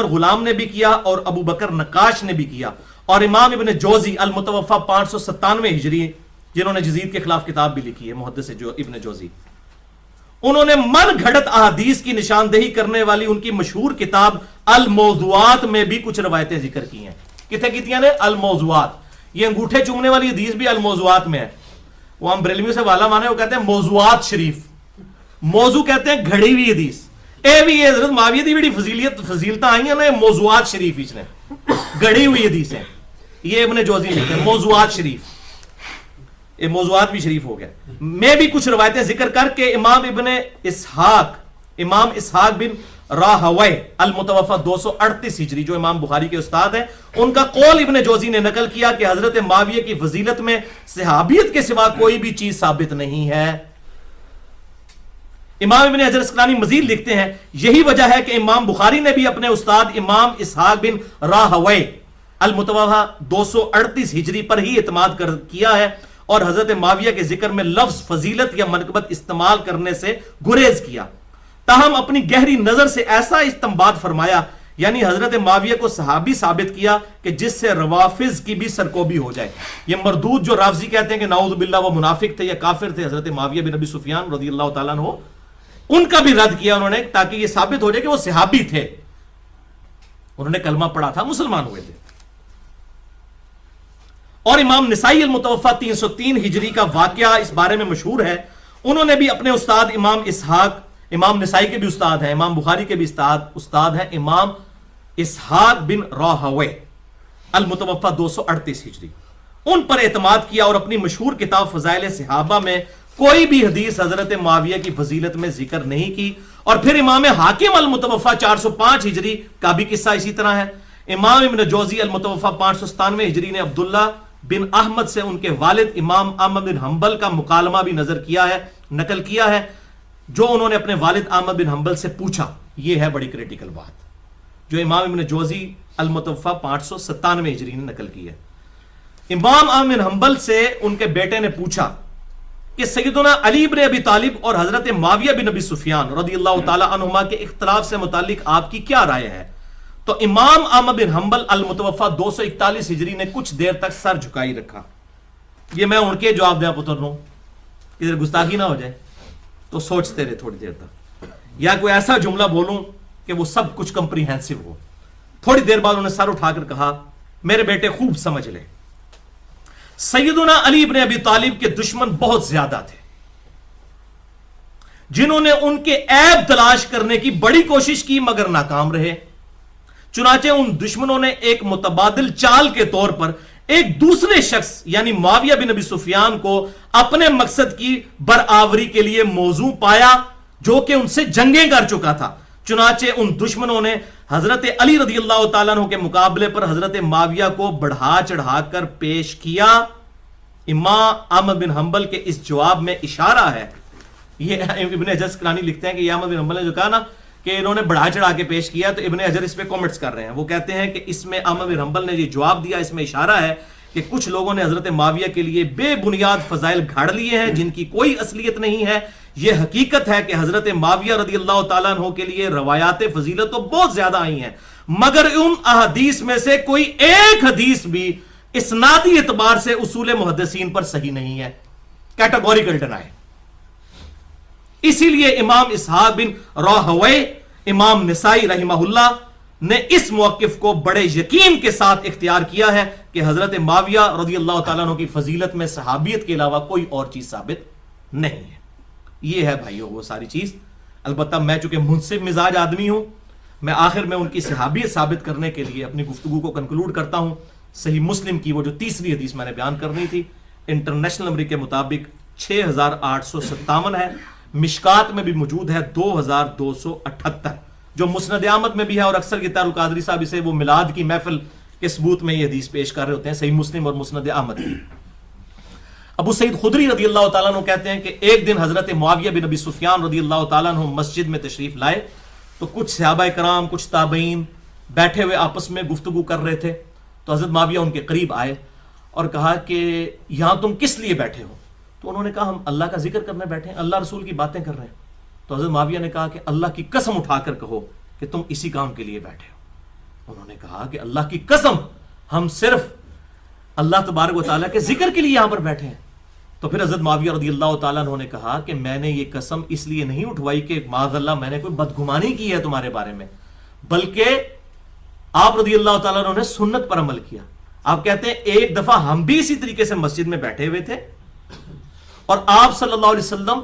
غلام نے بھی کیا اور ابو بکر نقاش نے بھی کیا، اور امام ابن جوزی المتوفا 597 ہجری، جنہوں نے جزید کے خلاف کتاب بھی لکھی ہے، محدث ابن جوزی، انہوں نے من گھڑت احادیث کی نشاندہی کرنے والی ان کی مشہور کتاب الموضوعات میں بھی کچھ روایتیں ذکر کی ہیں۔ کتنے کتنی نے؟ الموضوعات۔ یہ انگوٹھے چومنے والی حدیث بھی الموضوعات میں ہے۔ وہ ہم بریلویوں سے والا مانے، وہ کہتے ہیں موضوعات شریف، موضوع کہتے ہیں گھڑی ہوئی حدیث۔ اے بھی یہ حضرت معاویہ دی بڑی فضیلتاں آئی ہیں نا، موضوعات شریف اس نے گھڑی ہوئی حدیث ہے، یہ ابن جوزی لکھتے ہیں موضوعات شریف، یہ موضوعات بھی شریف ہو گیا۔ میں بھی کچھ روایتیں ذکر کر کے امام اسحاق بن راہوے المتوفا 238 ہجری، جو امام بخاری کے استاد ہیں، ان کا قول ابن جوزی نے نقل کیا کہ حضرت معاویہ کی فضیلت میں صحابیت کے سوا کوئی بھی چیز ثابت نہیں ہے۔ امام ابن حجر اسقلانی مزید لکھتے ہیں، یہی وجہ ہے کہ امام بخاری نے بھی اپنے استاد امام اسحاق بن راہوے المتوفا 238 ہجری پر ہی اعتماد کیا ہے، اور حضرت معاویہ کے ذکر میں لفظ فضیلت یا منقبت استعمال کرنے سے گریز کیا۔ تاہم اپنی گہری نظر سے ایسا استنباط فرمایا، یعنی حضرت معاویہ کو صحابی ثابت کیا کہ جس سے روافض کی بھی سرکوبی ہو جائے۔ یہ مردود جو رافضی کہتے ہیں کہ نعوذ باللہ وہ منافق تھے یا کافر تھے، حضرت معاویہ بن ابی سفیان رضی اللہ تعالیٰ عنہ، ان کا بھی رد کیا انہوں نے، تاکہ یہ ثابت ہو جائے کہ وہ صحابی تھے، انہوں نے کلمہ پڑھا تھا، مسلمان ہوئے تھے۔ اور امام نسائی المتوفا 303 ہجری کا واقعہ اس بارے میں مشہور ہے۔ انہوں نے بھی اپنے استاد امام نسائی کے بھی استاد ہیں، امام بخاری کے بھی استاد ہیں، امام اسحاق بن راہوے المتوفا 238 ہجری، ان پر اعتماد کیا اور اپنی مشہور کتاب فضائل صحابہ میں کوئی بھی حدیث حضرت معاویہ کی فضیلت میں ذکر نہیں کی۔ اور پھر امام حاکم المتوفا 405 ہجری کا بھی قصہ اسی طرح ہے۔ امام ابن جوزی المتوفا 597 ہجری نے عبداللہ بن احمد سے ان کے والد امام احمد بن حنبل کا مکالمہ بھی نقل کیا ہے، جو انہوں نے اپنے والد احمد بن حنبل سے پوچھا. یہ ہے بڑی کریٹیکل بات جو امام ابن جوزی المتوفا 597 ہجری نے نقل کی ہے. امام احمد بن حنبل سے ان کے بیٹے نے پوچھا کہ سیدنا علی بن ابی طالب اور حضرت معاویہ بن ابی سفیان رضی اللہ تعالی عنہما کے اختلاف سے متعلق آپ کی کیا رائے ہے؟ تو امام احمد بن حنبل المتوفا 241 ہجری نے کچھ دیر تک سر جھکائی رکھا. یہ میں ان کے جواب دیا پتر رہا ہوں، ادھر گستاخی نہ ہو جائے تو سوچتے رہے تھوڑی دیر تک، یا کوئی ایسا جملہ بولوں کہ وہ سب کچھ کمپریہنسو ہو. تھوڑی دیر بعد انہوں نے سر اٹھا کر کہا میرے بیٹے خوب سمجھ لے، سیدنا علی بن ابی طالب کے دشمن بہت زیادہ تھے جنہوں نے ان کے عیب تلاش کرنے کی بڑی کوشش کی مگر ناکام رہے. چنانچہ ان دشمنوں نے ایک متبادل چال کے طور پر ایک دوسرے شخص یعنی معاویہ بن ابی سفیان کو اپنے مقصد کی برآوری کے لیے موضوع پایا جو کہ ان سے جنگیں کر چکا تھا. چنانچہ ان دشمنوں نے حضرت علی رضی اللہ تعالیٰ عنہ کے مقابلے پر حضرت معاویہ کو بڑھا چڑھا کر پیش کیا. امام احمد بن حنبل کے اس جواب میں اشارہ ہے، یہ ابن حجر اسقلانی لکھتے ہیں کہ یہ احمد بن حنبل نے جو کہا نا کہ انہوں نے بڑھا چڑھا کے پیش کیا، تو ابن حجر اس پہ کامنٹس کر رہے ہیں. وہ کہتے ہیں کہ اس میں احمد بن حنبل نے یہ جواب دیا، اس میں اشارہ ہے کہ کچھ لوگوں نے حضرت معاویہ کے لیے بے بنیاد فضائل گھاڑ لیے ہیں جن کی کوئی اصلیت نہیں ہے. یہ حقیقت ہے کہ حضرت معاویہ رضی اللہ تعالیٰ عنہ کے لیے روایات فضیلت تو بہت زیادہ آئی ہیں، مگر ان احادیث میں سے کوئی ایک حدیث بھی اسنادی اعتبار سے اصول محدثین پر صحیح نہیں ہے. Categorical deny. اسی لیے امام اسحاق بن راہوے، امام نسائی رحمہ اللہ نے اس موقف کو بڑے یقین کے ساتھ اختیار کیا ہے کہ حضرت معاویہ رضی اللہ تعالیٰ عنہ کی فضیلت میں صحابیت کے علاوہ کوئی اور چیز ثابت نہیں ہے. یہ ہے بھائیو وہ ساری چیز. البتہ میں چونکہ منصف مزاج آدمی ہوں، میں آخر میں ان کی صحابیت ثابت کرنے کے لیے اپنی گفتگو کو کنکلوڈ کرتا ہوں. صحیح مسلم کی وہ جو تیسری حدیث میں نے بیان کرنی تھی، انٹرنیشنل نمبر کے مطابق 6857 ہے، مشکات میں بھی موجود ہے 2278، جو مسند احمد میں بھی ہے، اور اکثر یہ القادری صاحب اسے وہ میلاد کی محفل کے ثبوت میں یہ حدیث پیش کر رہے ہوتے ہیں، صحیح مسلم اور مسند احمد کی. ابو سعید خدری رضی اللہ تعالیٰ عنہ کہتے ہیں کہ ایک دن حضرت معاویہ بن ابی سفیان رضی اللہ تعالیٰ عنہ مسجد میں تشریف لائے تو کچھ صحابہ کرام، کچھ تابعین بیٹھے ہوئے آپس میں گفتگو کر رہے تھے. تو حضرت معاویہ ان کے قریب آئے اور کہا کہ یہاں تم کس لیے بیٹھے ہو؟ تو انہوں نے کہا ہم اللہ کا ذکر کرنے بیٹھے ہیں، اللہ رسول کی باتیں کر رہے ہیں. تو حضرت معاویہ نے کہا کہ اللہ کی قسم اٹھا کر کہو کہ تم اسی کام کے لیے بیٹھے ہو. انہوں نے کہا کہ اللہ کی قسم ہم صرف اللہ تبارک و تعالیٰ کے ذکر کے لیے یہاں پر بیٹھے ہیں. تو پھر حضرت معاویہ رضی اللہ تعالیٰ عنہ نے کہا کہ میں نے یہ قسم اس لیے نہیں اٹھوائی کہ معاذ اللہ میں نے کوئی بدگمانی کی ہے تمہارے بارے میں، بلکہ آپ رضی اللہ تعالیٰ عنہ نے سنت پر عمل کیا. آپ کہتے ہیں ایک دفعہ ہم بھی اسی طریقے سے مسجد میں بیٹھے ہوئے تھے اور آپ صلی اللہ علیہ وسلم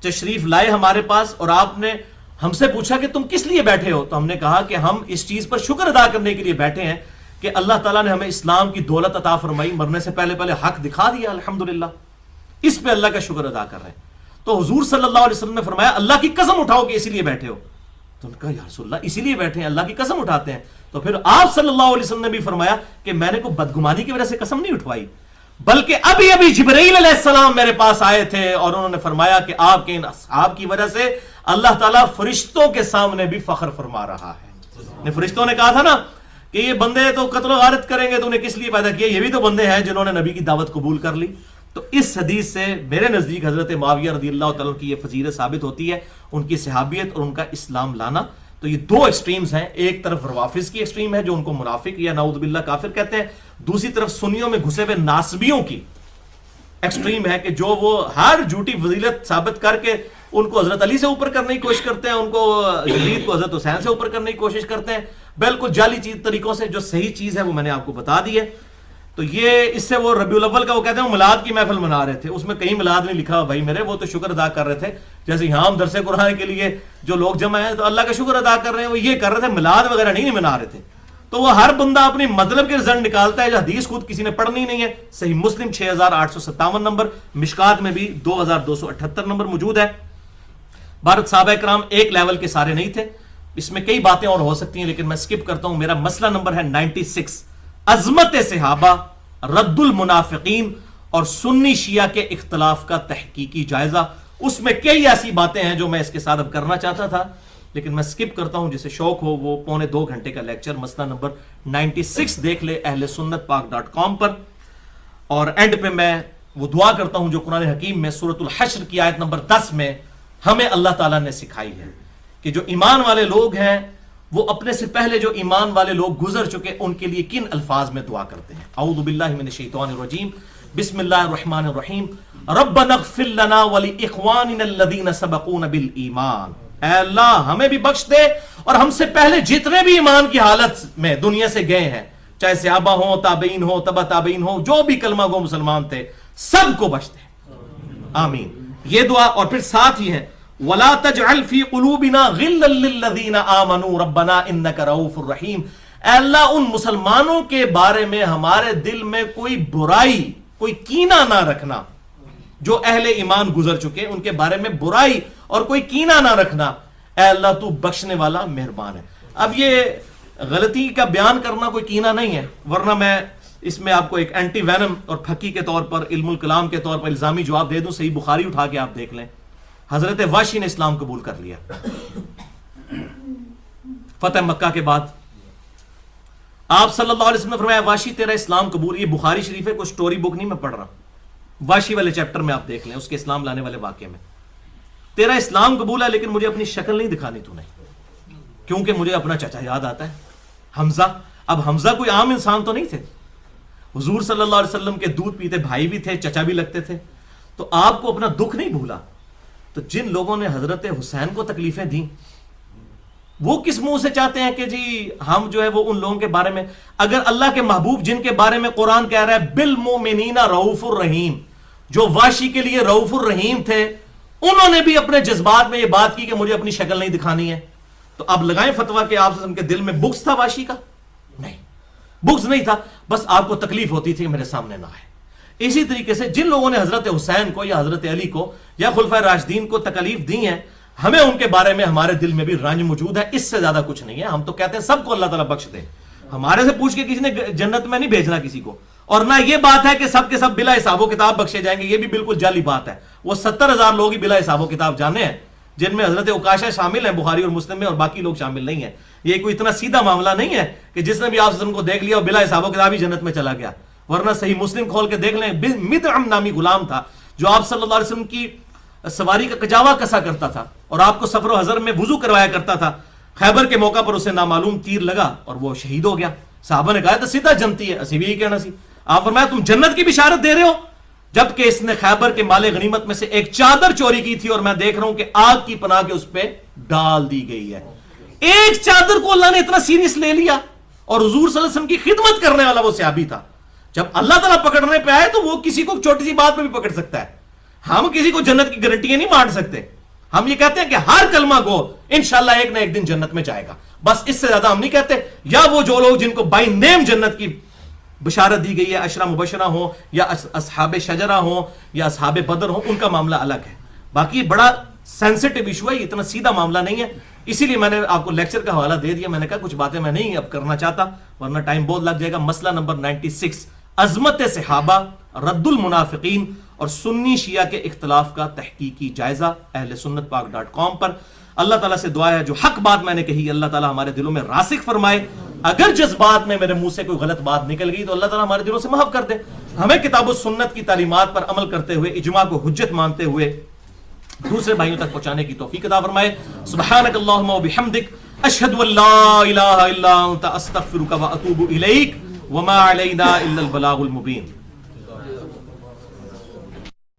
تشریف لائے ہمارے پاس اور آپ نے ہم سے پوچھا کہ تم کس لیے بیٹھے ہو؟ تو ہم نے کہا کہ ہم اس چیز پر شکر ادا کرنے کے لیے بیٹھے ہیں کہ اللہ تعالیٰ نے ہمیں اسلام کی دولت عطا فرمائی، مرنے سے پہلے حق دکھا دیا، الحمدللہ، اس پہ اللہ کا شکر ادا کر رہے ہیں. تو حضور صلی اللہ علیہ وسلم نے فرمایا اللہ کی قسم اٹھاؤ کہ اسی لیے بیٹھے ہو. تو انہوں نے کہا یا رسول اللہ اسی لیے بیٹھے ہیں، اللہ کی قسم اٹھاتے ہیں. تو پھر آپ صلی اللہ علیہ وسلم نے بھی فرمایا کہ میں نے کوئی بدگمانی کی وجہ سے قسم نہیں اٹھوائی، بلکہ ابھی جبرائیل علیہ السلام میرے پاس آئے تھے اور انہوں نے فرمایا کہ آپ کے ان اصحاب کی وجہ سے اللہ تعالیٰ فرشتوں کے سامنے بھی فخر فرما رہا ہے. فرشتوں نے کہا تھا نا کہ یہ بندے تو قتل و غارت کریں گے، تو انہیں کس لیے پیدا کیا؟ یہ بھی تو بندے ہیں جنہوں نے نبی کی دعوت قبول کر لی. تو اس حدیث سے میرے نزدیک حضرت معاویہ رضی اللہ تعالیٰ کی یہ فضیلت ثابت ہوتی ہے، ان کی صحابیت اور ان کا اسلام لانا. تو یہ دو ایکسٹریمز ہیں، ایک طرف روافظ کی ایکسٹریم ہے جو ان کو منافق یا نعوذ باللہ کافر کہتے ہیں، دوسری طرف سنیوں میں گھسے ہوئے ناسبیوں کی ایکسٹریم ہے کہ جو وہ ہر جھوٹی فضیلت ثابت کر کے ان کو حضرت علی سے اوپر کرنے کی کوشش کرتے ہیں، ان کو یزید کو حضرت حسین سے اوپر کرنے کی کوشش کرتے ہیں، بالکل جعلی چیز طریقوں سے. جو صحیح چیز ہے وہ میں نے آپ کو بتا دی ہے. تو یہ اس سے وہ ربیع الاول کا وہ کہتے ہیں میلاد کی محفل منا رہے تھے، اس میں کہیں میلاد نہیں لکھا بھائی میرے، وہ تو شکر ادا کر رہے تھے. جیسے یہاں ہم درس قرآن کے لیے جو لوگ جمع ہیں تو اللہ کا شکر ادا کر رہے ہیں، وہ یہ کر رہے تھے، میلاد وغیرہ نہیں منا رہے تھے. تو وہ ہر بندہ اپنی مطلب کے رزلٹ نکالتا ہے، جو حدیث خود کسی نے پڑھنی نہیں ہے. صحیح مسلم 6857 نمبر، مشکات میں بھی 2278 نمبر موجود ہے. بھارت صحابہ کرام ایک لیول کے سارے نہیں تھے، اس میں کئی باتیں اور ہو سکتی ہیں لیکن میں سکپ کرتا ہوں. میرا مسئلہ نمبر ہے 96، عظمت صحابہ رد المنافقین اور سنی شیعہ کے اختلاف کا تحقیقی جائزہ. اس میں کئی ایسی باتیں ہیں جو میں اس کے ساتھ اب کرنا چاہتا تھا لیکن میں سکپ کرتا ہوں. جسے شوق ہو وہ 2.25 گھنٹے کا لیکچر مسئلہ نمبر 96 دیکھ لے اہل سنت پاک.com پر. اور اینڈ پہ میں وہ دعا کرتا ہوں جو قرآن حکیم میں سورۃ الحشر کی آیت نمبر 10 میں ہمیں اللہ تعالیٰ نے سکھائی ہے کہ جو ایمان والے لوگ ہیں وہ اپنے سے پہلے جو ایمان والے لوگ گزر چکے ان کے لیے کن الفاظ میں دعا کرتے ہیں. اعوذ باللہ من الشیطان الرجیم بسم اللہ الرحمن الرحیم ربنا اغفر لنا ولاخواننا الذین سبقونا بالایمان. اے اللہ ہمیں بھی بخش دے اور ہم سے پہلے جتنے بھی ایمان کی حالت میں دنیا سے گئے ہیں چاہے صحابہ ہوں تابعین ہوں تبع تابعین ہوں جو بھی کلمہ گو مسلمان تھے سب کو بخش دے آمین. یہ دعا اور پھر ساتھ ہی ہے وَلَا تَجْعَلْ فِي قُلُوبِنَا غِلًّا لِّلَّذِينَ آمَنُوا رَبَّنَا إِنَّكَ رَءُوفٌ رَحِيمٌ. اے اللہ ان مسلمانوں کے بارے میں ہمارے دل میں کوئی برائی کوئی کینہ نہ رکھنا. جو اہل ایمان گزر چکے ان کے بارے میں برائی اور کوئی کینہ نہ رکھنا. اے اللہ تو بخشنے والا مہربان ہے. اب یہ غلطی کا بیان کرنا کوئی کینہ نہیں ہے ورنہ میں اس میں آپ کو ایک اینٹی وینم اور پھکی کے طور پر علم الکلام کے طور پر الزامی جواب دے دوں. صحیح بخاری اٹھا کے آپ دیکھ لیں حضرت واشی نے اسلام قبول کر لیا فتح مکہ کے بعد. آپ صلی اللہ علیہ وسلم نے فرمایا واشی تیرا اسلام قبول. یہ بخاری شریف ہے کوئی سٹوری بک نہیں میں پڑھ رہا. واشی والے چیپٹر میں آپ دیکھ لیں اس کے اسلام لانے والے واقعے میں تیرا اسلام قبول ہے لیکن مجھے اپنی شکل نہیں دکھانی تو نہیں کیونکہ مجھے اپنا چچا یاد آتا ہے حمزہ. اب حمزہ کوئی عام انسان تو نہیں تھے. حضور صلی اللہ علیہ وسلم کے دودھ پیتے بھائی بھی تھے چچا بھی لگتے تھے. تو آپ کو اپنا دکھ نہیں بھولا. تو جن لوگوں نے حضرت حسین کو تکلیفیں دیں وہ کس منہ سے چاہتے ہیں کہ جی ہم جو ہے وہ ان لوگوں کے بارے میں اگر اللہ کے محبوب جن کے بارے میں قرآن کہہ رہا ہے بالمؤمنین رؤوف الرحیم جو واشی کے لیے رؤوف الرحیم تھے انہوں نے بھی اپنے جذبات میں یہ بات کی کہ مجھے اپنی شکل نہیں دکھانی ہے. تو اب لگائیں فتویٰ کہ آپ کے دل میں بغض تھا واشی کا؟ نہیں بغض نہیں تھا بس آپ کو تکلیف ہوتی تھی کہ میرے سامنے نہ آئے. اسی طریقے سے جن لوگوں نے حضرت حسین کو یا حضرت علی کو یا خلفائے راشدین کو تکلیف دی ہیں ہمیں ان کے بارے میں ہمارے دل میں بھی رنج موجود ہے. اس سے زیادہ کچھ نہیں ہے. ہم تو کہتے ہیں سب کو اللہ تعالیٰ بخش دے. ہمارے سے پوچھ کے کسی نے جنت میں نہیں بھیجنا کسی کو. اور نہ یہ بات ہے کہ سب کے سب بلا حساب و کتاب بخشے جائیں گے. یہ بھی بالکل جعلی بات ہے. وہ 70,000 لوگ ہی بلا حساب و کتاب جانے ہیں جن میں حضرت عکاشہ شامل ہیں بخاری اور مسلم میں اور باقی لوگ شامل نہیں ہیں. یہ کوئی اتنا سیدھا معاملہ نہیں ہے کہ جس نے بھی آپ کو دیکھ لیا اور بلا حساب و کتاب ہی جنت میں چلا گیا. ورنہ صحیح مسلم کھول کے دیکھ لیں مدعم نامی غلام تھا جو آپ صلی اللہ علیہ وسلم کی سواری کا کجاوا کسا کرتا تھا اور آپ کو سفر و حضر میں وضو کروایا کرتا تھا. خیبر کے موقع پر اسے نامعلوم تیر لگا اور وہ شہید ہو گیا. صحابہ نے کہا تو سیدھا جنتی ہے اسی بھی یہی کہنا سی. آپ فرمایا تم جنت کی بشارت دے رہے ہو جبکہ اس نے خیبر کے مال غنیمت میں سے ایک چادر چوری کی تھی اور میں دیکھ رہا ہوں کہ آگ کی پناہ کے اس پہ ڈال دی گئی ہے. ایک چادر کو اللہ نے اتنا سیریس لے لیا اور حضور صلی اللہ علیہ وسلم کی خدمت کرنے والا وہ صحابی تھا. جب اللہ تعالیٰ پکڑنے پہ آئے تو وہ کسی کو چھوٹی سی بات پہ بھی پکڑ سکتا ہے. ہم کسی کو جنت کی گارنٹیاں نہیں مانٹ سکتے. ہم یہ کہتے ہیں کہ ہر کلمہ گو انشاءاللہ ایک نہ ایک دن جنت میں جائے گا. بس اس سے زیادہ ہم نہیں کہتے. یا وہ جو لوگ جن کو بائی نیم جنت کی بشارت دی گئی ہے عشرہ مبشرہ ہوں یا اصحاب شجرہ ہوں یا اصحاب بدر ہوں ان کا معاملہ الگ ہے. باقی بڑا سینسٹیو ایشو ہے اتنا سیدھا معاملہ نہیں ہے. اسی لیے میں نے آپ کو لیکچر کا حوالہ دے دیا. میں نے کہا کچھ باتیں میں نہیں اب کرنا چاہتا ورنہ ٹائم بہت لگ جائے گا. مسئلہ نمبر 96 عظمت صحابہ رد المنافقین اور سنی شیعہ کے اختلاف کا تحقیقی جائزہ اہل سنت پاک.com پر. اللہ تعالیٰ سے دعا ہے جو حق بات میں نے کہی اللہ تعالیٰ ہمارے دلوں میں راسخ فرمائے. اگر جذبات میں میرے منہ سے کوئی غلط بات نکل گئی تو اللہ تعالیٰ ہمارے دلوں سے معاف کر دے. ہمیں کتاب و سنت کی تعلیمات پر عمل کرتے ہوئے اجماع کو حجت مانتے ہوئے دوسرے بھائیوں تک پہنچانے کی توفیق عطا فرمائے. سبحانک اللہم و بحمدک اشہد ان لا الہ الا انت استغفرک و اتوب الیک وما علینا الا البلاغ المبین.